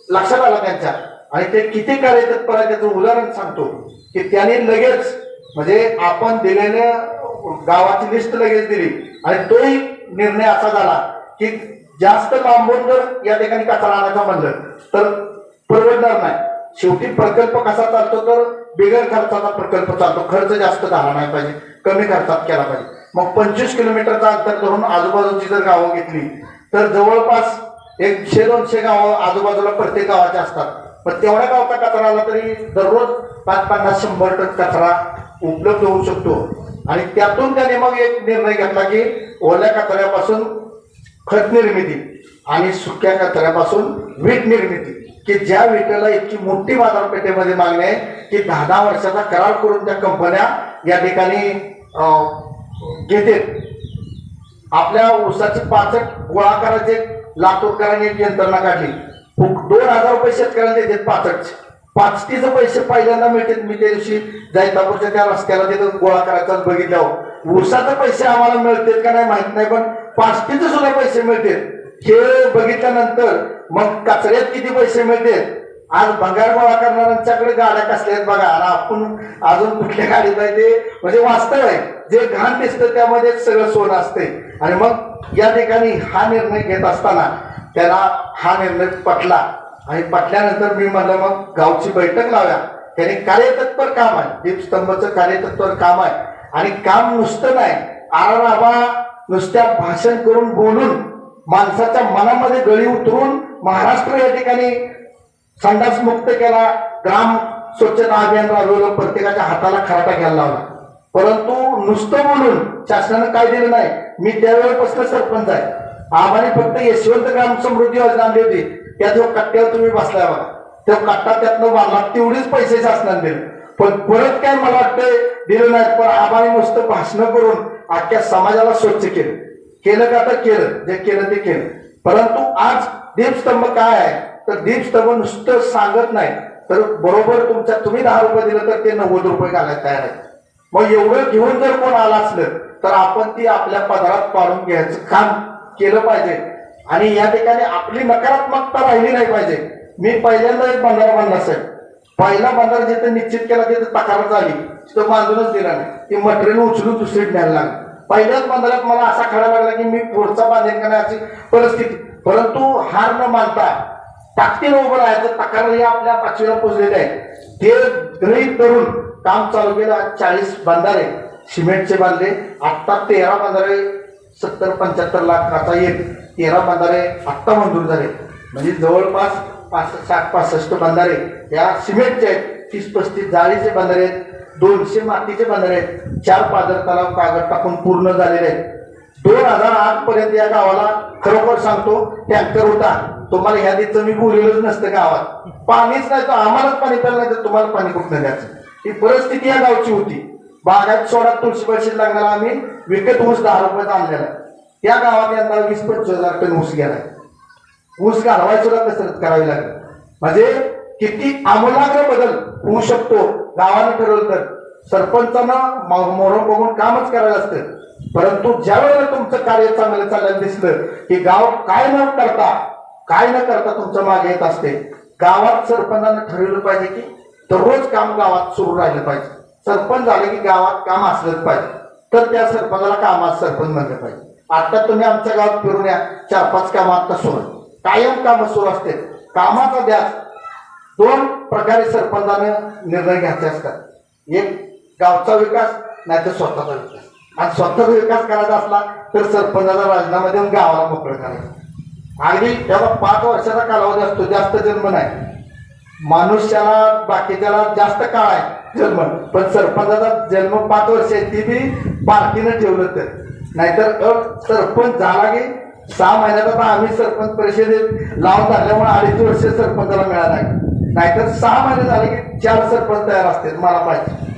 लक्षात आला त्यांच्या, आणि ते किती कार्यतत्पर आहे त्याचं उदाहरण सांगतो की त्यांनी लगेच म्हणजे आपण दिलेल्या गावाची लिस्ट लगेच दिली, आणि तोही निर्णय असा झाला की जास्त लांबून जर या ठिकाणी कचरा आणायचा म्हणलं तर परवडणार नाही. शेवटी प्रकल्प कसा चालतो तर बिगर खर्चाचा प्रकल्प चालतो. खर्च जास्त झाला नाही पाहिजे, कमी खर्चात केला पाहिजे. मग 25 किलोमीटरचा अंतर धरून आजूबाजूची जर गावं घेतली तर जवळपास 100-200 गावं आजूबाजूला प्रत्येक गावाचे असतात. पण तेवढ्या गावचा कचरा आला तरी दररोज 50-100 टन कचरा उपलब्ध होऊ शकतो. आणि त्यातून त्याने मग एक निर्णय घेतला की ओल्या कचऱ्यापासून खत निर्मिती आणि सुक्या कचऱ्यापासून वीट निर्मिती, की ज्या विटेला इतकी मोठी बाजारपेठेमध्ये मागणी आहे की 10 वर्षाचा करार करून त्या कंपन्या या ठिकाणी घेते. आपल्या ऊसाची पाचट गोळा करायचे लातूरकरांनी एक यंत्रणा काढली. 2000 रुपये शेतकऱ्याला देतात पाचटचे. पाचटीचे पैसे पहिल्यांदा मिळतात. मी त्या दिवशी जैतापूरच्या त्या रस्त्याला तिथं गोळा करायचा बघितल्यावर ऊसाचे पैसे आम्हाला मिळतात का नाही माहित नाही, पण पाचटीचे सुद्धा पैसे मिळतात हे बघितल्यानंतर मग कचऱ्यात किती पैसे मिळतात. आज भंगार गोळा करणाऱ्यांच्याकडे गाड्या कसल्या आहेत बघा, आणि आपण अजून कुठल्या गाडीत आहे ते म्हणजे वास्तव आहे. जे घाण दिसतं त्यामध्ये सगळं सोनं असते. आणि मग या ठिकाणी हा निर्णय घेत असताना त्याला हा निर्णय पटला, आणि पटल्यानंतर मी म्हणलं मग गावची बैठक लावूया. त्याने कार्यतत्पर काम आहे, दीपस्तंभचं कार्यतत्पर काम आहे. आणि काम नुसतं नाही, आराराबा नुसत्या भाषण करून बोलून माणसाच्या मनामध्ये गळी उतरून महाराष्ट्र या ठिकाणी संडास मुक्त केला. ग्राम स्वच्छता अभियान राबवलं, प्रत्येकाच्या हाताला खराटा घ्यायला लावला. परंतु नुसतं बोलून शासनानं काय दिलं नाही. मी त्यावेळेपासून सरपंच आहे. आम्हाला फक्त यशवंत ग्राम समृद्धी योजना आणली होती. त्या जो कट्ट्यावर तुम्ही बसलाय बघा, तो कट्टा त्यातनं बांधला, तेवढीच पैसे शासनाने दिले. पण परत काय मला वाटतंय दिलं नाही. पण आम्हाला नुसतं भाषण करून अख्ख्या समाजाला स्वच्छ केलं का तर केलं, जे केलं ते केलं. परंतु आज दीपस्तंभ काय आहे तर दीपस्तंभ नुसतं सांगत नाही तर बरोबर तुम्ही 10 रुपये दिलं तर ते 90 रुपये घालायला तयार आहे. मग एवढं घेऊन जर कोण आला असलं तर आपण ती आपल्या पदरात पाडून घ्यायचं काम केलं पाहिजे. आणि या ठिकाणी आपली नकारात्मकता राहिली नाही पाहिजे. मी पहिल्यांदा एक बंधारा बांधला साहेब. पहिला बंधारा जिथं निश्चित केला तिथं तक्रार झाली, तिथं बांधूनच दिला नाही. ती मटेरियल उचलून दुसरी न्यायला लागली. पहिल्याच बंधाऱ्यात मला असा खडा लागला की मी पुढचा बांधेन करण्याची परिस्थिती. परंतु हार न मानता ताकदीने उभं राहायचं. तक्रार आपल्या पाचवीला पोचलेले आहे. ते गृहीत धरून काम चालू केलं. 40 बंधारे सिमेंटचे बांधले. आत्ता 13 बंधारे 70-75 लाखाचा एक 13 बंधारे आत्ता मंजूर झाले. म्हणजे जवळपास 60-65 बंधारे या सिमेंटचे आहेत. 30-35 जाळीचे बंधारे आहेत. 200 मातीचे बंधारे आहेत. 4 पाझर तलाव कागद टाकून पूर्ण झालेले आहेत. 2008 पर्यंत या गावाला खरोखर सांगतो टँकर होता. तुम्हाला ह्या दिवशी मी बोललेलंच नसतं गावात. पाणीच नाही तर आम्हालाच पाणी प्यायला नाही तर तुम्हाला पाणी कुठं द्यायचं, ही परिस्थिती या गावची होती. बागायत सोडा तुळशीपाशी लागणारा आम्ही विकत ऊस 10 रुपयात आणलेला. त्या गावात यंदा 20-25 टन ऊस गेलाय. ऊस घालवायला सुद्धा कसरत करावी लागेल. म्हणजे किती आमूलाग्र बदल होऊ शकतो गावाने ठरवलं तर. सरपंचानं मोहरम बघून कामच करायला असतं, परंतु ज्या वेळेला तुमचं कार्य चांगलं चाललं दिसलं की गाव काय न करता तुमच्या मागे येत असते. गावात सरपंचानं ठरवलं पाहिजे की दररोज काम गावात सुरू राहिलं पाहिजे. सरपंच झालं की गावात काम असलंच पाहिजे, तर त्या सरपंचाला कामात सरपंच म्हणलं पाहिजे. आता तुम्ही आमच्या गावात फिरून या, 4-5 कामं आता सुरू, कायम कामं सुरू असते. कामाचा ध्यास 2 प्रकारे सरपंचानं निर्णय घ्यायचे असतात. एक गावचा विकास, नाही तर स्वतःचा विकास. आणि स्वतःचा विकास करायचा असला तर सरपंचाचा राजीनामा देऊन गावाला मोकळं करायचं. अगदी तेव्हा 5 वर्षाचा कालावधी असतो, जास्त जन्म नाही. मनुष्याला बाकीच्याला जास्त काळ आहे जन्म, पण सरपंचाचा जन्म 5 वर्ष आहे, ती बी बारकीनं ठेवलं तर. नाहीतर सरपंच झाला की 6 महिन्यात आता आम्ही सरपंच परिषदेत लावून झाल्यामुळे 2.5 वर्ष सरपंचाला मिळाला नाही. नाहीतर 6 महिने झाले की 4 सरपंच तयार असते. मला माहिती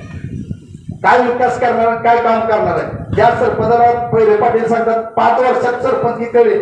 काय विकास करणार, काय काम करणार आहे. त्या सरपंचाला पहिले पाटील सांगतात 5 वर्षात सरपंच ही कळली,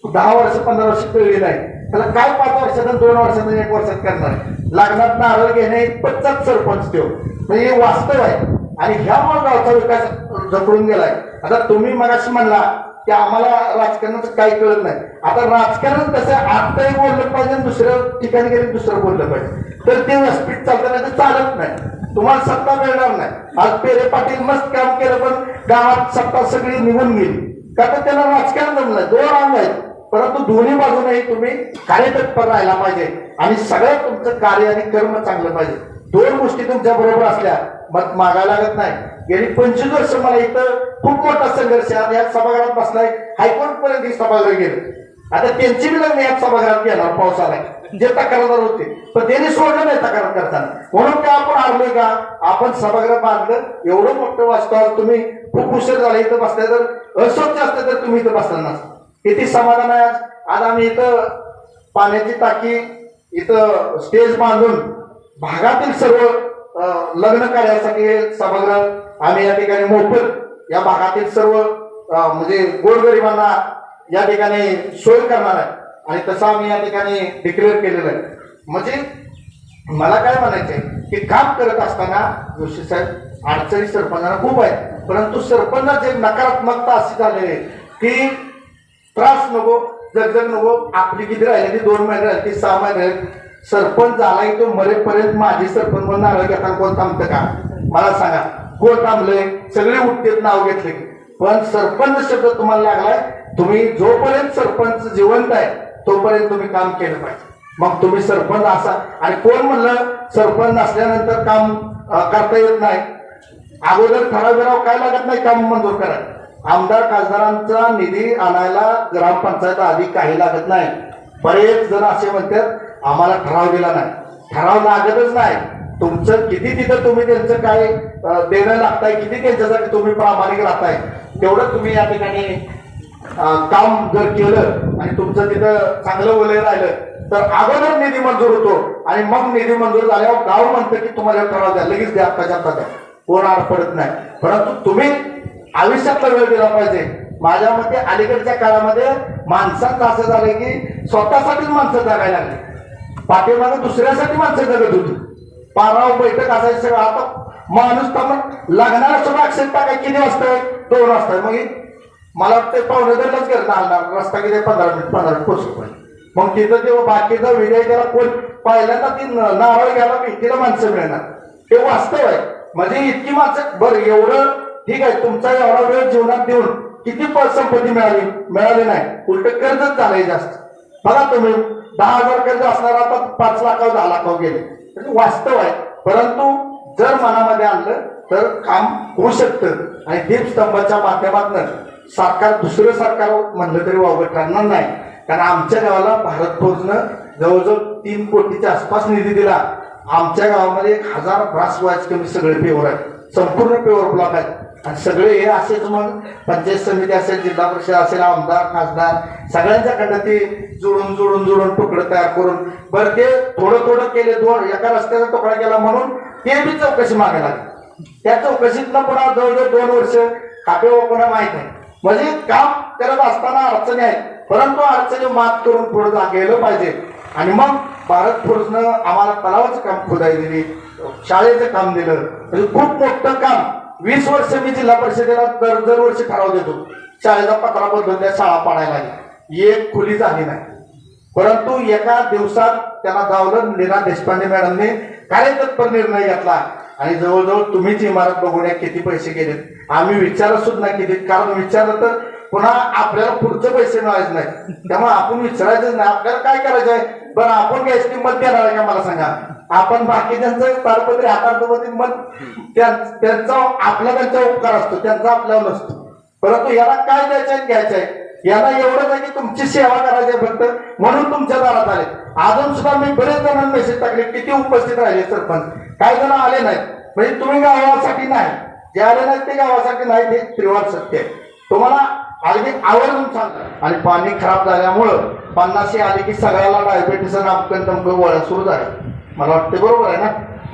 10 वर्ष 15 वर्ष कळली नाही. त्याला काय 5 वर्षात 2 वर्षात 1 वर्षात करणार आहे. लग्नात नारळ घेणे पच्चात सरपंच ठेव, म्हणजे हे वास्तव आहे. आणि ह्यामुळे गावचा विकास झपडून गेलाय. आता तुम्ही मगाशी म्हणला की आम्हाला राजकारणाचं काही कळत नाही. आता राजकारण कसं आत्ताही बोललं पाहिजे, दुसऱ्या ठिकाणी गेले दुसरं बोललं पाहिजे, तर ते व्यासपीठ चालतं, नाही तर चालत नाही. तुम्हाला सत्ता मिळणार नाही. आज पेरे पाटील मस्त काम केलं, पण गावात सत्ता सगळी निघून गेली का तर त्याला राजकारण जमलं. 2 अंग आहेत, परंतु दोन्ही बाजूनही तुम्ही कार्यतत्पर राहायला पाहिजे आणि सगळं तुमचं कार्य आणि कर्म चांगलं पाहिजे. 2 गोष्टी तुमच्या बरोबर असल्या मत मागायला लागत नाही. गेली 25 वर्ष मला इथं खूप मोठा संघर्ष आहे. या सभागृहात बसलाय, हायकोर्ट पर्यंत ही सभागृह गेलं. आता त्यांची बी लग्न या सभागृहात घेणार, पाऊस आलाय, जे तक्रारदार होते पण त्यांनी सोडलं नाही तक्रार करताना. म्हणून काय आपण आलोय का, आपण सभागृह बांधलं, एवढं मोठं वाचतो. तुम्ही खूप उशीर झाला इथं बसलाय, तर अस्वच्छ असतं तर तुम्ही इथं बसला नसतं. किती समाधान आहे. आज आम्ही इथं पाण्याची टाकी, इथं स्टेज बांधून भागातील सर्व लग्न कार्यासाठी सभागृह आम्ही या ठिकाणी मोफत या भागातील सर्व म्हणजे गोरगरिबांना या ठिकाणी सोय करणार आहे. आणि तसं आम्ही या ठिकाणी डिक्लेअर केलेलं आहे. म्हणजे मला काय म्हणायचंय की काम करत असताना जोशी साहेब अडचणी सरपंचांना खूप आहेत, परंतु सरपंचाची एक नकारात्मकता अशी झालेली आहे की त्रास नको, जगजग नको. आपली किती राहिली, 2 महिने राहिली, 6 महिने राहिले. सरपंच झाला की तो मरेपर्यंत माझी सरपंच म्हणून नाव घेताना कोण थांबतं का, मला सांगा. कोण थांबलंय? सगळे उठतेत नाव घेतले. पण सरपंच शब्द तुम्हाला लागलाय, तुम्ही जोपर्यंत सरपंच जिवंत आहे तोपर्यंत तुम्ही काम केलं पाहिजे. मग तुम्ही सरपंच असा. आणि कोण म्हणलं सरपंच नसल्यानंतर काम करता येत नाही? अगोदर ठराव काय लागत नाही काम मंजूर करायला. आमदार खासदारांचा निधी आणायला ग्रामपंचायत आधी काही लागत नाही. बरेच जण असे म्हणतात आम्हाला ठराव दिला नाही. ठराव लागतच नाही. तुमचं किती तिथं तुम्ही त्यांचं काय देणं लागताय, किती त्यांच्यासाठी तुम्ही प्रामाणिक राहताय, तेवढं तुम्ही या ठिकाणी काम जर केलं आणि तुमचं तिथं चांगलं वलय राहिलं तर अगोदर निधी मंजूर होतो. आणि मग निधी मंजूर झाल्यावर गाव म्हणतं की तुम्हाला ठराव द्या, लगेच द्या, आत्ताच्या आत्ता द्या, कोण आड पडत नाही. परंतु तुम्ही आयुष्यातला वेळ दिला पाहिजे. माझ्या मते अलीकडच्या काळामध्ये माणसांचं असं झालंय की स्वतःसाठीच माणसं जगायला लागली. पाठीमागे दुसऱ्यासाठी माणसं जगत होती. पाराव बैठक असायची सगळं. आता माणूस तर लग्नाला सुद्धा अक्षर टाकाय किती वाजता? 2 वाजता. मग मला वाटतं 2:45 घरनं आणणार, रस्ता किती 15 मिनिट पोचलो पाहिजे. मग तिथं तेव्हा बाकीचा विजय त्याला कोण पहिल्यांदा ती नारळ घ्यायला भीतीला माणसं मिळणार. हे वास्तव आहे. म्हणजे इतकी माणसं बरं एवढं ठीक आहे. तुमचा एवढा वेळ जीवनात देऊन किती संपत्ती मिळाली नाही, उलट कर्जच झालंय जास्त. बघा तुम्ही 10,000 कर्ज असणार, आता 5 लाखावर 10 लाखावर गेले. म्हणजे वास्तव आहे. परंतु जर मनामध्ये आणलं तर काम होऊ शकतं. आणि दीपस्तंभाच्या माध्यमातून सरकार दुसरं सरकार म्हणलं तरी वावगं ठरणार नाही. कारण आमच्या गावाला भारत फौजनं जवळजवळ 3 कोटीच्या आसपास निधी दिला. आमच्या गावामध्ये 1000 ब्रास वायच कमी सगळे पेवर आहेत, संपूर्ण पेवर ब्लॉक आहेत. आणि सगळे हे असेच मग पंचायत समिती असेल, जिल्हा परिषद असेल, आमदार खासदार सगळ्यांच्याकडनं ते जुळून तुकडं तयार करून बरं ते थोडं केले, एका रस्त्याचा तुकडा केला म्हणून ते बी चौकशी मागे लागली. त्या चौकशीतनं पुन्हा जवळजवळ 2 वर्ष खाते कोणा माहित नाही. म्हणजे काम करत असताना अडचणी आहेत, परंतु अडचणी मात करून पुढे गेलं पाहिजे. आणि मग भारत फोर्सनं आम्हाला तलावाचं काम खोदाई दिली, शाळेचं काम दिलं. म्हणजे खूप मोठं काम. 20 वर्ष मी जिल्हा परिषदेला दरवर्षी ठराव देतो, शाळेचा पत्रा बदलून त्या शाळा पाडायला लागली, एक खुली झाली नाही. परंतु एका दिवसात त्यांना गावलं. लीना देशपांडे मॅडमने कार्यतत्पर निर्णय घेतला आणि जवळजवळ तुम्हीच इमारत बघूया किती पैसे गेलेत. आम्ही विचारत सुद्धा किती, कारण विचारलं तर पुन्हा आपल्याला पुढचे पैसे मिळायचे नाही. त्यामुळे आपण विचारायचं नाही आपल्याला काय करायचं आहे. बरं आपण गॅस किंमत देणार आहे का मला सांगा. आपण बाकीच्यांचं ताडपत्री हाताळतो मग त्यांचा त्यांचा उपकार असतो, त्यांचा आपल्यावर नसतो. परंतु याला काय द्यायचं आहे घ्यायचं आहे. याला एवढंच आहे की तुमची सेवा करायची आहे फक्त, म्हणून तुमच्या दारात आले. अजून सुद्धा मी बरेच जणांना मेसेज टाकले, किती उपस्थित राहिले सरपंच, काही जण आले नाहीत. म्हणजे तुम्ही गावासाठी नाही, जे आले नाहीत ते गावासाठी नाही, ते त्रिवार सत्य आहे. तुम्हाला अगदी आवर्जून सांगतात. आणि पाणी खराब झाल्यामुळं 50 आले की सगळ्याला डायबिटीस नामकन तमकं गोळ्या सुरू झाल्या. मला वाटते बरोबर आहे ना.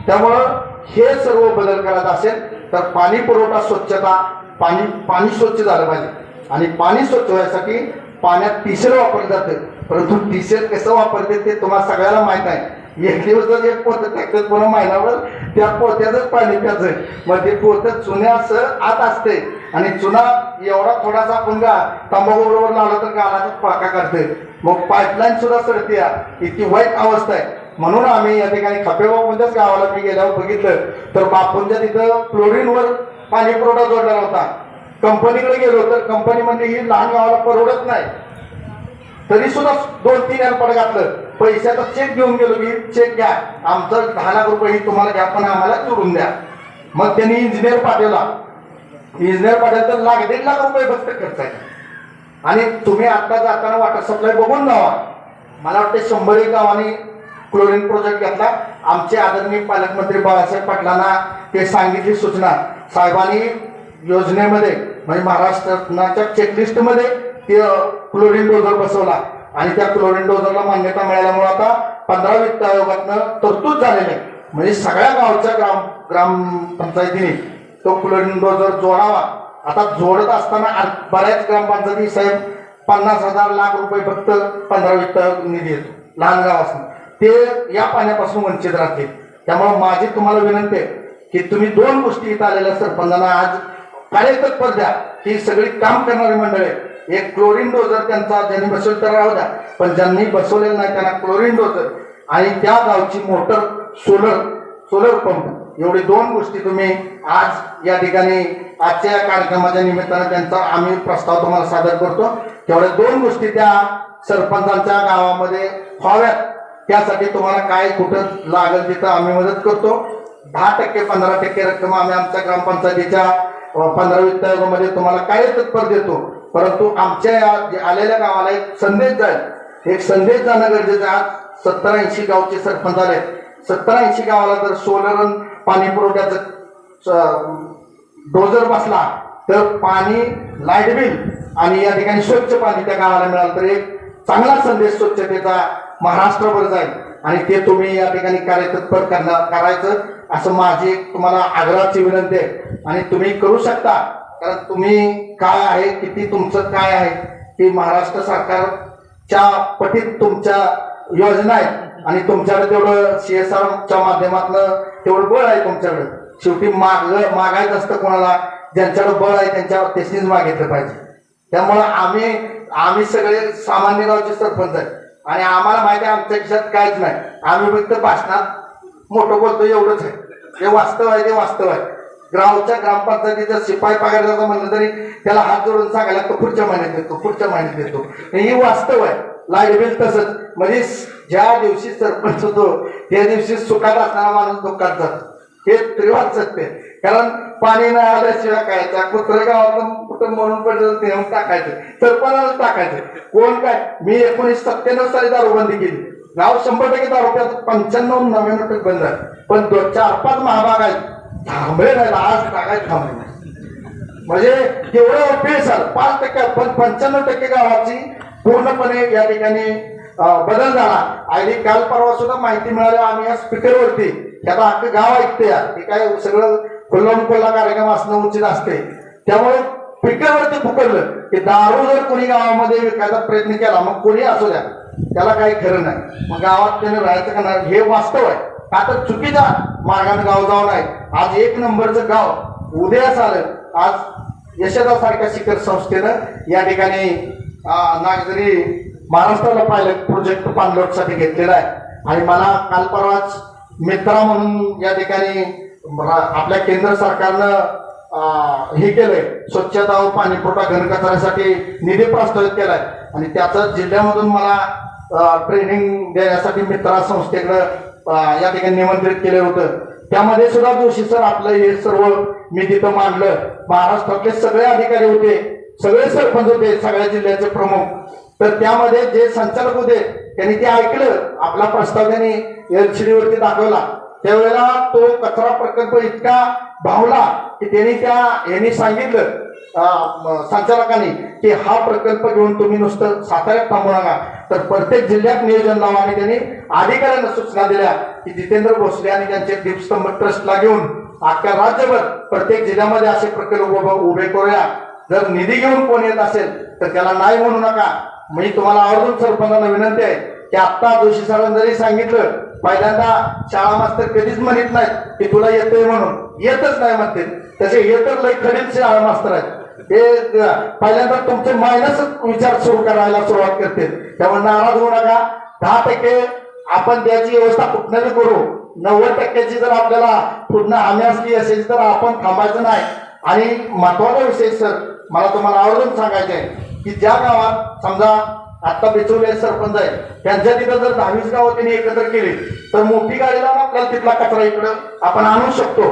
त्यामुळं हे सर्व बदल करायचा असेल तर पाणी पुरवठा स्वच्छता, पाणी स्वच्छ झालं पाहिजे. आणि पाणी स्वच्छ होण्यासाठी पाण्यात टिशर वापरलं जातं, परंतु टिशर कसं वापरते ते तुम्हाला सगळ्याला माहित आहे. एक दिवस जर एक पोतं टाकतात पुन्हा महिनाभर त्या पोत्यातच पाणी प्यायचं. मग ते पोतं चुन्यासह आत असते आणि चुना एवढा थोडासा आपण तंबाखू बरोबर लावला तर गालाचाच पाका काढते. मग पाईपलाईन सुद्धा सडते, इतकी वाईट अवस्था आहे. म्हणून आम्ही या ठिकाणी खापेबापूंच्याच गावाला मी गेल्यावर बघितलं तर बापूंच्या तिथं क्लोरीनवर पाणी पुरवठा जोडलेला होता. कंपनीकडे गेलो तर कंपनी म्हणजे ही लहान गावाला परवडत नाही, तरी सुद्धा 2-3 एलपट घातलं. पैशाचा चेक घेऊन गेलो की चेक घ्या, आमचं 10 लाख रुपये तुम्हाला घ्या पण आम्हाला जोडून द्या. मग त्यांनी इंजिनियर पाठवला तर 1.5 लाख रुपये फक्त खर्च आहे. आणि तुम्ही आता जाताना वॉटर सप्लाय बघून जावा. मला वाटतं 100 गावांनी क्लोरीन प्रोजेक्ट घेतला. आमचे आदरणीय पालकमंत्री बाळासाहेब पाटलांना ते सांगितली सूचना. साहेबांनी योजनेमध्ये म्हणजे महाराष्ट्राच्या चेकलिस्टमध्ये ते क्लोरीन डोजर बसवला आणि त्या क्लोरीन डोजरला मान्यता मिळाल्यामुळे आता 15 वित्त आयोगातनं तरतूद झालेली आहे. म्हणजे सगळ्या गावच्या ग्रामपंचायतीने तो क्लोरीन डोजर जोडावा. आता जोडत असताना बऱ्याच ग्रामपंचायती साहेब 50,000 लाख रुपये फक्त 15 वित्त आयोग निधी येतो लहान गाव असणं, ते या पाण्यापासून वंचित राहतील. त्यामुळे माझी तुम्हाला विनंती आहे की तुम्ही 2 गोष्टी इथं आलेल्या सरपंचांना आज कार्यतत्पर द्या. ही सगळी काम करणारी मंडळी आहे. एक क्लोरीन डोजर त्यांचा ज्यांनी बसवलं तर राहू द्या, पण ज्यांनी बसवलेलं नाही त्यांना क्लोरीन डोजर आणि त्या गावची मोटर सोलर पंप, एवढी 2 गोष्टी तुम्ही आज या ठिकाणी आजच्या कार्यक्रमाच्या निमित्तानं त्यांचा आम्ही प्रस्ताव तुम्हाला सादर करतो. तेवढ्या 2 गोष्टी त्या सरपंचांच्या गावामध्ये व्हाव्यात. त्यासाठी तुम्हाला काय कुठं लागेल तिथं आम्ही मदत करतो. 10% 15% रक्कम आम्ही आमच्या ग्रामपंचायतीच्या 15 वित्त आयोगामध्ये तुम्हाला काय तत्पर देतो. परंतु आमच्या आलेल्या गावाला एक संदेश जाईल, एक संदेश जाणं गरजेचं आहे. आज 70-80 गावचे सरपंच आले. 70-80 गावाला जर सोलर पाणी पुरवठ्याचं डोजर बसला तर पाणी, लाईट बिल आणि या ठिकाणी स्वच्छ पाणी त्या गावाला मिळालं तर एक चांगला संदेश स्वच्छतेचा महाराष्ट्रभर जाईल. आणि ते तुम्ही या ठिकाणी कार्यतत्पर करायचं असं माझी तुम्हाला आग्रहाची विनंती आहे. आणि तुम्ही करू शकता, कारण तुम्ही काय आहे, किती तुमचं काय आहे की महाराष्ट्र सरकारच्या पटीत तुमच्या योजना आहेत आणि तुमच्याकडे तेवढं CSRच्या माध्यमातून तेवढं बळ आहे तुमच्याकडे. शेवटी मागायचं असतं कोणाला, ज्यांच्याकडे बळ आहे त्यांच्यावर तेच मागितलं पाहिजे. त्यामुळं आम्ही सगळे सामान्य गावचे सरपंच आहेत आणि आम्हाला माहिती आहे आमच्या खिशात काहीच नाही. आम्ही फक्त भाषणात मोठं बोलतो एवढंच आहे. जे वास्तव आहे ते वास्तव आहे. ग्रामपंचायतीचा शिपाई पगार जातो म्हणलं तरी त्याला हात जोडून सांगायला तो पुढच्या महिन्यात देतो. ही वास्तव आहे. लाईट बिल तसंच. म्हणजे ज्या दिवशी सरपंच होतो त्या दिवशी सुखात असणारा माणूस दुःखात जातो. हे त्रिवार सत्य. कारण पाणी नाही आल्याशिवाय खायचा, कुत्रे गावातून कुठं म्हणून पडलं ते टाकायचं, सरपंचाला टाकायचं. कोण काय, मी 1997 साली दारूबंदी केली. गाव 100% दारूप्यात 95-99% बंद आहे. पण 4-5 महाभाग आहेत, थांबले नाही, आज टाकायचं थांबले नाही. म्हणजे तेवढं अपेक्षाल 5% पण 95% गावाची पूर्णपणे या ठिकाणी बदल झाला. आणि काल परवा सुद्धा माहिती मिळाली आम्ही या स्पीकरवरती आता अख्खं गाव ऐकते या ते काय सगळं खुल्ला कार्यक्रम असणं उचित असते. त्यामुळे स्पीकरवरती फुकरलं की दारू जर कोणी गावामध्ये विकायचा प्रयत्न केला मग कोणी असू द्या त्याला काही खरं नाही. मग गावात त्याने राहायचं का नाही हे वास्तव आहे. आता चुकीच्या मार्गाने गाव जाऊन आहे. आज 1 नंबरचं गाव उदयास आलं. आज यशदा सारख्या शिखर संस्थेनं या ठिकाणी नागझरी महाराष्ट्राला पायलट प्रोजेक्ट पाणलोटसाठी घेतलेला आहे. आणि मला काल परवाच मित्रा म्हणून या ठिकाणी आपल्या केंद्र सरकारनं हे केलंय स्वच्छता व पाणी पुरवठा घनकचऱ्यासाठी निधी प्रस्तावित केलाय. आणि त्याचं जिल्ह्यामधून मला ट्रेनिंग देण्यासाठी मित्रा संस्थेकडं या ठिकाणी निमंत्रित केलं होतं. त्यामध्ये सुद्धा जोशी सर आपलं हे सर्व मी तिथं मांडलं. महाराष्ट्रातले सगळे अधिकारी होते, सगळे सरपंच होते, सगळ्या जिल्ह्याचे प्रमुख. तर त्यामध्ये जे संचालक होते त्यांनी ते ऐकलं. आपला प्रस्ताव त्यांनी LCD वरती दाखवला. त्यावेळेला तो कचरा प्रकल्प इतका भावला की त्यांनी यांनी सांगितलं संचालकांनी की हा प्रकल्प घेऊन तुम्ही नुसतं साताऱ्यात थांबू नका तर प्रत्येक जिल्ह्यात नियोजन लावा. आणि त्यांनी अधिकाऱ्यांना सूचना दिल्या की जितेंद्र भोसले आणि त्यांचे दीपस्तंभ ट्रस्टला घेऊन अख्ख्या राज्यभर प्रत्येक जिल्ह्यामध्ये असे प्रकल्प उभे करूया. जर निधी घेऊन कोण येत असेल तर त्याला नाही म्हणू नका. मी तुम्हाला आवर्जून सरपंचांना विनंती आहे की आता जोशी सरांनी जरी सांगितलं पहिल्यांदा शाळा मास्तर कधीच म्हणत नाहीत की तुला येतंय म्हणून, येतच नाही म्हणते. तसे हे तर लई खडील शाळा मास्तर आहेत. हे पहिल्यांदा तुमचे मायनस विचार सुरू करायला सुरुवात करते. त्यामुळे नाराज होऊ नका. 10% आपण त्याची व्यवस्था कुठनंही करू. 90%ची जर आपल्याला पूर्ण हमी असली असेल तर आपण थांबायचं नाही. आणि महत्वाचा विषय सर मला तुम्हाला आवर्जून सांगायचं आहे की ज्या गावात समजा आता बिचवले सरपंच आहे त्यांच्या तिथं जर 10-20 गावं त्यांनी एकत्र केली तर मोठी गाडी लावून आपल्याला तिथला कचरा इकडं आपण आणू शकतो.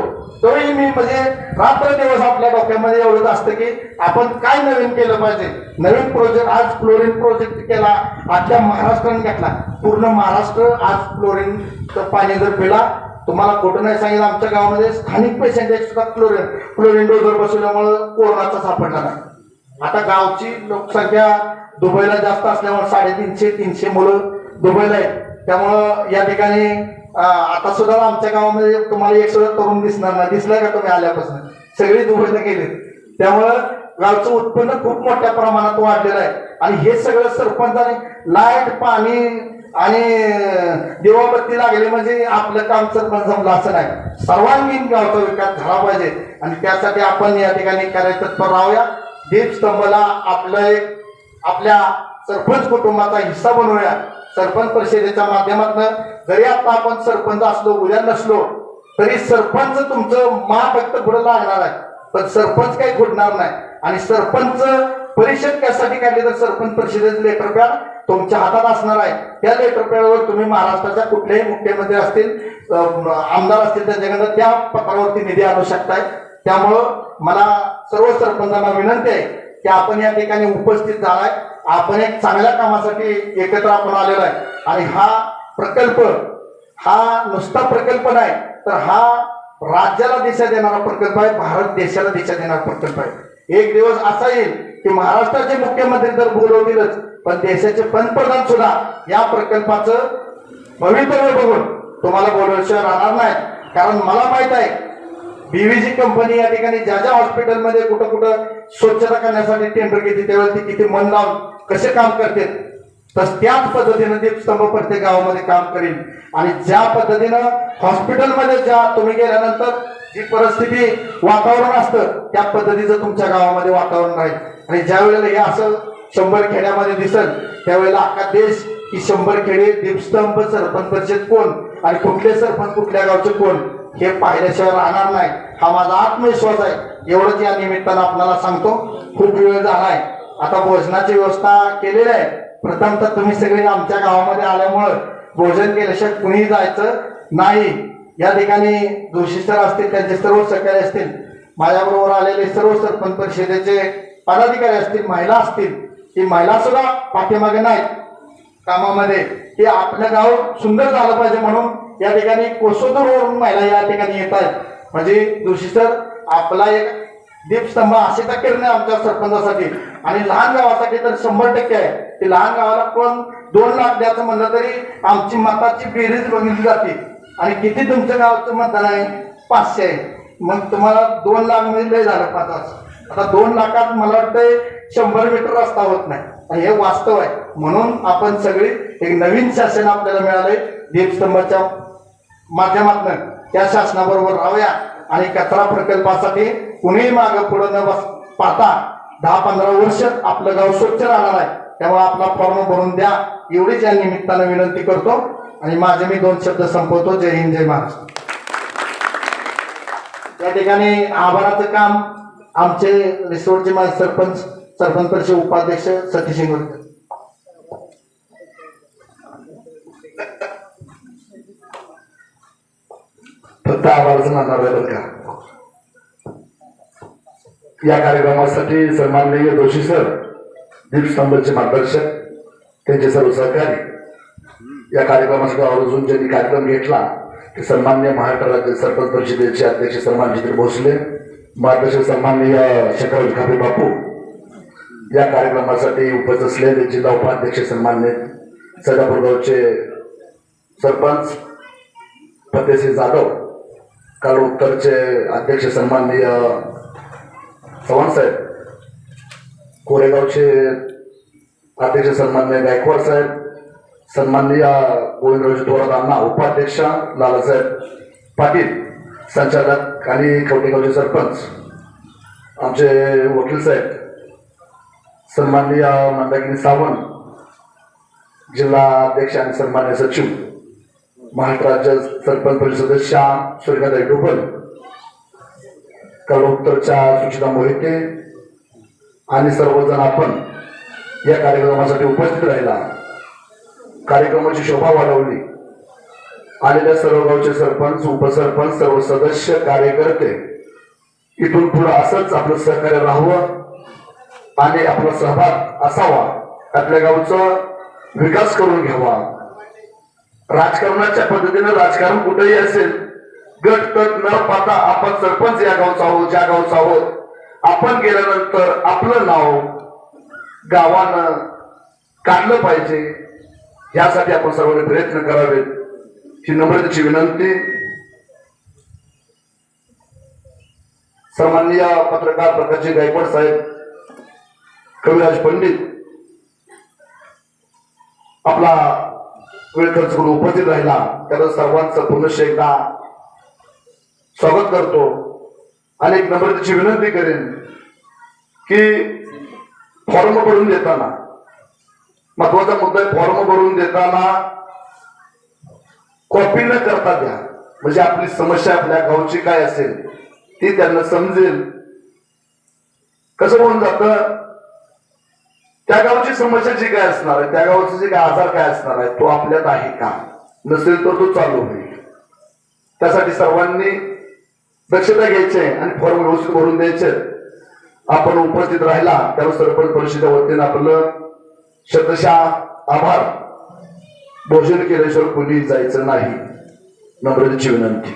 तरी मी म्हणजे रात्र दिवस आपल्या डोक्यामध्ये एवढंच असतं की आपण काय नवीन केलं पाहिजे. नवीन प्रोजेक्ट आज फ्लोरिन प्रोजेक्ट केला अख्ख्या महाराष्ट्राने घेतला. पूर्ण महाराष्ट्र आज फ्लोरिनचं पाणी जर पिला तुम्हाला कुठं नाही सांगितलं आमच्या गावामध्ये स्थानिक पेशंट सुद्धा क्लोरीन डोजर बसवल्यामुळं कोरोनाचा सापडला नाही. आता गावची लोकसंख्या दुबईला जास्त असल्यामुळे 350 मुलं दुबईला आहेत. त्यामुळं या ठिकाणी आता सुद्धा आमच्या गावामध्ये तुम्हाला एक सुद्धा तरुण दिसणार नाही. दिसलाय का तुम्ही आल्यापासून? सगळी दुबईला गेले. त्यामुळं गावचं उत्पन्न खूप मोठ्या प्रमाणात वाढलेलं आहे. आणि हे सगळं सरपंचाने लाईट पाणी आणि दिवाबत्ती लागली म्हणजे आपलं काम सरपंच जमलं असं नाही. सर्वांगीण गावचा विकास झाला पाहिजे आणि त्यासाठी आपण या ठिकाणी कार्यतत्पर राहूया. दीपस्तंभला आपलं एक आपल्या सरपंच कुटुंबाचा हिस्सा बनवूया. सरपंच परिषदेच्या माध्यमातून जरी आता आपण सरपंच असलो उद्या नसलो तरी सरपंच तुमचं फक्त पुढे लागणार आहे पण सरपंच काही घडणार नाही. आणि सरपंच परिषद कशासाठी काढली तर सरपंच परिषदेचं लेटर पॅड तुमच्या हातात असणार आहे. त्या लेटर पॅडवर तुम्ही महाराष्ट्राच्या कुठलेही मुख्यमंत्री असतील आमदार असतील त्यांच्याकडनं त्या पत्रावरती निधी आणू शकताय. त्यामुळं मला सर्व सरपंचांना विनंती आहे की आपण या ठिकाणी उपस्थित झालाय. आपण एक चांगल्या कामासाठी एकत्र आपण आलेलो आहे. आणि हा प्रकल्प हा नुसता प्रकल्प नाही तर हा राज्याला दिशा देणारा प्रकल्प आहे. भारत देशाला दिशा देणारा प्रकल्प आहे. एक दिवस असा येईल की महाराष्ट्राचे मुख्यमंत्री तर बोलवतीलच पण देशाचे पंतप्रधान सुद्धा या प्रकल्पाचं भवितव्य बघून तुम्हाला बोलवल्याशिवाय राहणार नाही. कारण मला माहित आहे BVG कंपनी या ठिकाणी ज्या ज्या हॉस्पिटलमध्ये कुठं कुठं स्वच्छता करण्यासाठी टेंडर घेते त्यावेळेस ती किती मन लावून कसे काम करते तर त्याच पद्धतीनं दीपस्तंभ प्रत्येक गावामध्ये काम करेल. आणि ज्या पद्धतीनं हॉस्पिटलमध्ये ज्या तुम्ही गेल्यानंतर जी परिस्थिती वातावरण असतं त्या पद्धतीचं तुमच्या गावामध्ये वातावरण राहील. आणि ज्या वेळेला हे असं 100 खेड्यामध्ये दिसेल त्यावेळेला अख्खा देश की 100 खेडे दीपस्तंभ सरपंच परिषद कोण आणि कुठले सरपंच कुठल्या गावचे कोण हे पाहिल्याशिवाय राहणार नाही. हा माझा आत्मविश्वास आहे. एवढंच या निमित्तानं आपल्याला सांगतो. खूप वेळ झालाय. आता भोजनाची व्यवस्था केलेली आहे. प्रथमतः तुम्ही सगळे आमच्या गावामध्ये आल्यामुळं भोजन केल्याशिवाय कुणीही जायचं नाही. या ठिकाणी जोशी सर असतील त्यांचे सर्व सहकारी असतील माझ्याबरोबर आलेले सर्व सरपंच परिषदेचे पदाधिकारी असतील महिला असतील की महिला सुद्धा पाठीमागे नाहीत कामामध्ये की आपलं गाव सुंदर झालं पाहिजे म्हणून या ठिकाणी कोसोदूरवरून महिला या ठिकाणी येत आहेत. म्हणजे जोशी सर आपला एक दीपस्तंभ अशी तर किरण आहे आमच्या सरपंचासाठी आणि लहान गावासाठी तर 100% आहे. की लहान गावाला पण 2 लाख द्यायचं म्हणलं तरी आमची मताची बेरीज बघितली जाते. आणि किती तुमच्या गावाचं मतदान आहे? 500 आहे. मग तुम्हाला 2 लाख मध्ये लय झालं 5. आता 2 लाखात मला वाटतंय 100 मीटर रस्ता होत नाही आणि हे वास्तव आहे. म्हणून आपण सगळी एक नवीन शासन आपल्याला मिळालंय. दीपस्तंभाच्या माध्यमातून त्या शासनाबरोबर राहूया आणि कचरा प्रकल्पासाठी कुणीही मागं पुढं न पाहता 10-15 वर्ष आपलं गाव स्वच्छ राहणार आहे. त्यामुळे आपला फॉर्म भरून द्या एवढीच या निमित्तानं विनंती करतो आणि माझे मी 2 शब्द संपवतो. जय हिंद, जय महाराष्ट्र. या ठिकाणी आभाराचं काम आमचे रिसोर्टचे माझे सरपंच परिषद उपाध्यक्ष सतीश इंगोलकर. फक्त आभारच मानणार आहे बरं का. या कार्यक्रमासाठी सन्माननीय जोशी सर, दीपस्तंभचे मार्गदर्शक, त्यांचे सर्व सहकारी, या कार्यक्रमासाठी आवर्जून ज्यांनी कार्यक्रम घेतला ते सन्माननीय महाराष्ट्र राज्य सरपंच परिषदेचे अध्यक्ष सन्मान जितेंद्र भोसले, मार्गदर्शक सन्माननीय शंकरराव खापे बापू, या कार्यक्रमासाठी उपस्थित असलेले जिल्हा उपाध्यक्ष सन्माननीय सदापूर गावचे सरपंच फतेसिंग जाधव, काल उत्तरचे अध्यक्ष सन्माननीय चव्हाण साहेब, कोरेगावचे अध्यक्ष सन्माननीय गायकवाड साहेब, सन्माननीय गोविंदरावजी थोरात अण्णा उपाध्यक्ष, लालासाहेब पाटील संचालक आणि कवटेगावचे सरपंच, आमचे वकील साहेब, सन्माननीय मंदाकिनी सावंत जिल्हा अध्यक्ष आणि सन्माननीय सचिव, महाराष्ट्र राज्य सरपंच परिषद सदस्य सूर्यकांत डोबल, काल उत्तरच्या सुचिता मोहिते आणि सर्वजण आपण या कार्यक्रमासाठी उपस्थित राहिला. कार्यक्रमाची शोभा वाढवली. आलेल्या सर्व गावचे सरपंच, उपसरपंच, सर्व सदस्य, कार्यकर्ते इथून पुढे असंच आपलं सहकार्य राहावं आणि आपला सहभाग असावा. आपल्या गावचा विकास करून घ्यावा. राजकारणाच्या पद्धतीने राजकारण कुठेही असेल, गट तट न पाहता आपण सरपंच या गावचा आहोत, ज्या गावचा आहोत, आपण गेल्यानंतर आपलं नाव गावानं काढलं पाहिजे. यासाठी आपण सर्वांनी प्रयत्न करावेत ही नम्रतेची विनंती. सन्माननीय पत्रकार प्रकाशजी गायकवाड साहेब, कविराज पंडित आपला वेळ खर्च करून उपस्थित राहिला, त्याला सर्वांचं पुनश्च एकदा स्वागत करतो आणि एक नम्रतेची विनंती करेन की फॉर्म भरून देताना, महत्वाचा मुद्दा आहे, फॉर्म भरून देताना कॉपी न करता द्या. म्हणजे आपली समस्या आपल्या गावची काय असेल ती त्यांना समजेल. कसं होऊन जातं, त्या गावची समस्या जी काय असणार आहे, त्या गावचा जे काय आजार काय असणार आहे तो आपल्यात आहे का, नसेल तर तो चालू होईल. त्यासाठी सर्वांनी दक्षता घ्यायची आणि फॉर्म व्यवस्थित भरून द्यायचे. आपण उपस्थित राहिला त्यावर सरपंच परिषदेच्या वतीने आपलं शतशः आभार. भोजन केल्याशिवाय कोणी जायचं नाही, नम्रतेची विनंती.